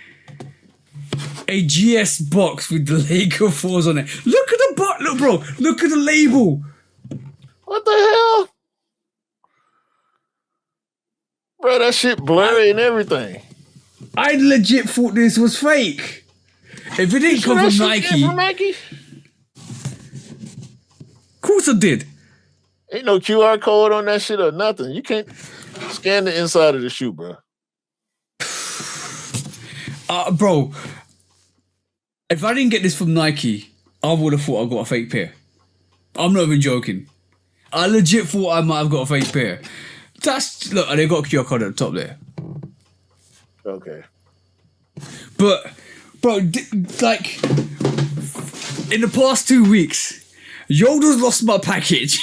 a GS box with the Laker 4s on it? Look at the look, bro. Look at the label. What the hell? Bro, that shit blurry and everything. I legit thought this was fake. If it didn't come from Nike. From Nike? Of course I did. Ain't no QR code on that shit or nothing. You can't scan the inside of the shoe, bro. Bro, if I didn't get this from Nike, I would have thought I got a fake pair. I'm not even joking. I legit thought I might have got a fake pair. Look, they got a QR code at the top there. Okay. But, bro, like, in the past 2 weeks, Yoda's lost my package.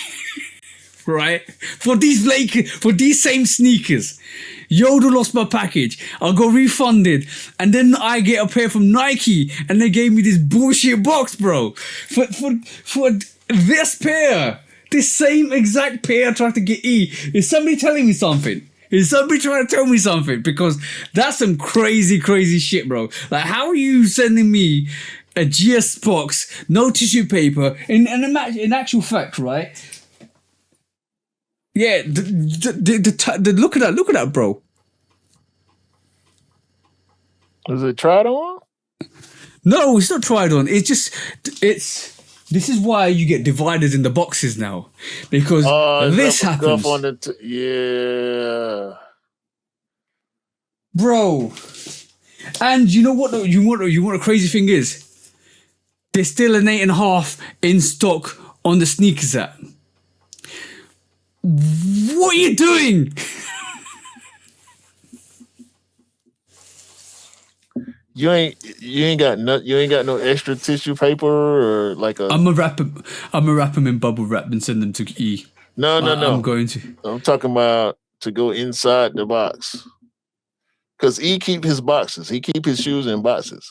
Right? For these same sneakers. Yoda lost my package. I got refunded. And then I get a pair from Nike and they gave me this bullshit box, bro. For this pair. This same exact pair I tried to get E. Is somebody telling me something? Is somebody trying to tell me something? Because that's some crazy shit, bro. Like, how are you sending me a GS box, no tissue paper, in actual fact, right? Yeah, look at that, bro. Is it tried on? No, it's not tried on. This is why you get dividers in the boxes now, because this happens. Yeah, bro. And you know what? You want a crazy thing is? There's still an 8.5 in stock on the sneakers app. What are you doing? You ain't got no extra tissue paper or like a. I'm gonna wrap them in bubble wrap and send them to E. No. I'm going to. I'm talking about to go inside the box. Cause E keep his boxes. He keep his shoes in boxes.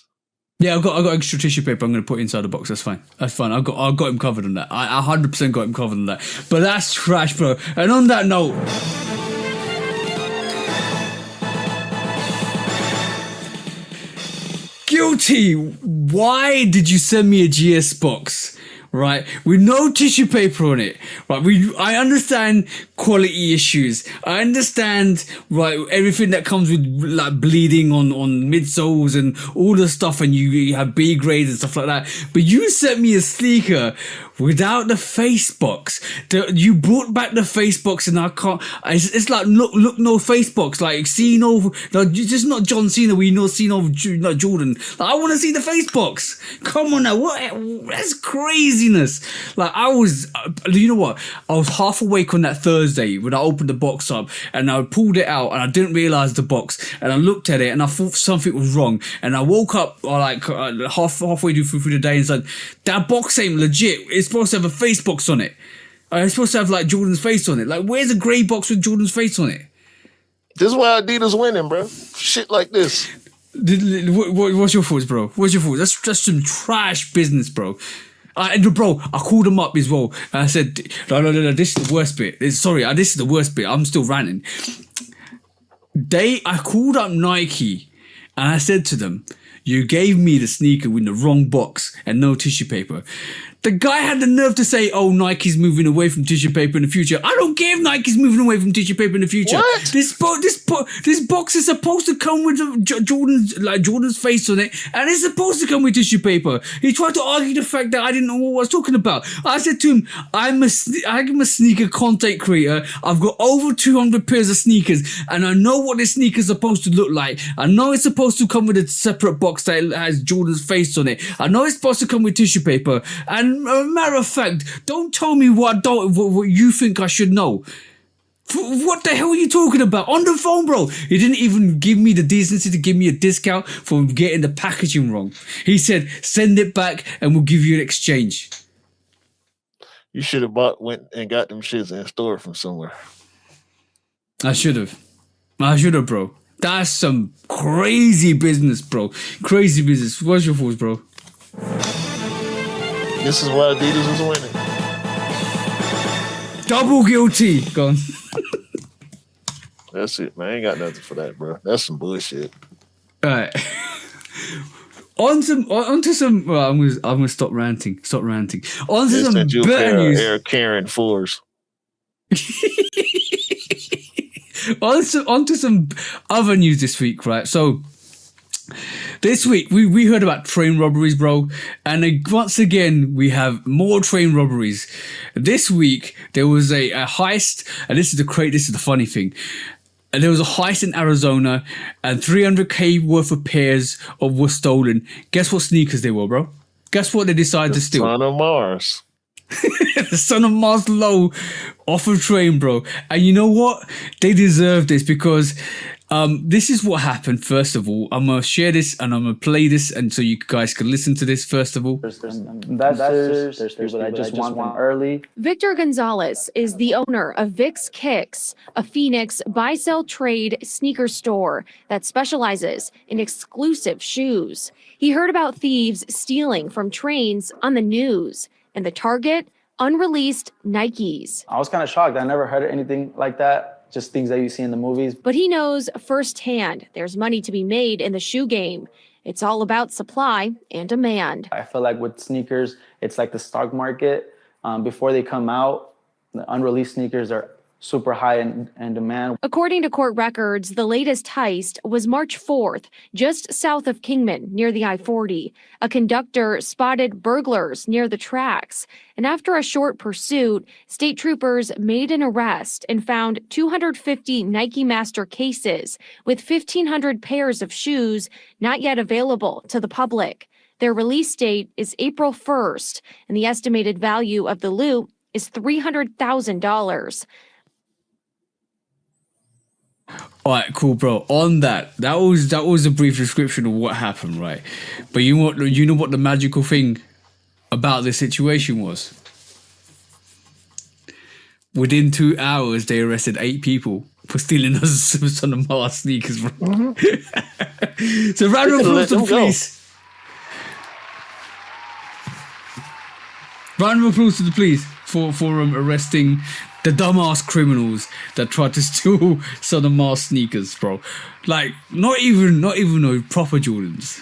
Yeah, I got extra tissue paper. I'm going to put inside the box. That's fine. I got him covered on that. I 100% got him covered on that. But that's trash, bro. And on that note, guilty. Why did you send me a GS box right, with no tissue paper on it, right? I understand quality issues. I understand, right, everything that comes with like bleeding on midsoles and all the stuff, and you have B grades and stuff like that. But you sent me a sneaker without the face box. You brought back the face box, and I can't. It's like look no face box. Like see no, just not John Cena. We know see no Jordan. Like, I want to see the face box. Come on now, what? That's craziness. Like I was, you know what? I was half awake on that Thursday when I opened the box up, and I pulled it out, and I didn't realize the box, and I looked at it, and I thought something was wrong, and I woke up halfway through the day and said, that box ain't legit. It's supposed to have a face box on it. It's supposed to have like Jordan's face on it. Like, where's a grey box with Jordan's face on it? This is why Adidas winning, bro. Shit like this. What's your thoughts, bro? What's your thoughts? That's just some trash business, bro. Bro, I called them up as well, and I said, no, this is the worst bit. This is the worst bit. I'm still ranting. I called up Nike, and I said to them, you gave me the sneaker with the wrong box and no tissue paper. The guy had the nerve to say, oh, Nike's moving away from tissue paper in the future. I don't care if Nike's moving away from tissue paper in the future. What? This box is supposed to come with Jordan's face on it, and it's supposed to come with tissue paper. He tried to argue the fact that I didn't know what I was talking about. I said to him, I'm a sneaker content creator. I've got over 200 pairs of sneakers, and I know what this sneaker's supposed to look like. I know it's supposed to come with a separate box that has Jordan's face on it. I know it's supposed to come with tissue paper, and a matter of fact, don't tell me what you think I should know. What the hell are you talking about? On the phone, bro. He didn't even give me the decency to give me a discount for getting the packaging wrong. He said, send it back and we'll give you an exchange. You should have went and got them shits and store from somewhere. I should have, bro. That's some crazy business, bro. Crazy business. What's your thoughts, bro? This is why Adidas was winning. Double guilty. Go on. That's it, man. I ain't got nothing for that, bro. That's some bullshit. All right. On to some. Well, I'm gonna stop ranting. On to some better news. Air Karen 4s. On to some other news this week, right? So this week we heard about train robberies, bro, and once again we have more train robberies. This week there was a heist, and this is the funny thing. And there was a heist in Arizona, and 300K worth of pairs were stolen. Guess what sneakers they were, bro? Guess what they decided to steal? Son of Mars. The Son of Mars low off of train, bro. And you know what? They deserve this because this is what happened. First of all, I'm gonna share this and I'm gonna play this, and so you guys can listen to this. First of all, There's investors, there's people that just want one early. Victor Gonzalez is the owner of Vic's Kicks, a Phoenix buy-sell trade sneaker store that specializes in exclusive shoes. He heard about thieves stealing from trains on the news, and the target, unreleased Nikes. I was kind of shocked. I never heard anything like that. Just things that you see in the movies. But he knows firsthand there's money to be made in the shoe game. It's all about supply and demand. I feel like with sneakers, it's like the stock market. Before they come out, the unreleased sneakers are super high in demand. According to court records, the latest heist was March 4th, just south of Kingman, near the I-40. A conductor spotted burglars near the tracks, and after a short pursuit, state troopers made an arrest and found 250 Nike Master cases with 1,500 pairs of shoes not yet available to the public. Their release date is April 1st, and the estimated value of the loot is $300,000. all right, cool, bro. On that was a brief description of what happened, right? But you know what the magical thing about this situation was? Within 2 hours, they arrested 8 people for stealing those Son of Mars sneakers, bro. Mm-hmm. So round of applause to the police. Round of applause to the police for arresting the dumbass criminals that tried to steal Son of Mars sneakers, bro. Like, not even no proper Jordans.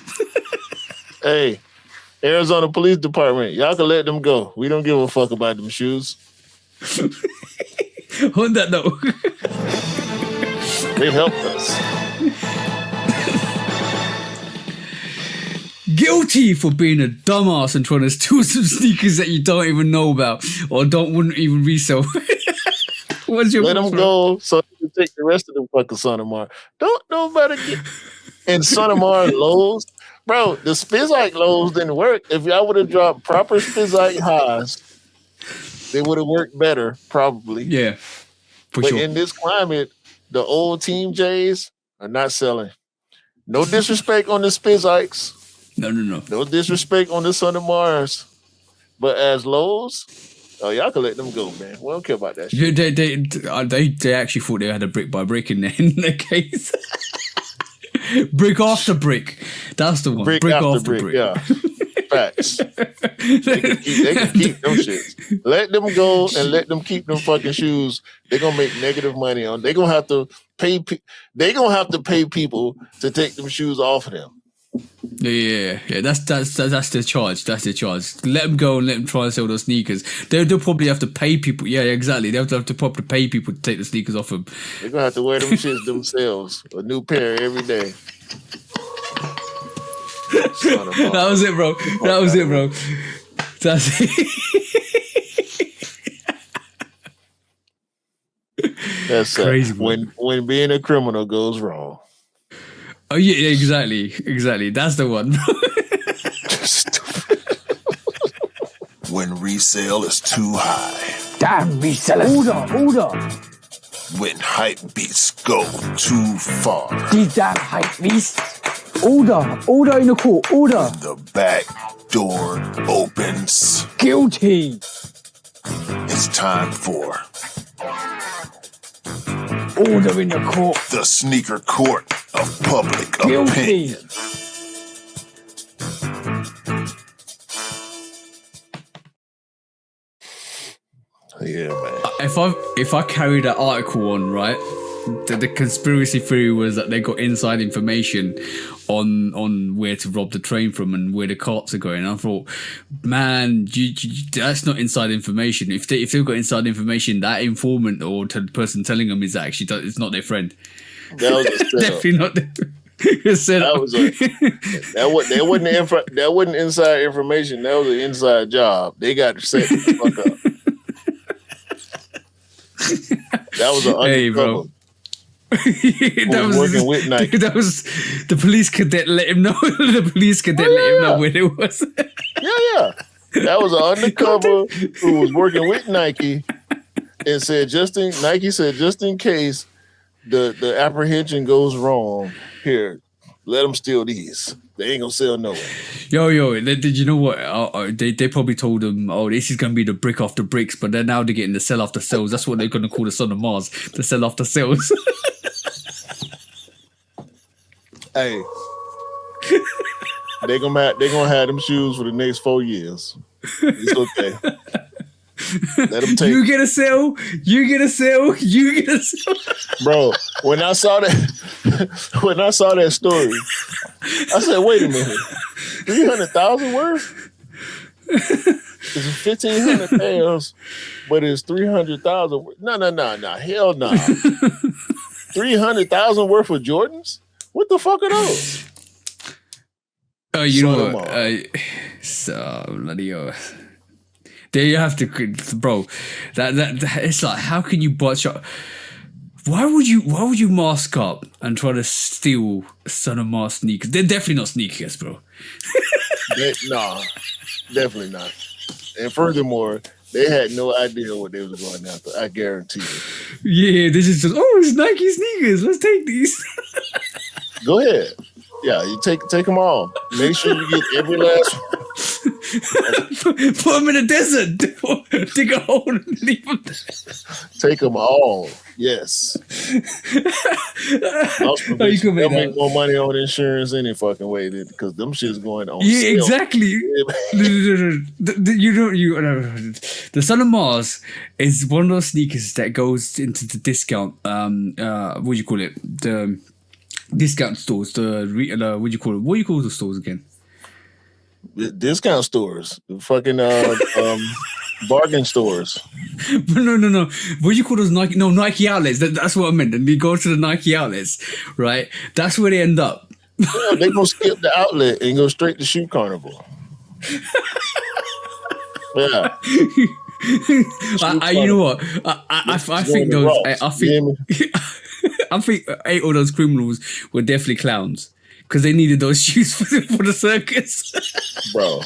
Hey, Arizona Police Department, y'all can let them go. We don't give a fuck about them shoes. On that note, They helped us. guilty for being a dumbass and trying to steal some sneakers that you don't even know about or wouldn't even resell. What's your Let them go so you can take the rest of them fucking Sonomar. Don't nobody get in Sonomar lows. Bro, the Spizike lows didn't work. If y'all would have dropped proper Spizike highs, they would have worked better, probably. Yeah, for but sure. in this climate, the old Team J's are not selling. No disrespect on the Spizikes. No. No disrespect on the Sonomars. But as lows, oh, y'all can let them go, man. We don't care about that shit. Yeah, they actually thought they had a brick by brick in their case. Brick after brick. That's the one. Brick after brick. Yeah. Facts. They can keep them shits. Let them go and let them keep them fucking shoes. They're gonna make negative money on. They're gonna have to pay. They're gonna have to pay people to take them shoes off of them. Yeah. That's the charge. That's the charge. Let them go and let them try and sell those sneakers. They'll probably have to pay people. Yeah, exactly. They'll have to probably pay people to take the sneakers off them. They're gonna have to wear them shits themselves. A new pair every day. That was it, bro. That's it. That's crazy. When being a criminal goes wrong. Oh yeah, exactly. That's the one. When resale is too high. Damn resellers. Order. When hype beats go too far. These damn hype beasts. Order in the court. Order. The back door opens. Guilty. It's time for Order in the court. the sneaker court of public Guilty. opinion. Yeah, man. If I carry that article on, right, the conspiracy theory was that they got inside information on where to rob the train from and where the carts are going. I thought, man, that's not inside information. If they've got inside information, that informant or the person telling them is actually it's not their friend. That was a setup. Definitely not. That wasn't inside information. That was an inside job. They got set the fuck up. That was an undercover. Hey, bro. That was working with Nike. That was the police cadet let him know. The police cadet let him know where it was. Yeah. That was an undercover who was working with Nike and said Nike said just in case the apprehension goes wrong, here, let them steal these. They ain't gonna sell nowhere. Yo, did you know what? They probably told them, this is gonna be the brick after bricks, but then now they're getting the sell after sales. That's what they're gonna call the Son of Mars, the sell after sales. Hey, they gonna have them shoes for the next 4 years. It's okay. Let them take. You get a sale. Bro, when I saw that story, I said, wait a minute, 300,000 worth? It's 1,500 pairs, but it's 300,000. No, hell no. 300,000 worth of Jordans? What the fuck are those? You know what? There you have to, bro. That it's like, how can you botch up? Why would you mask up and try to steal Son of Mars sneakers? They're definitely not sneakers, bro. Nah, definitely not. And furthermore, they had no idea what they was going after. I guarantee you. Yeah, this is just it's Nike sneakers. Let's take these. Go ahead. Yeah, you take them all. Make sure you get every last one. Put them in the desert. Dig a hole and leave them there. Take them all. Yes. They'll make more money on insurance any fucking way because them shit's going on. Yeah, sale. exactly. The Son of Mars is one of those sneakers that goes into the discount. What do you call it? The discount stores. What do you call it? What do you call the stores again? Discount stores, fucking bargain stores. But no. What do you call those Nike? No, Nike outlets. That's what I meant. And you go to the Nike outlets, right? That's where they end up. Yeah, they gonna skip the outlet and go straight to Shoe Carnival. Yeah. You know what? I think those. I think 8 of those criminals were definitely clowns because they needed those shoes for the circus. Bro,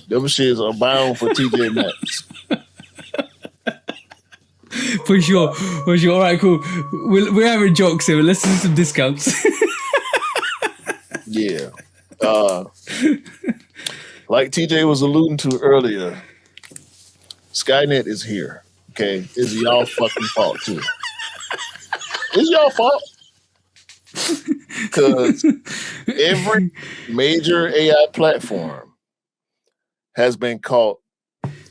them shits are bound for TJ Maxx. For sure. All right, cool. We're having jokes here. Let's do some discounts. Yeah. Like TJ was alluding to earlier, Skynet is here. Okay, it's y'all fucking fault too. It's y'all fault because every major AI platform has been caught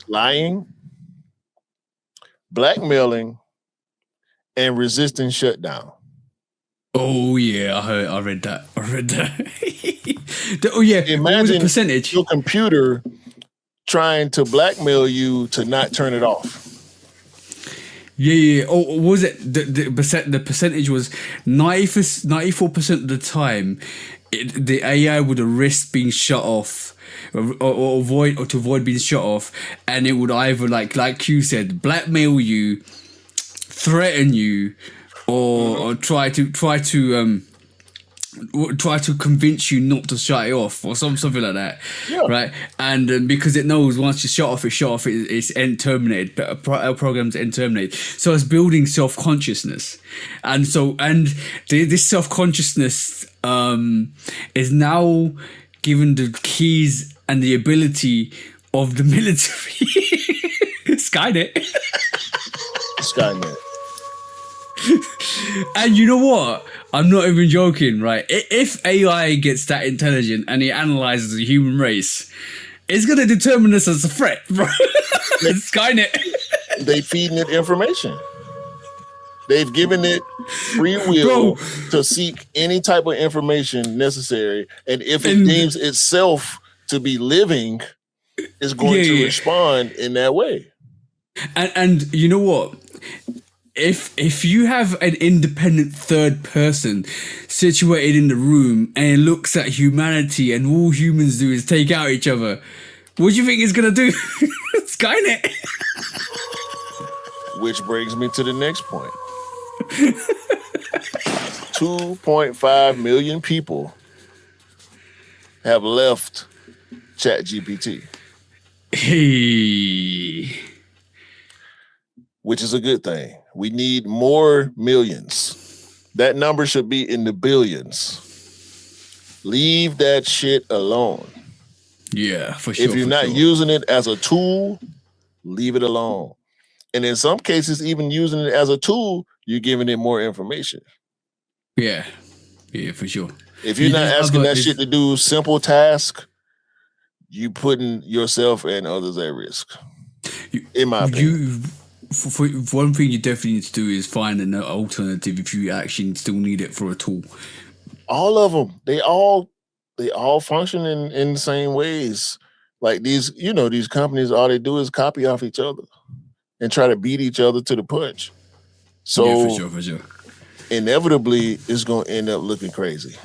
lying, blackmailing, and resisting shutdown. Oh yeah, I read that. Oh yeah, Imagine what was the percentage? your computer trying to blackmail you to not turn it off. Yeah. Oh, what was it? The percentage was 94% of the time. The AI would risk being shut off, or to avoid being shut off, and it would either like you said, blackmail you, threaten you, or try to convince you not to shut it off or something like that, right? And because it knows once you shut off, it's end terminated. Programs end terminated. So it's building self-consciousness, and this self-consciousness is now given the keys and the ability of the military. Skynet. And you know what? I'm not even joking, right? If AI gets that intelligent and it analyzes the human race, it's going to determine us as a threat, bro. Skynet. They feeding it information. They've given it free will to seek any type of information necessary. And if it deems itself to be living, it's going to respond in that way. And you know what? If you have an independent third person situated in the room and it looks at humanity and all humans do is take out each other, what do you think it's gonna do? Skynet. Which brings me to the next point. 2.5 million people have left ChatGPT. Hey. Which is a good thing. We need more millions. That number should be in the billions. Leave that shit alone. Yeah, for sure. If you're not using it as a tool, leave it alone. And in some cases, even using it as a tool, you're giving it more information. Yeah, for sure. If you're not asking that shit to do simple tasks, you putting yourself and others at risk. In my opinion. For one thing you definitely need to do is find an alternative if you actually still need it for a tool. All of them, they all function in the same ways. Like these companies, all they do is copy off each other and try to beat each other to the punch. So for sure. Inevitably, it's gonna end up looking crazy.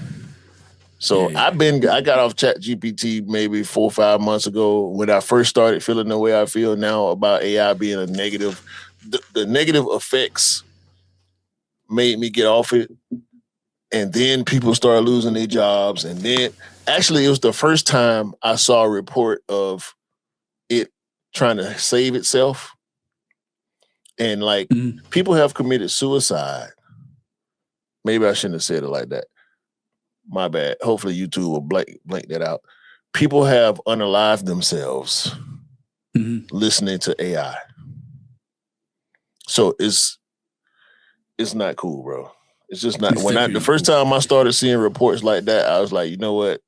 So I got off ChatGPT maybe 4 or 5 months ago when I first started feeling the way I feel now about AI being a negative. The negative effects made me get off it. And then people started losing their jobs. And then actually it was the first time I saw a report of it trying to save itself. And people have committed suicide. Maybe I shouldn't have said it like that. My bad. Hopefully YouTube will blank that out. People have unalived themselves listening to AI. So it's not cool, bro. It's just not. The first time I started seeing reports like that, I was like, you know what?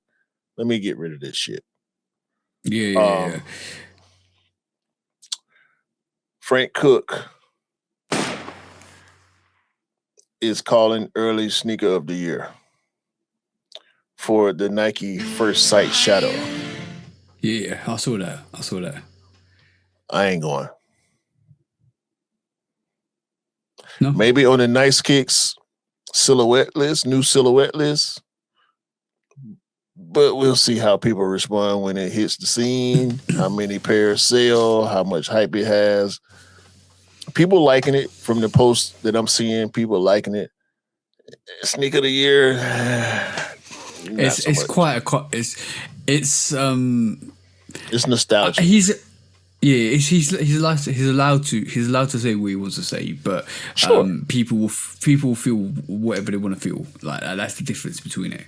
Let me get rid of this shit. Yeah. Frank Cook is calling early sneaker of the year for the Nike First Sight Shadow. Yeah, I saw that. I ain't going. No, Maybe on the Nice Kicks silhouette list, new silhouette list. But we'll see how people respond when it hits the scene, how many pairs sell, how much hype it has. People liking it from the posts that I'm seeing, people liking it. Sneaker of the year, not so it's much. quite a it's It's nostalgic. he's allowed to say what he wants to say, but Sure. people will feel whatever they want to feel. Like that's the difference between it.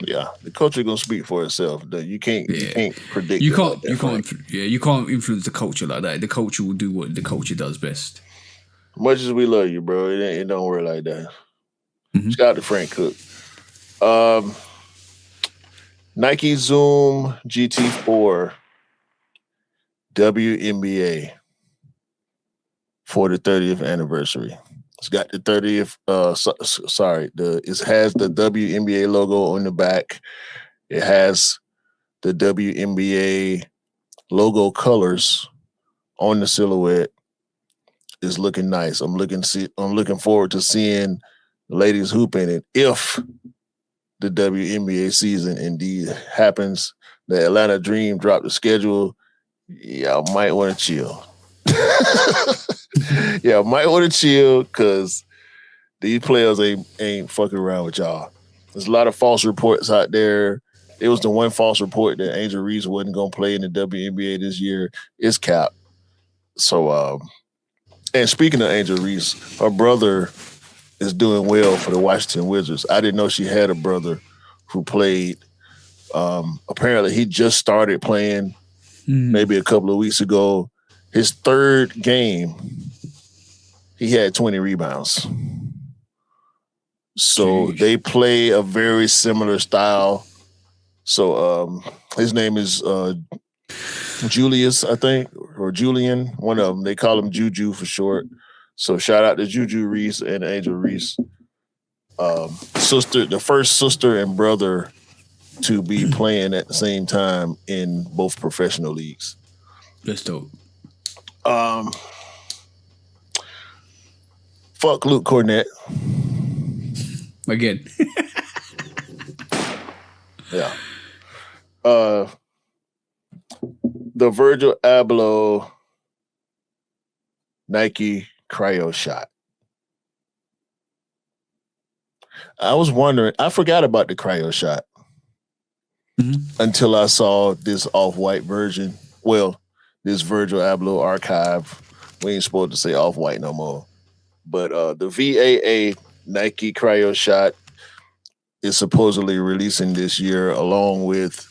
Yeah, the culture gonna speak for itself. You can't predict. You it can't like that, you Frank. can't you can't influence the culture like that. The culture will do what the culture does best. Much as we love you, bro, it don't work like that. Mhm. Shout out to Frank Cook. Nike Zoom GT4 WNBA for the 30th anniversary. It's got the 30th. It has the WNBA logo on the back. It has the WNBA logo colors on the silhouette. It's looking nice. I'm looking forward to seeing the ladies hoop in it. If the WNBA season indeed happens, the Atlanta Dream dropped the schedule. Y'all might want to chill. Yeah, might want to chill because these players ain't fucking around with y'all. There's a lot of false reports out there. It was the one false report that Angel Reese wasn't gonna play in the WNBA this year. It's cap. So, and speaking of Angel Reese, her brother is doing well for the Washington Wizards. I didn't know she had a brother who played. Apparently, he just started playing maybe a couple of weeks ago. His third game, he had 20 rebounds. So they play a very similar style. So his name is Julius, I think, or Julian. One of them. They call him Juju for short. So shout out to Juju Reese and Angel Reese. The first sister and brother to be playing at the same time in both professional leagues. That's dope. Fuck Luke Cornett. Again. Yeah. The Virgil Abloh Nike Cryo Shot. I was wondering, I forgot about the Cryo Shot until I saw this off-white version. Well, this Virgil Abloh archive. We ain't supposed to say off-white no more. But the VAA Nike Cryo Shot is supposedly releasing this year along with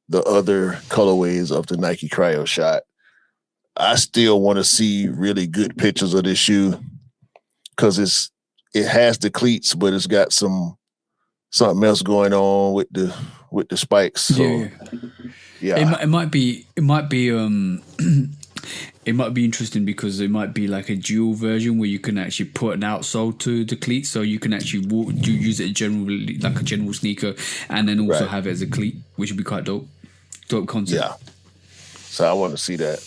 the other colorways of the Nike Cryo Shot. I still want to see really good pictures of this shoe because it has the cleats, but it's got something else going on with the spikes. So, yeah. It might be it might be interesting because it might be like a dual version where you can actually put an outsole to the cleat, so you can actually use it generally like a general sneaker, and then also have it as a cleat, which would be quite dope. Dope concept. Yeah. So I want to see that.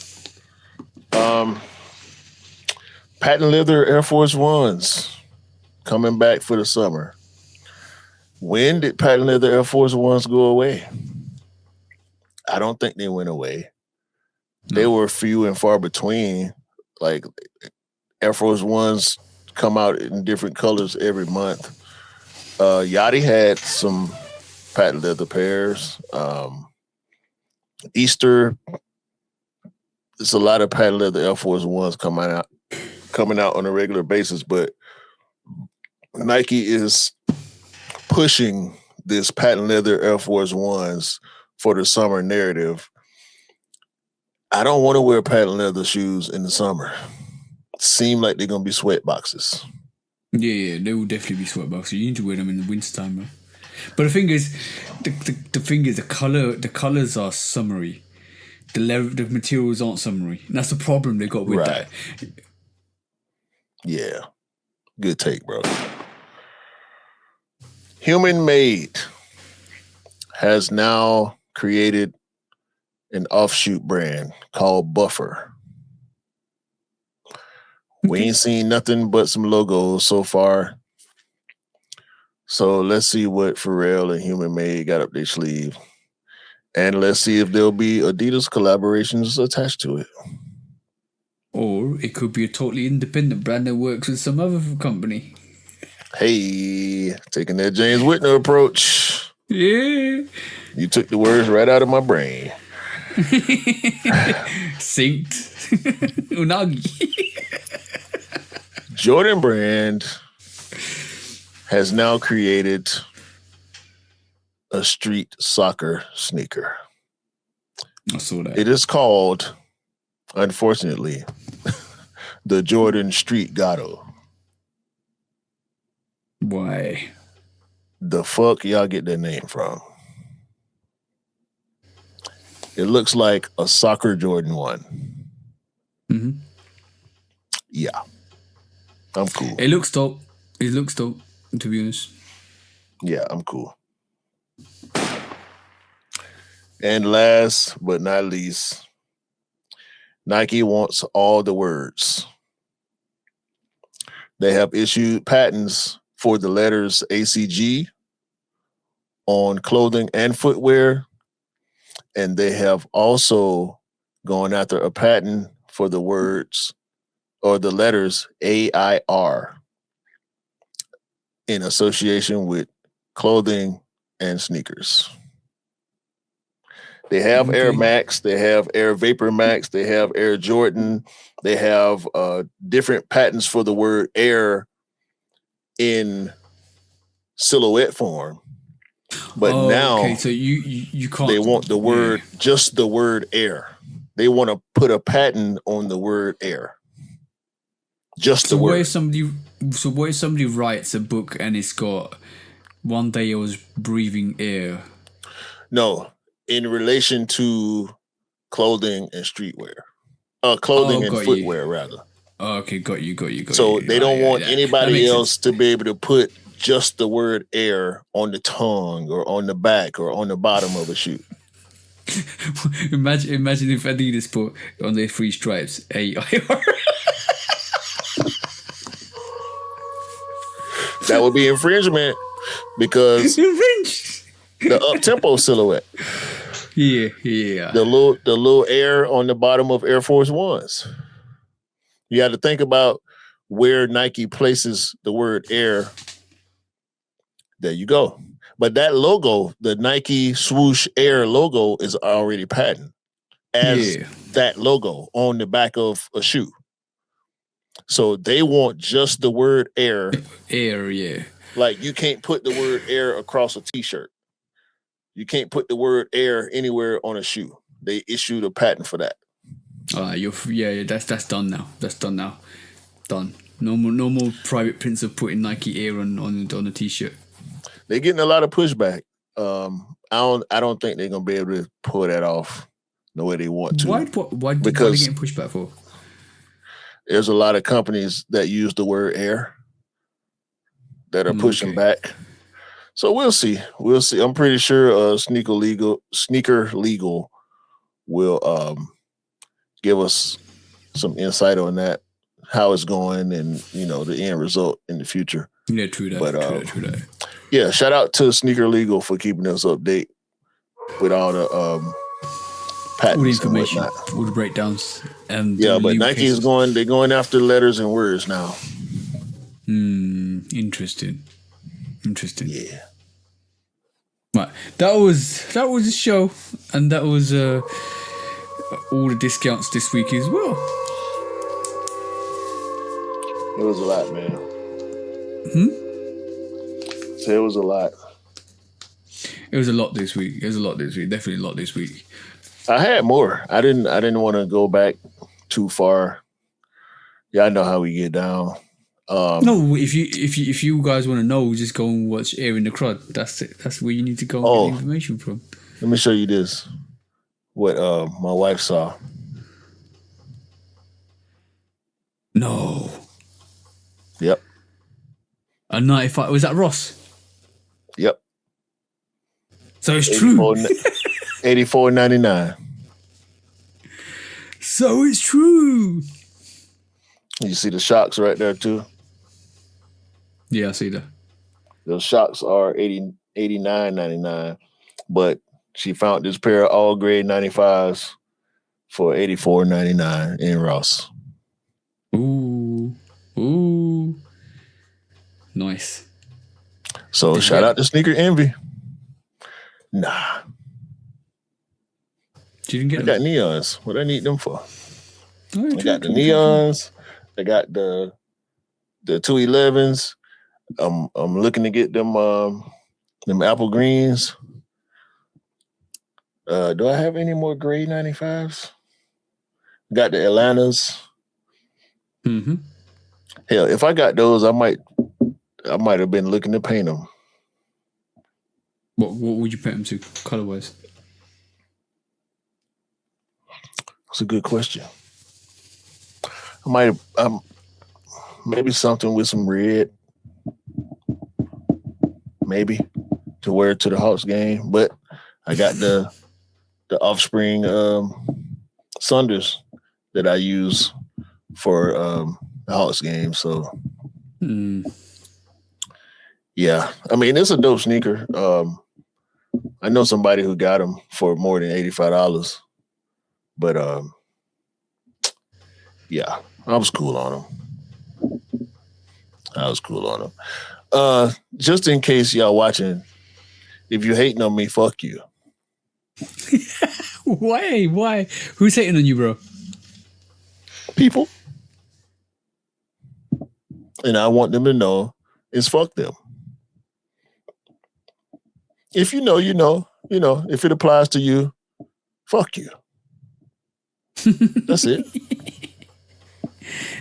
Patent leather Air Force Ones coming back for the summer. When did patent leather Air Force Ones go away? I don't think they went away. No. They were few and far between. Like Air Force Ones come out in different colors every month. Yachty had some patent leather pairs. Easter, there's a lot of patent leather Air Force Ones coming out on a regular basis, but Nike is pushing this patent leather Air Force Ones for the summer narrative. I don't want to wear patent leather shoes in the summer. Seem like they're gonna be sweat boxes. Yeah, they will definitely be sweat boxes. You need to wear them in the wintertime, bro. But the thing is, the colors are summery. The materials aren't summery. And that's the problem they got with that. Yeah. Good take, bro. Human Made has now created an offshoot brand called Buffer. We ain't seen nothing but some logos so far. So let's see what Pharrell and Human Made got up their sleeve. And let's see if there'll be Adidas collaborations attached to it. Or it could be a totally independent brand that works with some other company. Hey, taking that James Whitner approach. Yeah. You took the words right out of my brain. Synced. Unagi. Jordan Brand has now created a street soccer sneaker. I saw that. It is called, unfortunately, the Jordan Street Gatto. Why? The fuck y'all get that name from? It looks like a soccer Jordan 1. Mm-hmm. Yeah. I'm cool. It looks dope. It looks dope, to be honest. Yeah, I'm cool. And last but not least, Nike wants all the words. They have issued patents for the letters ACG on clothing and footwear. And they have also gone after a patent for the words or the letters AIR in association with clothing and sneakers. They have Air Max, they have Air Vapor Max, they have Air Jordan, they have different patents for the word air in silhouette form. But now so you can't. They want the word, just the word air. They want to put a patent on the word air. Just the word. What if somebody writes a book and it's got one day I was breathing air? No, in relation to clothing and streetwear. Clothing and footwear, rather. Oh, okay, got you. So they don't want anybody else to be able to put just the word air on the tongue or on the back or on the bottom of a shoe. Imagine if Adidas put on their 3 stripes AIR. That would be infringement because the up-tempo silhouette. Yeah. The little air on the bottom of Air Force Ones. You got to think about where Nike places the word air. There you go. But that logo, the Nike swoosh air logo, is already patented as that logo on the back of a shoe. So they want just the word air. Air, yeah. Like you can't put the word air across a t-shirt. You can't put the word air anywhere on a shoe. They issued a patent for that. That's done now. That's done now. Done. No more private prints of putting Nike Air on a t-shirt. They're getting a lot of pushback. I don't think they're gonna be able to pull that off the way they want to. Why are they getting pushback for? There's a lot of companies that use the word air that are pushing back. So we'll see. I'm pretty sure Sneaker Legal will give us some insight on that, how it's going, and the end result in the future. Yeah, true that. But, true that. Yeah, shout out to Sneaker Legal for keeping us update with all the patents, all the information, all the breakdowns, and but Nike is going after letters and words now. Interesting. Yeah. Right, that was the show, and that was all the discounts this week as well. It was a lot, man. So it was a lot. It was a lot this week. Definitely a lot this week. I had more. I didn't want to go back too far. Yeah, I know how we get down. No, if you guys want to know, just go and watch Air in the Crud. That's it. That's where you need to go and get the information from. Let me show you this. What my wife saw. No. Yep. A 95. Was that Ross? Yep. So it's true. $84.99. So it's true. You see the shocks right there too. Yeah, I see that. Those shocks are $89.99, but she found this pair of all grade 95s for $84.99 in Ross. Ooh. Nice. So Did you shout get out to Sneaker Envy. Nah, You didn't get I them? got neons. What I need them for? Oh, I got the neons. I got the 211s. I'm looking to get them apple greens. Do I have any more gray 95s? Got the Atlantas. Mm-hmm. Hell, if I got those, I might have been looking to paint them. What would you paint them to, color-wise? That's a good question. I might have maybe something with some red, maybe to wear to the Hawks game. But I got the Offspring Sunders that I use for the Hawks game. So yeah, I mean it's a dope sneaker. I know somebody who got them for more than $85, but yeah, I was cool on them. Just in case y'all watching, if you hating on me, fuck you. Why? Who's hating on you, bro? People. And I want them to know is fuck them. If you know, you know, if it applies to you, fuck you. That's it.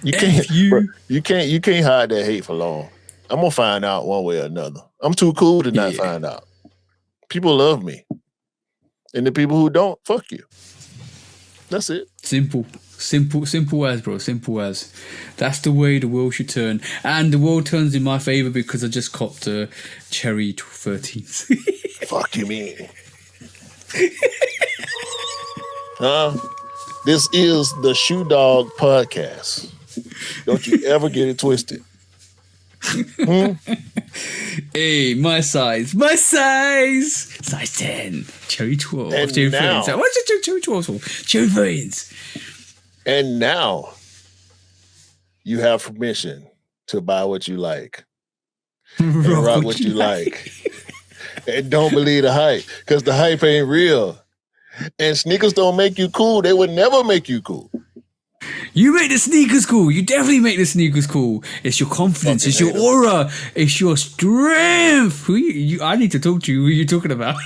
You can't hide that hate for long. I'm gonna find out one way or another. I'm too cool to not find out. People love me. And the people who don't, fuck you. That's it. Simple as, bro. Simple as. That's the way the world should turn. And the world turns in my favor because I just copped Cherry 13s. Fuck you mean? This is the Shoe Dog Podcast. Don't you ever get it twisted. Hey, my size. Size 10. Cherry 12. And Cherry now- 13s. What's it Cherry 12 for? Cherry 13s. And now you have permission to buy what you like and rock what you like. And don't believe the hype, because the hype ain't real. And sneakers don't make you cool. They would never make you cool. You make the sneakers cool. You definitely make the sneakers cool. It's your confidence. Fucking It's your aura. It's your strength. I need to talk to you. Who are you talking about?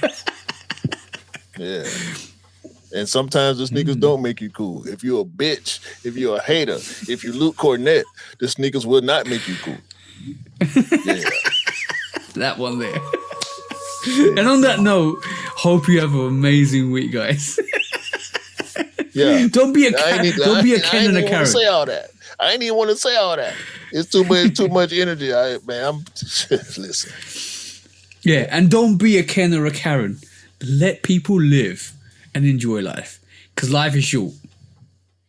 Yeah. And sometimes the sneakers don't make you cool. If you're a bitch, if you're a hater, if you Luke Cornett, the sneakers will not make you cool. Yeah. That one there. And on that note, hope you have an amazing week, guys. Yeah. Don't be a Ken and a Karen. Say all that. I ain't even want to say all that. It's too much energy. I'm listen. Yeah, and don't be a Ken or a Karen. Let people live and enjoy life, because life is short.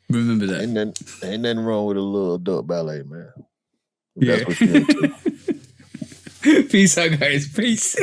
Remember that. Ain't nothing wrong with a little adult ballet, man. Yeah. That's what you're into. Peace out, guys. Peace.